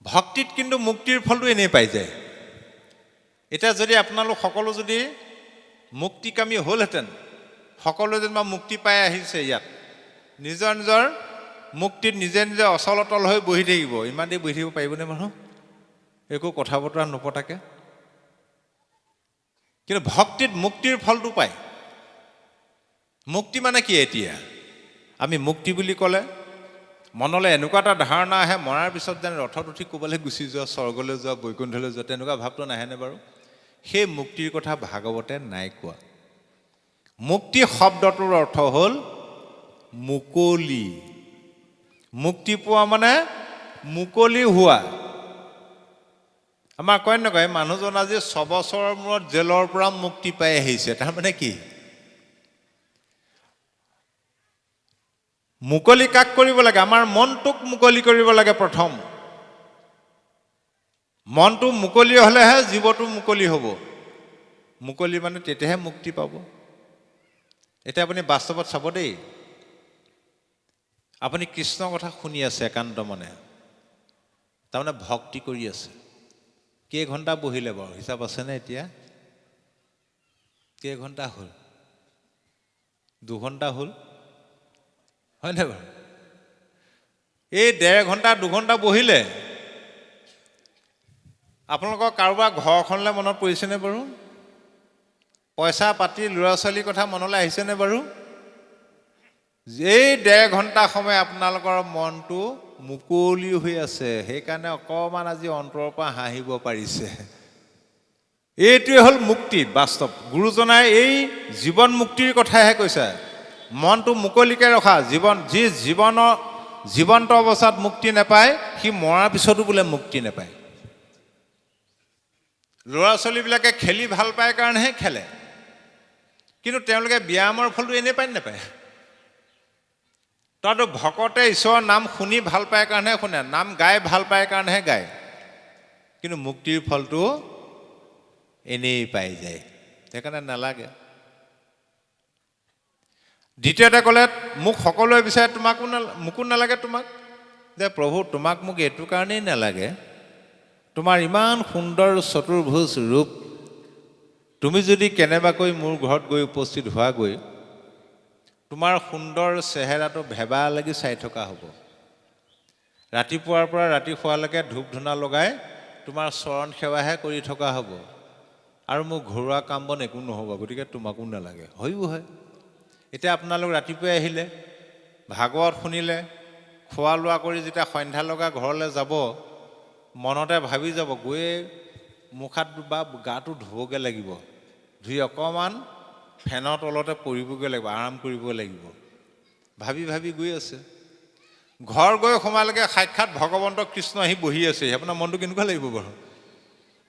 ভক্তিত কিন্তু মুক্তিৰ ফলটো এনেই পাই যায়। এতিয়া যদি আপোনালোক সকলো যদি মুক্তিকামী হ'লহেঁতেন, সকলোৱে যেনিবা মুক্তি পাই আহিছে, ইয়াত নিজৰ নিজৰ মুক্তিত নিজে নিজে অচল অটল হৈ বহি থাকিব, ইমান দেৰি বহি থাকিব পাৰিবনে মানুহ? একো কথা বতৰা নপতাকে? কিন্তু ভক্তিত মুক্তিৰ ফলটো পায়। মুক্তি মানে কি? এতিয়া আমি মুক্তি বুলি ক'লে মনলৈ এনেকুৱা এটা ধাৰণা আহে, মৰাৰ পিছত যেন ৰথত উঠি ক'বলৈ গুচি যোৱা, স্বৰ্গলৈ যোৱা, বৈকুণ্ঠলৈ যোৱা, তেনেকুৱা ভাৱটো নাহেনে বাৰু? সেই মুক্তিৰ কথা ভাগৱতে নাই কোৱা। মুক্তি শব্দটোৰ অৰ্থ হ'ল মুকলি। মুক্তি পোৱা মানে মুকলি হোৱা। আমাৰ কয় নকয় মানুহজন আজি 6 বছৰৰ মূৰত জেলৰ পৰা মুক্তি পাই আহিছে, তাৰমানে কি? মুকলি কাক কৰিব লাগে? আমাৰ মনটোক মুকলি কৰিব লাগে প্ৰথম। মনটো মুকলি হ'লেহে জীৱটো মুকলি হ'ব। মুকলি মানে তেতিয়াহে মুক্তি পাব। এতিয়া আপুনি বাস্তৱত চাব দেই, আপুনি কৃষ্ণৰ কথা শুনি আছে একান্ত মনে, তাৰমানে ভক্তি কৰি আছে। কেইঘণ্টা বহিলে বাৰু হিচাপ আছেনে এতিয়া? কেইঘণ্টা হ'ল? 2 ঘণ্টা হ'ল, হয়নে বাৰু? এই 1.5 ঘণ্টা 2 ঘণ্টা বহিলে আপোনালোকৰ কাৰোবাৰ ঘৰখনলৈ মনত পৰিছেনে বাৰু? পইচা পাতি ল'ৰা ছোৱালীৰ কথা মনলৈ আহিছেনে বাৰু? এই 1.5 ঘণ্টা সময় আপোনালোকৰ মনটো মুকলি হৈ আছে, সেইকাৰণে অকণমান আজি অন্তৰৰ পৰা হাঁহিব পাৰিছে। এইটোৱে হ'ল মুক্তি বাস্তৱ। গুৰুজনাই এই জীৱন মুক্তিৰ কথাহে কৈছে। মনটো মুকলিকৈ ৰখা। যি জীৱন্ত অৱস্থাত মুক্তি নাপায়, সি মৰাৰ পিছতো বোলে মুক্তি নাপায়। ল'ৰা ছোৱালীবিলাকে খেলি ভাল পায় কাৰণেহে খেলে, কিন্তু তেওঁলোকে ব্যায়ামৰ ফলটো এনেই পায় নাপায়। তইতো ভকতে ঈশ্বৰৰ নাম শুনি ভাল পায় কাৰণেহে শুনে, নাম গাই ভাল পায় কাৰণেহে গায়, কিন্তু মুক্তিৰ ফলটো এনেই পাই যায়। সেইকাৰণে নালাগে। দ্বিতীয়তে ক'লে মোক সকলোৱে বিচাৰে, মোকো নালাগে তোমাক। যে প্ৰভু তোমাক মোক এইটো কাৰণেই নালাগে, তোমাৰ ইমান সুন্দৰ চতুৰ্ভুজ ৰূপ, তুমি যদি কেনেবাকৈ মোৰ ঘৰত গৈ উপস্থিত হোৱাগৈ, তোমাৰ সুন্দৰ চেহেৰাটো ভেবা লাগি চাই থকা হ'ব। ৰাতিপুৱাৰ পৰা ৰাতি শোৱালৈকে ধূপ ধূনা লগাই তোমাৰ চৰণ সেৱাহে কৰি থকা হ'ব, আৰু মোৰ ঘৰুৱা কাম বন একো নহ'ব, গতিকে তোমাকো নালাগে। হয়ো হয়। এতিয়া আপোনালোক ৰাতিপুৱাই আহিলে, ভাগৱত শুনিলে, খোৱা লোৱা কৰি যেতিয়া সন্ধ্যা লগা ঘৰলৈ যাব, মনতে ভাবি যাব গৈয়ে মুখ হাত বা গাটো ধুবগৈ লাগিব, ধুই অকণমান ফেনৰ তলতে পৰিবগৈ লাগিব, আৰাম কৰিব লাগিব, ভাবি ভাবি গৈ আছে। ঘৰ গৈ সোমালেগে সাক্ষাৎ ভগৱন্ত কৃষ্ণ আহি বহি আছে। আপোনাৰ মনটো কেনেকুৱা লাগিব বাৰু?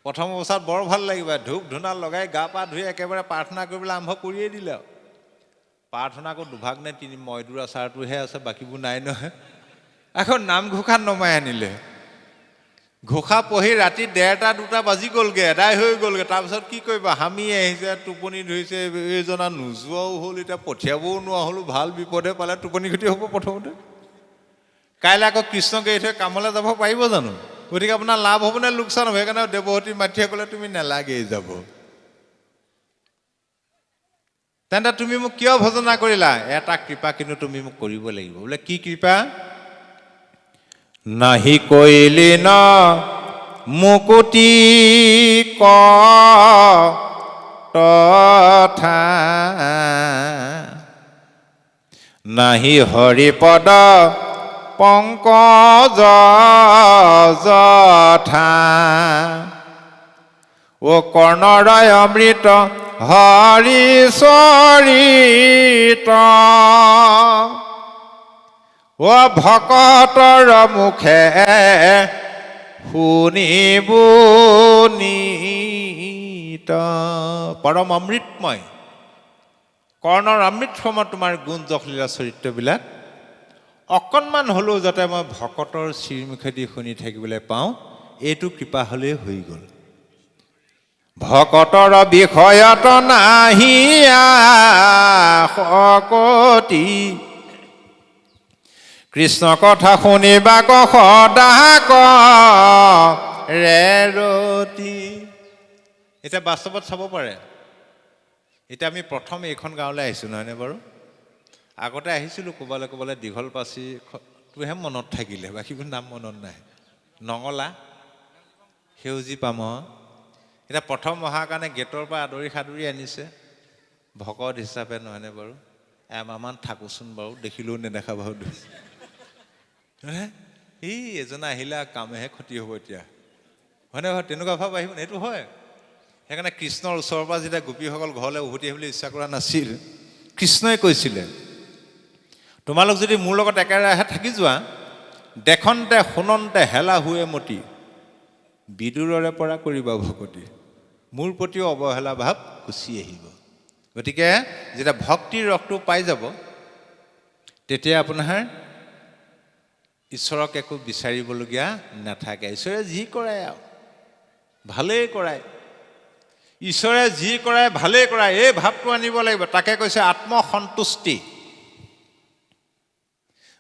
প্ৰথম অৱস্থাত বৰ ভাল লাগিব, ধূপ ধূনা লগাই গা পা ধুই একেবাৰে প্ৰাৰ্থনা কৰিবলৈ আৰম্ভ কৰিয়েই দিলে। প্ৰাৰ্থনা আকৌ দুভাগ নে 3 ময়দুৰ আচাৰটোহে আছে, বাকীবোৰ নাই নহয়। আকৌ নামঘোষা নমাই আনিলে। ঘোষা পঢ়ি ৰাতি 1:30-2টা বাজি গ'লগৈ, এদাই হৈ গ'লগৈ। তাৰপিছত কি কৰিব, হামি আহিছে, টোপনি ধৰিছে, এইজনা নোযোৱাও হ'ল, এতিয়া পঠিয়াবও নোৱাৰা হ'লোঁ, ভাল বিপদে পালে টোপনি ক্ষতি হ'ব প্ৰথমতে। কাইলৈ আকৌ কৃষ্ণক এৰি থৈ কামলৈ যাব পাৰিব জানো? গতিকে আপোনাৰ লাভ হ'বনে লোকচান হ'ব? সেইকাৰণে দেৱহতী মাতৃয়ে ক'লে তুমি নালাগেই যাব। তেন্তে তুমি মোক কিয় ভজনা কৰিলা? এটা কৃপা কিন্তু তুমি মোক কৰিব লাগিব। বোলে কি কৃপা? নাহি কৰিলি ন মুকুতি তথা, নাহি হৰিপদ পংকজ যথা, ও কৰ্ণৰয় অমৃত হৰি চৰিত, ও ভকতৰ মুখে শুনিব নিত। পৰম অমৃতময় কৰ্ণৰ অমৃত সম তোমাৰ গুণ যশ লীলা চৰিত্ৰবিলাক অকণমান হ'লেও যাতে মই ভকতৰ শ্ৰীমুখেদি শুনি থাকিবলৈ পাওঁ, এইটো কৃপা হ'লেই হৈ গ'ল। ভকতৰ বিষয়ত নাহিয়া শকতি, কৃষ্ণ কথা শুনিবাক সদা ৰেৰতি। এতিয়া বাস্তৱত চাব পাৰে। এতিয়া আমি প্ৰথম এইখন গাঁৱলৈ আহিছোঁ নহয়নে বাৰু? আগতে আহিছিলোঁ ক'ৰবালৈ দীঘল পাচিটোহে মনত থাকিলে, বাকীবোৰ নাম মনত নাই। নঙলা, সেউজী পাম। এতিয়া প্ৰথম অহাৰ কাৰণে গেটৰ পৰা আদৰি সাদৰি আনিছে ভকত হিচাপে, নহয়নে বাৰু? এমাহমান থাকোঁচোন বাৰু, দেখিলেও নেদেখা বাৰু। এই এজনে আহিলে কামেহে ক্ষতি হ'ব এতিয়া, হয়নে বাৰু? তেনেকুৱা ভাৱ আহিব, এইটো হয়। সেইকাৰণে কৃষ্ণৰ ওচৰৰ পৰা যেতিয়া গোপীসকল ঘৰলৈ উভতি আহিবলৈ ইচ্ছা কৰা নাছিল, কৃষ্ণই কৈছিলে তোমালোক যদি মোৰ লগত একেৰাহে থাকি যোৱা, দেখনতে শুনন্তে হেলা হুৱে মতি, বিদুৰৰে পৰা কৰিবা ভকতি, মোৰ প্ৰতিও অৱহেলা ভাৱ গুচি আহিব। গতিকে যেতিয়া ভক্তিৰ ৰসটো পাই যাব, তেতিয়া আপোনাৰ ঈশ্বৰক একো বিচাৰিবলগীয়া নাথাকে। ঈশ্বৰে যি কৰে আৰু ভালেই কৰায়, ঈশ্বৰে যি কৰায় ভালেই কৰায়, এই ভাৱটো আনিব লাগিব। তাকে কৈছে আত্মসন্তুষ্টি।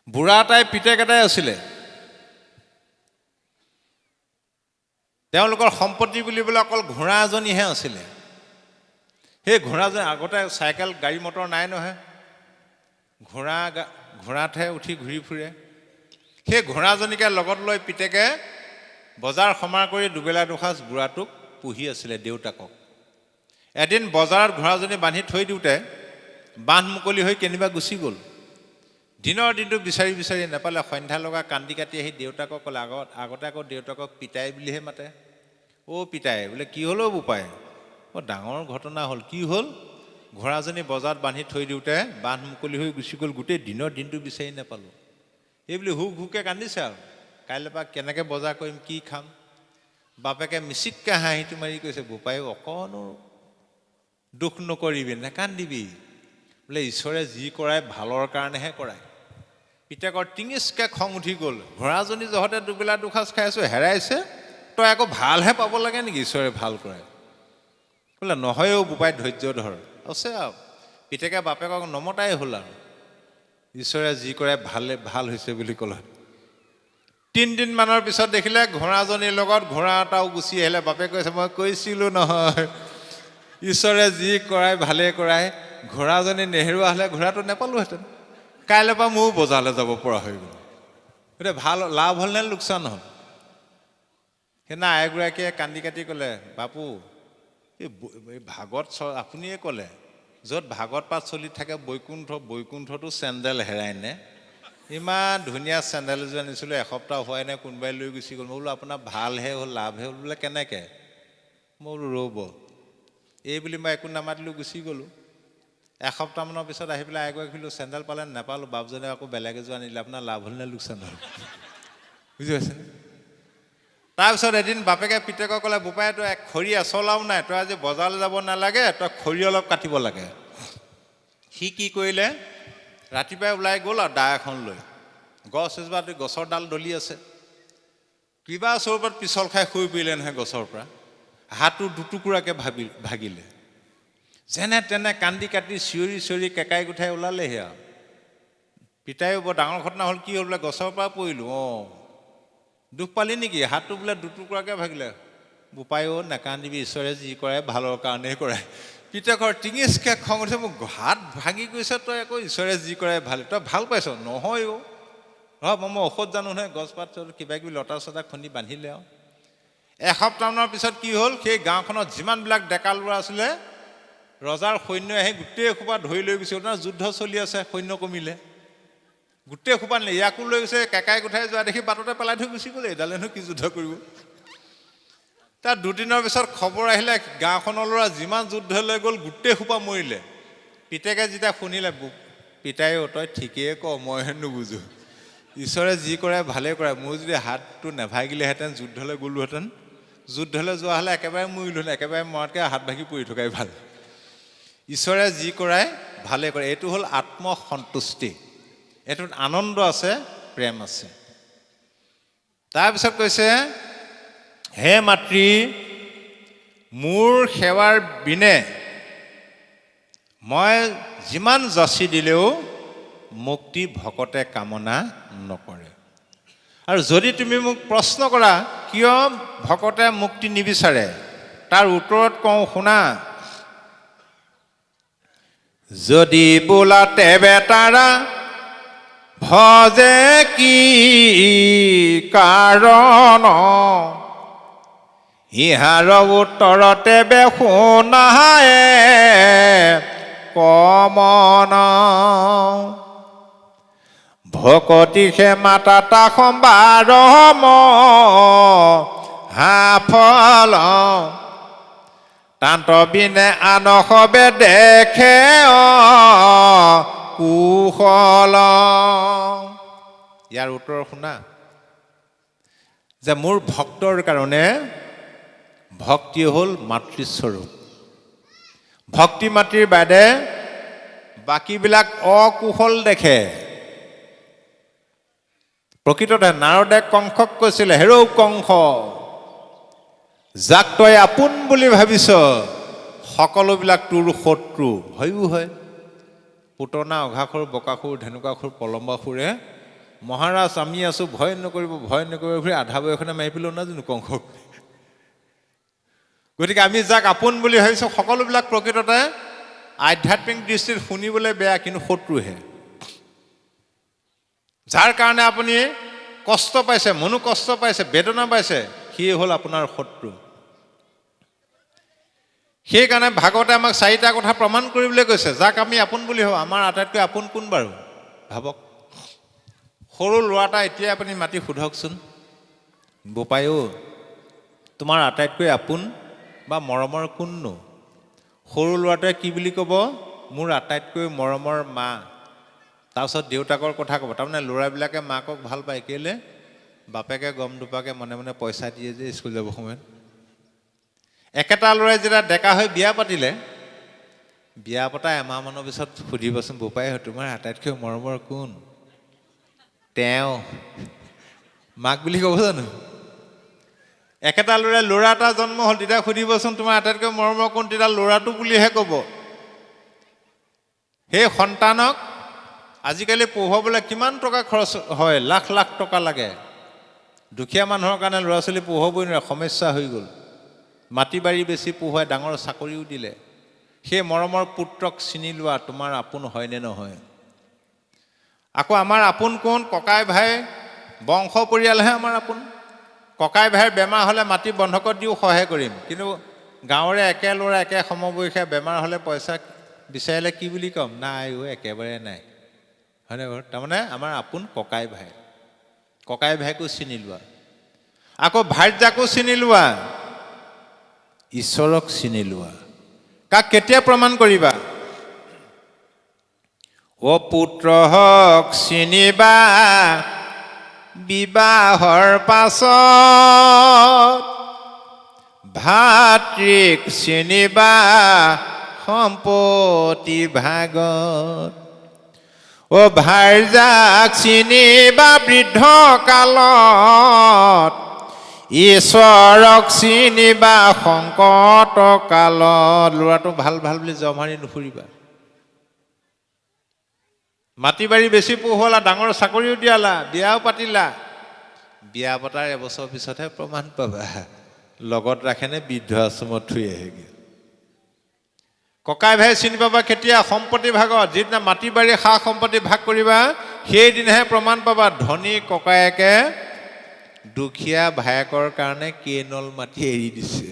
বুঢ়া এটাই পিতেক এটাই আছিলে, তেওঁলোকৰ সম্পত্তি বুলিবলৈ অকল ঘোঁৰা এজনীহে আছিলে। সেই ঘোঁৰাজনী, আগতে চাইকেল গাড়ী মটৰ নাই নহয়, ঘোঁৰাতহে উঠি ঘূৰি ফুৰে। সেই ঘোঁৰাজনীকে লগত লৈ পিতেকে বজাৰ সমাৰ কৰি দুবেলা দুসাঁজ বুঢ়াটোক পুহি আছিলে, দেউতাকক। এদিন বজাৰত ঘোঁৰাজনী বান্ধি থৈ দিওঁতে বান্ধ মুকলি হৈ কেনিবা গুচি গ'ল। দিনৰ দিনটো বিচাৰি বিচাৰি নাপালে। সন্ধ্যা লগা কান্দি কাটি আহি দেউতাকক ক'লে, আগতে আকৌ দেউতাকক পিতাই বুলিহে মাতে। অ' পিতাই, বোলে কি হ'ল অ' বোপাই? অ' ডাঙৰ ঘটনা হ'ল। কি হ'ল? ঘোঁৰাজনী বজাৰত বান্ধি থৈ দিওঁতে বান্ধ মুকলি হৈ গুচি গ'ল, গোটেই দিনৰ দিনটো বিচাৰি নাপালোঁ। এইবুলি হুক হুকে কান্দিছে আৰু, কাইলৈ পৰা কেনেকৈ বজাৰ কৰিম, কি খাম। বাপেকে মিচিককৈ হাঁহিটো মাৰি কৈছে, বোপাই অকণো দুখ নকৰিবি, নেকান্দিবি, বোলে ঈশ্বৰে যি কৰায় ভালৰ কাৰণেহে কৰায়। পিতেকৰ টিঙিচকৈ খং উঠি গ'ল, ঘোঁৰাজনী জহতে দুবেলা দুসাঁজ খাই আছোঁ, হেৰাইছে, তই আকৌ ভালহে পাব লাগে নেকি ঈশ্বৰে ভাল কৰে? বোলে নহয় অ' বোপাই, ধৈৰ্য ধৰ। আছে আৰু পিতেকে বাপেকক নমতাই হ'ল আৰু, ঈশ্বৰে যি কৰে ভাল হৈছে বুলি ক'লে। 3 দিনমানৰ পিছত দেখিলে ঘোঁৰাজনীৰ লগত ঘোঁৰা এটাও গুচি আহিলে। বাপেকে কৈছে, মই কৈছিলোঁ নহয় ঈশ্বৰে যি কৰায় ভালে কৰায়, ঘোঁৰাজনী নেহেৰুৱা হ'লে ঘোঁৰাটো নেপালোহেঁতেন, কাইলৈ পৰা ময়ো বজাৰলৈ যাব পৰা হৈ গ'ল। এতিয়া ভাল লাভ হ'ল নে লোকচান হ'ল? সেইদিনা আইগৰাকীয়ে কান্দি কাটি ক'লে, বাপু এই ভাগত আপুনিয়ে ক'লে, য'ত ভাগত পাত চলি থাকে বৈকুণ্ঠতো চেণ্ডেল হেৰাই নে? ইমান ধুনীয়া চেণ্ডেল এযোৰ আনিছিলোঁ, এসপ্তাহ হোৱাই নাই, কোনোবাই লৈ গুচি গ'ল। মই বোলো আপোনাৰ ভালহে হ'ল, লাভহে হ'ল। বোলে কেনেকৈ? মই বোলো ৰ'ব, এই বুলি মই একো নামাতিলোঁ, গুচি গ'লোঁ। এসপ্তাহমানৰ পিছত আহি পেলাই আইগৰাকীক সুধিলোঁ, চেণ্ডেল পালে? নাপালোঁ। বাপজনে আকৌ বেলেগ এযোৰ আনিলে। আপোনাৰ লাভ হ'ল নে লোকচান হ'ল? বুজি পাইছেনে? তাৰপিছত এদিন বাপেকে পিতেকক ক'লে, বোপাই তই খৰি এচলাও নাই, তই আজি বজাৰলৈ যাব নালাগে, তই খৰি অলপ কাটিব লাগে। সি কি কৰিলে, ৰাতিপুৱাই ওলাই গ'ল আৰু দা এখন লৈ, গছ এজোপা গছৰ ডাল দলি আছে, কিবা স্বৰূপত পিছল খাই শুই পৰিলে নহয় গছৰ পৰা, হাতটো দুটুকুৰাকৈ ভাগিলে। যেনে তেনে কান্দি কাটি চিঞৰি চিঞৰি কেকাই কুঠাই ওলালেহি আৰু। পিতাইও বৰ ডাঙৰ ঘটনা হ'ল। কি হ'ল? বোলে গছৰ পৰা পৰিলোঁ। অঁ, দুখ পালি নেকি? হাতটো বোলে দুটুকুৰাকৈ ভাগিলে। বোপাইও নেকান্দিবি, ঈশ্বৰে যি কৰে ভালৰ কাৰণেই কৰে। পিতেকৰ টিঙিচকৈ খং উঠিছে, মোক হাত ভাগি গৈছে, তই আকৌ ঈশ্বৰে যি কৰে ভাল, তই ভাল পাইছ? নহয় অ', মই ঔষধ জানো নহয়, গছপাত কিবা কিবি লতা চটা খুন্দি বান্ধিলে আৰু। এসপ্তাহমানৰ পিছত কি হ'ল, সেই গাঁওখনত যিমানবিলাক ডেকা ল'ৰা আছিলে, ৰজাৰ সৈন্য আহি গোটেই সোপা ধৰি লৈ গৈছে। আপোনাৰ যুদ্ধ চলি আছে, সৈন্য কমিলে, গোটেই সোপা নিলে। ইয়াকো লৈ গৈছে, কেকাই কুঠাই যোৱা দেখি বাটতে পেলাই থৈ গুচি গ'লে। এইডালেনো কি যুদ্ধ কৰিব। তাৰ 2 দিনৰ পিছত খবৰ আহিলে, গাঁওখনৰ ল'ৰা যিমান যুদ্ধলৈ গ'ল গোটেই সোপা মৰিলে। পিতেকে যেতিয়া শুনিলে, পিতাইও তই ঠিকেই ক, মইহে নুবুজো, ঈশ্বৰে যি কৰে ভালেই কৰে। মোৰ যদি হাতটো নেভাগিলেহেঁতেন, যুদ্ধলৈ গ'লোহেঁতেন, যুদ্ধলৈ যোৱা হ'লে একেবাৰে মৰিলোহেঁতেন, একেবাৰে মৰাতকৈ হাত ভাগি পৰি থকাই ভাল। ঈশ্বৰে যি কৰায় ভালে কৰে। এইটো হ'ল আত্মসন্তুষ্টি। এইটোত আনন্দ আছে, প্ৰেম আছে। তাৰপিছত কৈছে, হে মাতৃ, মোৰ সেৱাৰ বিনে মই যিমান যাচি দিলেও মুক্তি ভকতে কামনা নকৰে। আৰু যদি তুমি মোক প্ৰশ্ন কৰা কিয় ভকতে মুক্তি নিবিচাৰে, তাৰ উত্তৰত কওঁ শুনা। যদি বোলা তেবে তাৰা ভজে কি কাৰণ, ইহাৰ উত্তৰতে বে শুনায়ে কমন। ভকতিহে মাতা তা সম্বাৰ হাফল, তান্ত বিনে আন সবে দেখে কুশল। ইয়াৰ উত্তৰ শুনা, যে মোৰ ভক্তৰ কাৰণে ভক্তি হ'ল মাতৃস্বৰূপ। ভক্তি মাতৃৰ বাদে বাকীবিলাক অকুশল দেখে। প্ৰকৃততে নাৰদে কংসক কৈছিলে, হেৰৌ কংস, যাক তই আপোন বুলি ভাবিছ সকলোবিলাক তোৰ শত্ৰু। হয়ো হয়, পুতনা, অঘাসুৰ, বকাসুৰ, ধেনুকাসুৰ, প্ৰলম্বাসুৰে মহাৰাজ আমি আছোঁ, ভয় নকৰিব, ভয় নকৰিব বুলি আধা বয়সনে মাৰি পেলোৱা নাই জানো কংসক। গতিকে আমি যাক আপোন বুলি ভাবিছোঁ সকলোবিলাক প্ৰকৃততে আধ্যাত্মিক দৃষ্টিত শুনিবলৈ বেয়া, কিন্তু শত্ৰুহে। যাৰ কাৰণে আপুনি কষ্ট পাইছে, মনো কষ্ট পাইছে, বেদনা পাইছে, সিয়ে হ'ল আপোনাৰ শত্ৰু। সেইকাৰণে ভাগৱতে আমাক 4টা কথা প্ৰমাণ কৰিবলৈ কৈছে, যাক আমি আপোন বুলি ভাবোঁ। আমাৰ আটাইতকৈ আপোন কোন বাৰু ভাবক। সৰু ল'ৰা এটা এতিয়া আপুনি মাতি সোধকচোন, বোপাইও তোমাৰ আটাইতকৈ আপোন বা মৰমৰ কোননো? সৰু ল'ৰাটোৱে কি বুলি ক'ব? মোৰ আটাইতকৈ মৰমৰ মা। তাৰপিছত দেউতাকৰ কথা ক'ব। তাৰমানে ল'ৰাবিলাকে মাকক ভাল পায় কেলে? বাপেকে গম নোপোৱাকৈ মনে মনে পইচা দিয়ে যে স্কুল যাব সময়ত। একেটা ল'ৰাই যেতিয়া ডেকা হৈ বিয়া পাতিলে, বিয়া পতা এমাহমানৰ পিছত সুধিবচোন, বোপাই তোমাৰ আটাইতকৈ মৰমৰ কোন? তেওঁ। মাক বুলি ক'ব জানো? একেটা ল'ৰা এটা জন্ম হ'ল, তেতিয়া সুধিবচোন তোমাৰ আটাইতকৈ মৰমৰ কোন? তেতিয়া ল'ৰাটো বুলিহে ক'ব। সেই সন্তানক আজিকালি পঢ়ুৱাবলৈ কিমান টকা খৰচ হয়? লাখ লাখ টকা লাগে। দুখীয়া মানুহৰ কাৰণে ল'ৰা ছোৱালী পঢ়ুৱাবই নোৱাৰে, সমস্যা হৈ গ'ল। মাটি বাৰী বেছি পঢ়ুৱাই, ডাঙৰ চাকৰিও দিলে। সেই মৰমৰ পুত্ৰক চিনি লোৱা, তোমাৰ আপোন হয়নে নহয়? আকৌ আমাৰ আপোন কোন? ককাই ভাই, বংশ পৰিয়ালহে আমাৰ আপোন। ককাই ভাইৰ বেমাৰ হ'লে মাটি বন্ধকত দিও সহায় কৰিম, কিন্তু গাঁৱৰে একে ল'ৰা একে সমবয়সীয়া বেমাৰ হ'লে পইচা বিচাৰিলে কি বুলি ক'ম? নাই অ', একেবাৰে নাই। হয়নে বাৰু? তাৰমানে আমাৰ আপোন ককাই ভাই। ককাই ভাইকো চিনি লোৱা। আকৌ ভাৰ্যাকো চিনি লোৱা, ঈশ্বৰক চিনি লোৱা। কাক কেতিয়া প্ৰমাণ কৰিবা? অ পুত্ৰক চিনিবা বিবাহৰ পাছত, ভাতৃক চিনিবা সম্পত্তি ভাগত। অ ভাৰ্যাক চিনিবা বৃদ্ধ কালত, ঈশ্বৰক চিনিবা সংকট কালত। ল'ৰাটো ভাল ভাল বুলি জমাৰি নুফুৰিবা। মাটি বাৰী বেছি পঢ়ুৱালা, ডাঙৰ চাকৰিও দিয়ালা, বিয়াও পাতিলা। বিয়া পতাৰ এবছৰ পিছতহে প্ৰমাণ পাবা লগত ৰাখেনে বৃদ্ধ আশ্ৰমত থৈ আহেগৈ। ককাই ভাই চিনি পাবা কেতিয়া? সম্পত্তি ভাগত। যিদিনা মাটি বাৰী সা সম্পত্তি ভাগ কৰিবা, সেইদিনাহে প্ৰমাণ পাবা ধনী ককায়েকে দুখীয়া ভায়েকৰ কাৰণে কেইনল মাটি এৰি দিছে।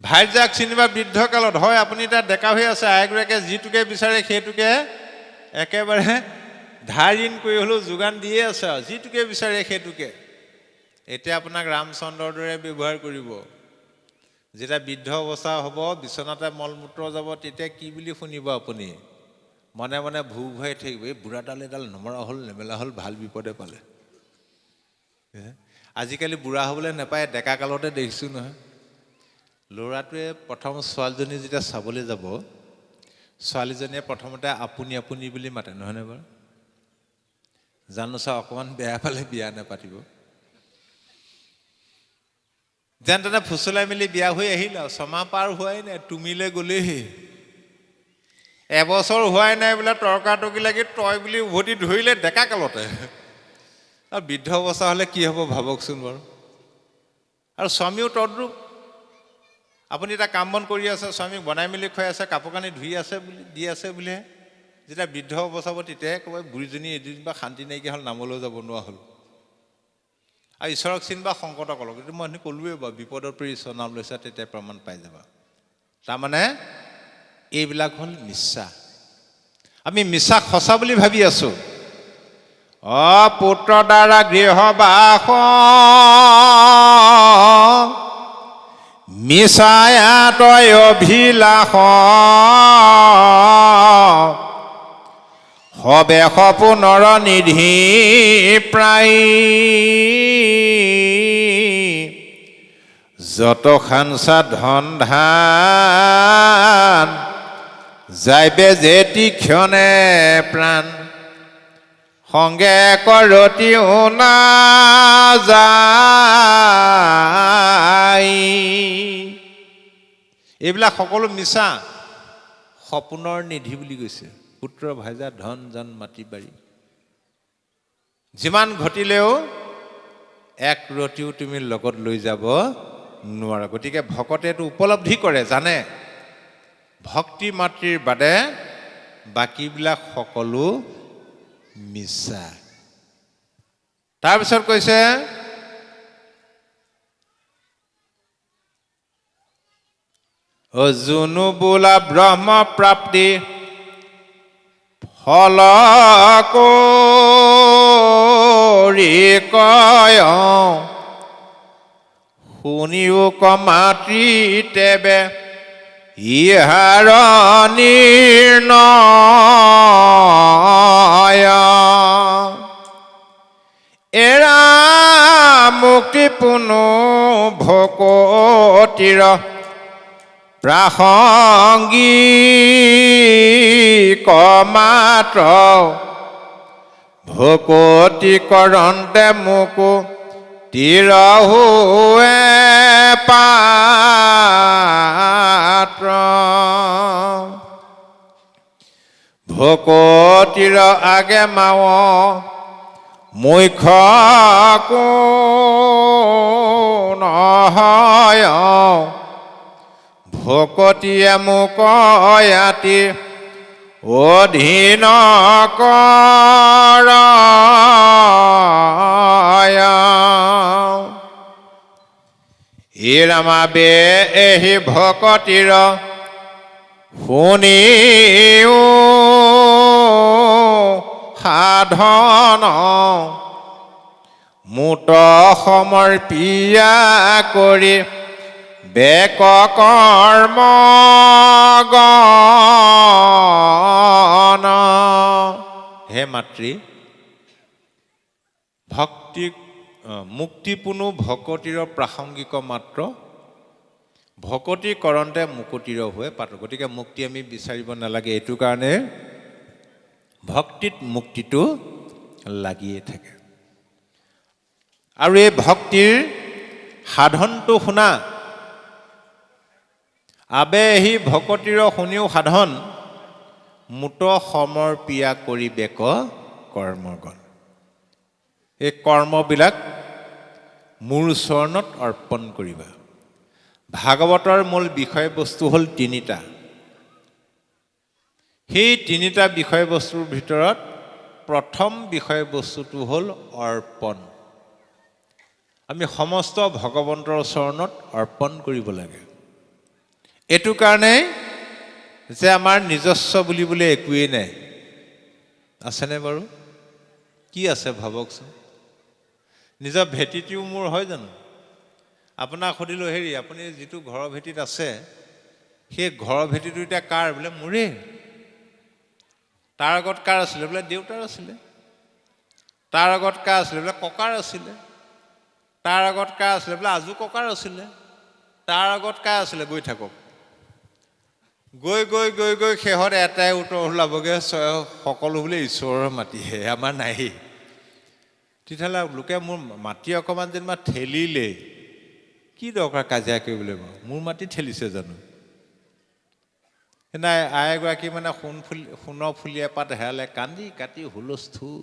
ভাইজাক চিনিবা বৃদ্ধ কালত। হয় আপুনি এতিয়া ডেকা হৈ আছে, আইগৰাকীয়ে যিটোকে বিচাৰে সেইটোকে একেবাৰে ধাৰ ঋণ কৰি হ'লেও যোগান দিয়ে আছে, আৰু যিটোকে বিচাৰে সেইটোকে। এতিয়া আপোনাক ৰামচন্দ্ৰৰ দৰে ব্যৱহাৰ কৰিব। যেতিয়া বৃদ্ধ অৱস্থা হ'ব, বিচনাতে মলমূত্ৰ যাব, তেতিয়া কি বুলি শুনিব আপুনি? মনে মনে ভূ ভুৱাই থাকিব, এই বুঢ়াডাল এডাল নমৰা হ'ল, নেমেলা হ'ল, ভাল বিপদে পালে। আজিকালি বুঢ়া হ'বলৈ নাপায়, ডেকা কালতে দেখিছোঁ নহয়। ল'ৰাটোৱে প্ৰথম ছোৱালীজনী যেতিয়া চাবলৈ যাব, ছোৱালীজনীয়ে প্ৰথমতে আপুনি আপুনি বুলি মাতে, নহয়নে বাৰু? জানো চা অকণমান বেয়া পালে বিয়া নাপাতিব। যেন তেনে ফুচলাই মেলি বিয়া হৈ আহিল আৰু। ছমাহ পাৰ হোৱাই নাই, তুমিলে গ'লেই। এবছৰ হোৱাই নাই বোলে তৰ্কাতৰ্কি লাগি তই বুলি উভতি ধৰিলে ডেকা কালতে। আৰু বৃদ্ধ অৱস্থা হ'লে কি হ'ব ভাবকচোন বাৰু। আৰু স্বামীও তদ্ৰূপ। আপুনি এতিয়া কাম বন কৰি আছে, স্বামীক বনাই মেলি খুৱাই আছে, কাপোৰ কানি ধুই আছে বুলি দি আছে বুলিহে। যেতিয়া বৃদ্ধ অৱস্থা হ'ব তেতিয়াহে ক'ব বুঢ়ীজনী এদিন বা শান্তি নাইকিয়া হ'ল, নামলৈও যাব নোৱাৰা হ'ল। আৰু ঈশ্বৰক চিনিবা সংকট কালত। কিন্তু মই ক'লোৱেই বাৰু, বিপদত পৰি ঈশ্বৰ নাম লৈছা তেতিয়া প্ৰমাণ পাই যাবা। তাৰমানে এইবিলাক হ'ল মিছা। আমি মিছা সঁচা বুলি ভাবি আছো। পুত্ৰ দ্বাৰা গৃহবাস মিছায়া তই অভিলাষ হবে সপোনৰ নিধি প্ৰায় যত খানচা ধন ধান যাইবে যেতি ক্ষণে প্ৰাণ সংগে কৰতি শুনা যায় এইবিলাক সকলো মিছা সপোনৰ নিধি বুলি কৈছে পুত্ৰ ভাইজা ধন জন মাটি বাৰী যিমান ঘটিলেও এক ৰতিও তুমি লগত লৈ যাব নোৱাৰা গতিকে ভকতে এইটো উপলব্ধি কৰে জানে ভক্তি মাতৃৰ বাদে বাকীবিলাক সকলো মিছা তাৰপিছত কৈছে যোনো বোলা ব্ৰহ্ম প্ৰাপ্তি ফল কৰি কয় শুনিও কমাতৃ তেবে ইহাৰ নিৰ্ণয় এৰা মুক্তি পুনু ভকতিৰ প্ৰাসংগিক মাত্ৰ ভকতি কৰন্তে মোকো তিৰহুৱে পাত্ৰ ভকতিৰ আগে মাৱ মুখ্য নহয় ভকতিয়ে মোক ইয়াতি অধীন কৰ ই ৰামাবে এহি ভকতিৰ শুনিও সাধন মুত সমৰ্পিয়া কৰি বেক কৰ্ম গণ হে মাতৃ ভক্তি মুক্তিপুনু ভকতিৰ প্ৰাসংগিক মাত্ৰ ভকতি কৰন্তে মুকুতিৰ হৈ পাত্ৰ গতিকে মুক্তি আমি বিচাৰিব নালাগে এইটো কাৰণে ভক্তিত মুক্তিটো লাগিয়ে থাকে আৰু এই ভক্তিৰ সাধনটো শুনা আবেহি ভকতিৰ শুনিও সাধন মুত সমৰ্পিয়া কৰি বেক কৰ্মগণ এই কৰ্মবিলাক মোৰ চৰণত অৰ্পণ কৰিবা ভাগৱতৰ মূল বিষয়বস্তু হ'ল তিনিটা সেই তিনিটা বিষয়বস্তুৰ ভিতৰত প্ৰথম বিষয়বস্তুটো হ'ল অৰ্পণ আমি সমস্ত ভগৱন্তৰ চৰণত অৰ্পণ কৰিব লাগে এইটো কাৰণে যে আমাৰ নিজস্ব বুলিবলৈ একোৱেই নাই আছেনে বাৰু কি আছে ভাবকচোন নিজৰ ভেটিটোও মোৰ হয় জানো আপোনাক সুধিলোঁ হেৰি আপুনি যিটো ঘৰৰ ভেটিত আছে সেই ঘৰৰ ভেটিটো এতিয়া কাৰ বোলে মোৰে তাৰ আগত কাৰ আছিলে বোলে দেউতাৰ আছিলে তাৰ আগত কাৰ আছিলে বোলে ককাৰ আছিলে তাৰ আগত কাৰ আছিলে বোলে আজু ককাৰ আছিলে তাৰ আগত কাৰ আছিলে গৈ থাকক গৈ গৈ গৈ গৈ শেহত এটাই উত্তৰ ওলাবগৈ সকলো বোলে ঈশ্বৰৰ মাটিহে আমাৰ নাই তেতিয়াহ'লে লোকে মোৰ মাটি অকণমান যেনিবা ঠেলিলে কি দৰকাৰ কাজিয়া কৰিবলৈ বাৰু মোৰ মাটি ঠেলিছে জানো নাই আই এগৰাকী মানে সোণৰ ফুলীয়া পাত হেৰালে কান্দি কাটি হুলস্থুল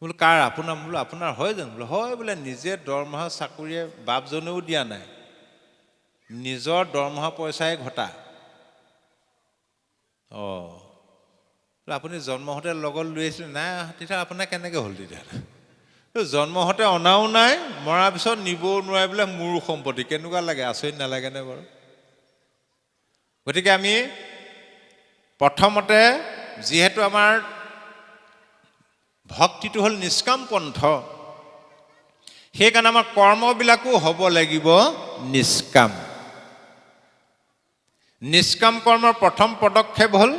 বোলো কাৰ আপোনাৰ বোলো আপোনাৰ হয় জানো বোলো হয় বোলে নিজে দৰমহা চাকৰিয়ে বাপজনেও দিয়া নাই নিজৰ দৰমহা পইচাই ঘটা আপুনি জন্ম হওঁতে লগত লৈ আহিছিলে নাই তেতিয়া আপোনাৰ কেনেকৈ হ'ল তেতিয়াহ'লে জন্ম হওঁতে অনাও নাই মৰাৰ পিছত নিবও নোৱাৰে বোলে মোৰ সম্পত্তি কেনেকুৱা লাগে আচৰিত নালাগেনে বাৰু গতিকে আমি প্ৰথমতে যিহেতু আমাৰ ভক্তিটো হ'ল নিষ্কাম পন্থ সেইকাৰণে আমাৰ কৰ্মবিলাকো হ'ব লাগিব নিষ্কাম। নিষ্কাম কৰ্মৰ প্ৰথম পদক্ষেপ হ'ল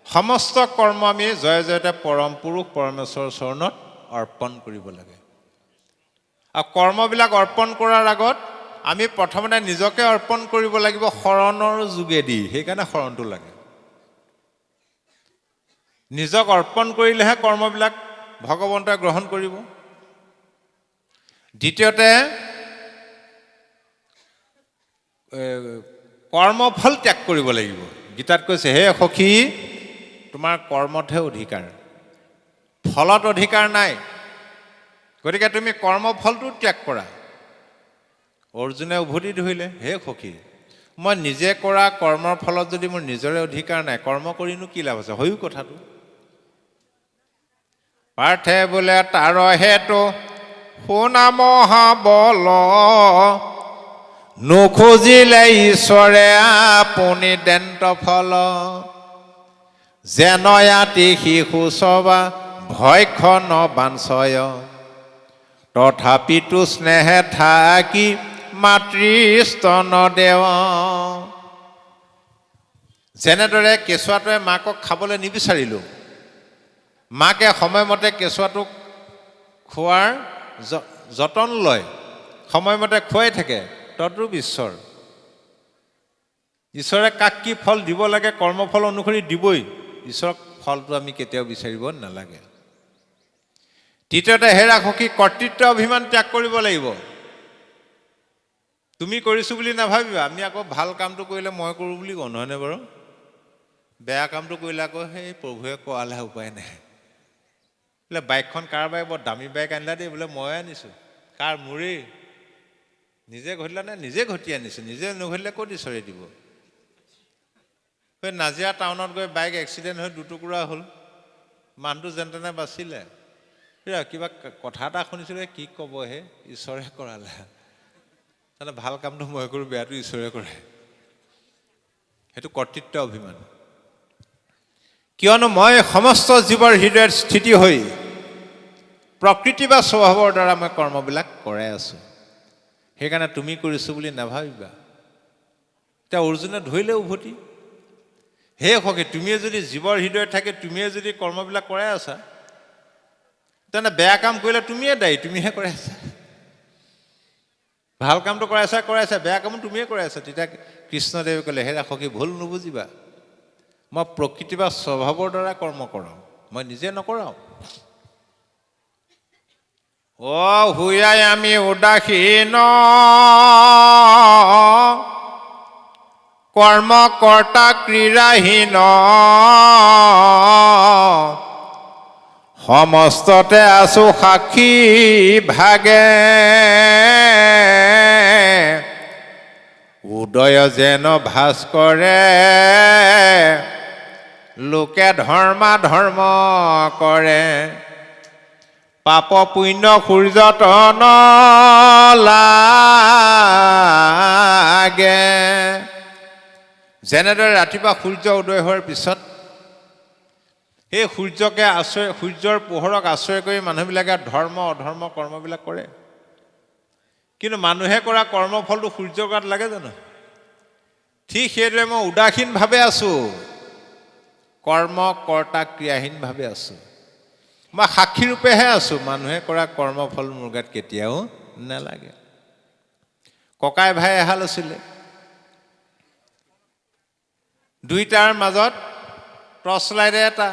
সমস্ত কৰ্ম আমি জয় জয়তে পৰম পুৰুষ পৰমেশ্বৰৰ চৰণত অৰ্পণ কৰিব লাগে। আৰু কৰ্মবিলাক অৰ্পণ কৰাৰ আগত আমি প্ৰথমতে নিজকে অৰ্পণ কৰিব লাগিব শৰণৰ যোগেদি। সেইকাৰণে শৰণটো লাগে। নিজক অৰ্পণ কৰিলেহে কৰ্মবিলাক ভগৱন্তই গ্ৰহণ কৰিব। দ্বিতীয়তে কৰ্মফল ত্যাগ কৰিব লাগিব। গীতাত কৈছে, হে সখী, তোমাৰ কৰ্মতহে অধিকাৰ, ফলত অধিকাৰ নাই। গতিকে তুমি কৰ্মফলটো ত্যাগ কৰা। অৰ্জুনে উভতি ধৰিলে, হে সখী, মই নিজে কৰা কৰ্মৰ ফলত যদি মোৰ নিজৰে অধিকাৰ নাই, কৰ্ম কৰিনো কি লাভ আছে? হয়ো কথাটো। পাৰ্থে বোলে তাৰ হেতু শুনা মহাবল, নুখুজিলে ঈশ্বৰে আপুনি দেন্ত ফল। যেনয়াতি শিশু সবা ভয়খন বাঞ্ছয়, তথাপিতো স্নেহে থাকি মাতৃস্তন দেৱ। যেনেদৰে কেঁচুৱাটোৱে মাকক খাবলৈ নিবিচাৰিলোঁ, মাকে সময়মতে কেঁচুৱাটোক খোৱাৰ যতন লয়, সময়মতে খুৱাই থাকে, তদ্ৰূপ ঈশ্বৰ। ঈশ্বৰে কাক কি ফল দিব লাগে কৰ্মফল অনুসৰি দিবই। ঈশ্বৰক ফলটো আমি কেতিয়াও বিচাৰিব নালাগে। তৃতীয়তে, হেৰা সখী, কৰ্তৃত্ব অভিমান ত্যাগ কৰিব লাগিব। তুমি কৰিছোঁ বুলি নাভাবিবা। আমি আকৌ ভাল কামটো কৰিলে মই কৰোঁ বুলি কওঁ, নহয়নে বাৰু? বেয়া কামটো কৰিলে আকৌ সেই প্ৰভুৱে কোৱালেহে উপায় নাই। বোলে বাইকখন কাৰ বাইক, বৰ দামী বাইক আনিলা দেই, বোলে ময়ে আনিছোঁ। কাৰ? মোৰেই। নিজে ঘটিলা নে? নিজে ঘটি আনিছোঁ। নিজে নঘটিলে ক'ত ঈশ্বৰে দিব? সেই নাজিৰা টাউনত গৈ বাইক এক্সিডেণ্ট হৈ দুটুকুৰা হ'ল, মানুহটো যেন তেনে বাচিলে। কিবা কথা এটা শুনিছিলোঁ, কি ক'বহে, ঈশ্বৰে কৰালে। তাৰমানে ভাল কামটো মই কৰোঁ, বেয়াটো ঈশ্বৰে কৰে। সেইটো কৰ্তৃত্ব অভিমান। কিয়নো মই সমস্ত জীৱৰ হৃদয়ত স্থিতি হৈ প্ৰকৃতি বা স্বভাৱৰ দ্বাৰা মই কৰ্মবিলাক কৰাই আছোঁ। সেইকাৰণে তুমি কৰিছোঁ বুলি নাভাবিবা। এতিয়া অৰ্জুনে ধৰিলে উভতি, হে সখী, তুমিয়ে যদি জীৱৰ হৃদয়ত থাকে, তুমিয়ে যদি কৰ্মবিলাক কৰাই আছা, তেনে বেয়া কাম কৰিলে তুমিয়ে দায়ী, তুমিহে কৰাই আছা। ভাল কামটো কৰাইছা, বেয়া কামো তুমিয়ে কৰাই আছা। তেতিয়া কৃষ্ণদেৱে ক'লে, হে সখী, ভুল নুবুজিবা, মই প্ৰকৃতি বা স্বভাৱৰ দ্বাৰা কৰ্ম কৰাওঁ, মই নিজে নকৰাওঁ। হুয়াই আমি উদাসীন কৰ্মকৰ্তা ক্ৰীড়াহীন, সমস্ততে আছো সাক্ষী ভাগে, উদয় যেন ভাস্কৰে লোকে ধৰ্মা ধৰ্ম কৰে, পাপ পুণ্য সূৰ্যতন লাগে। যেনেদৰে ৰাতিপুৱা সূৰ্য উদয় হোৱাৰ পিছত সেই সূৰ্যৰ পোহৰক আশ্ৰয় কৰি মানুহবিলাকে ধৰ্ম অধৰ্ম কৰ্মবিলাক কৰে। কিন্তু মানুহে কৰা কৰ্মফলটো সূৰ্যৰ গাত লাগে জানো? ঠিক সেইদৰে মই উদাসীনভাৱে আছোঁ, কৰ্মকৰ্তা ক্ৰিয়াহীনভাৱে আছোঁ। মই সাক্ষীৰূপেহে আছোঁ, মানুহে কৰা কৰ্মফল মোৰ গাত কেতিয়াও নালাগে। ককাই ভাই এহাল আছিলে, দুইটাৰ মাজত টৰ্চ লাইট এটা।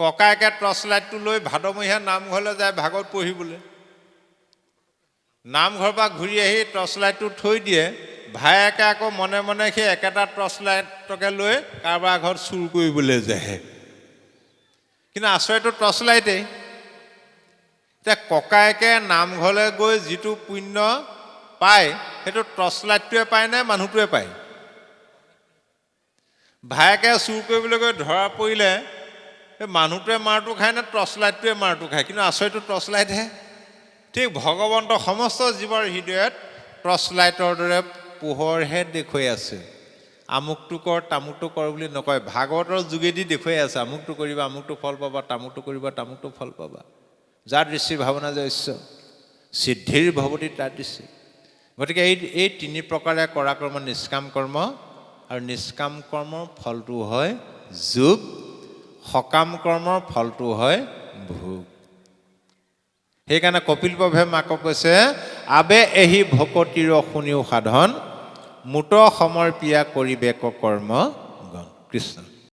ককায়েকে টৰ্চ লাইটটো লৈ ভাদমহীয়া নামঘৰলৈ যায় ভাগৱত পঢ়িবলৈ। নামঘৰৰ পৰা ঘূৰি আহি টৰ্চ লাইটটো থৈ দিয়ে। ভায়েকে আকৌ মনে মনে সেই একেটা টৰ্চ লাইটকে লৈ কাৰোবাৰ ঘৰত চুৰ কৰিবলৈ যায়। কিন্তু আশ্ৰয়টো টৰ্চ লাইটেই। এতিয়া ককায়েকে নামঘৰলৈ গৈ যিটো পুণ্য পায়, সেইটো টৰ্চ লাইটটোৱে পায় নে মানুহটোৱে পায়? ভায়েকে চুৰ কৰিবলৈ গৈ ধৰা পৰিলে, এই মানুহটোৱে মাৰটো খায় নে টৰ্চ লাইটটোৱে মাৰটো খায়? কিন্তু আশ্ৰয়টো টৰ্চ লাইটহে। ঠিক ভগৱন্ত সমস্ত জীৱৰ হৃদয়ত টৰ্চ লাইটৰ দৰে পোহৰহে দেখুৱাই আছে। আমুকটো কৰ তামুকটো কৰ বুলি নকয়, ভাগৱতৰ যোগেদি দেখুৱাই আছে। আমুকটো কৰিবা, আমুকটো ফল পাবা, তামুকটো কৰিবা, তামুকটো ফল পাবা। যাৰ দৃষ্টি ভাৱনা জয়স্য সিদ্ধিৰ ভৱতি তাৰ দৃষ্টি। গতিকে এই তিনি প্ৰকাৰে কৰা কৰ্ম নিষ্কাম কৰ্ম, আৰু নিষ্কাম কৰ্মৰ ফলটো হয় যোগ, সকাম কৰ্মৰ ফলটো হয় ভোগ। সেইকাৰণে কপিল প্ৰভুৱে মাকক কৈছে, আবে এহি ভকতিৰ শুনিও সাধন, মুত সমৰ্পিয়া কৰিবেক কৰ্ম গণ। কৃষ্ণ।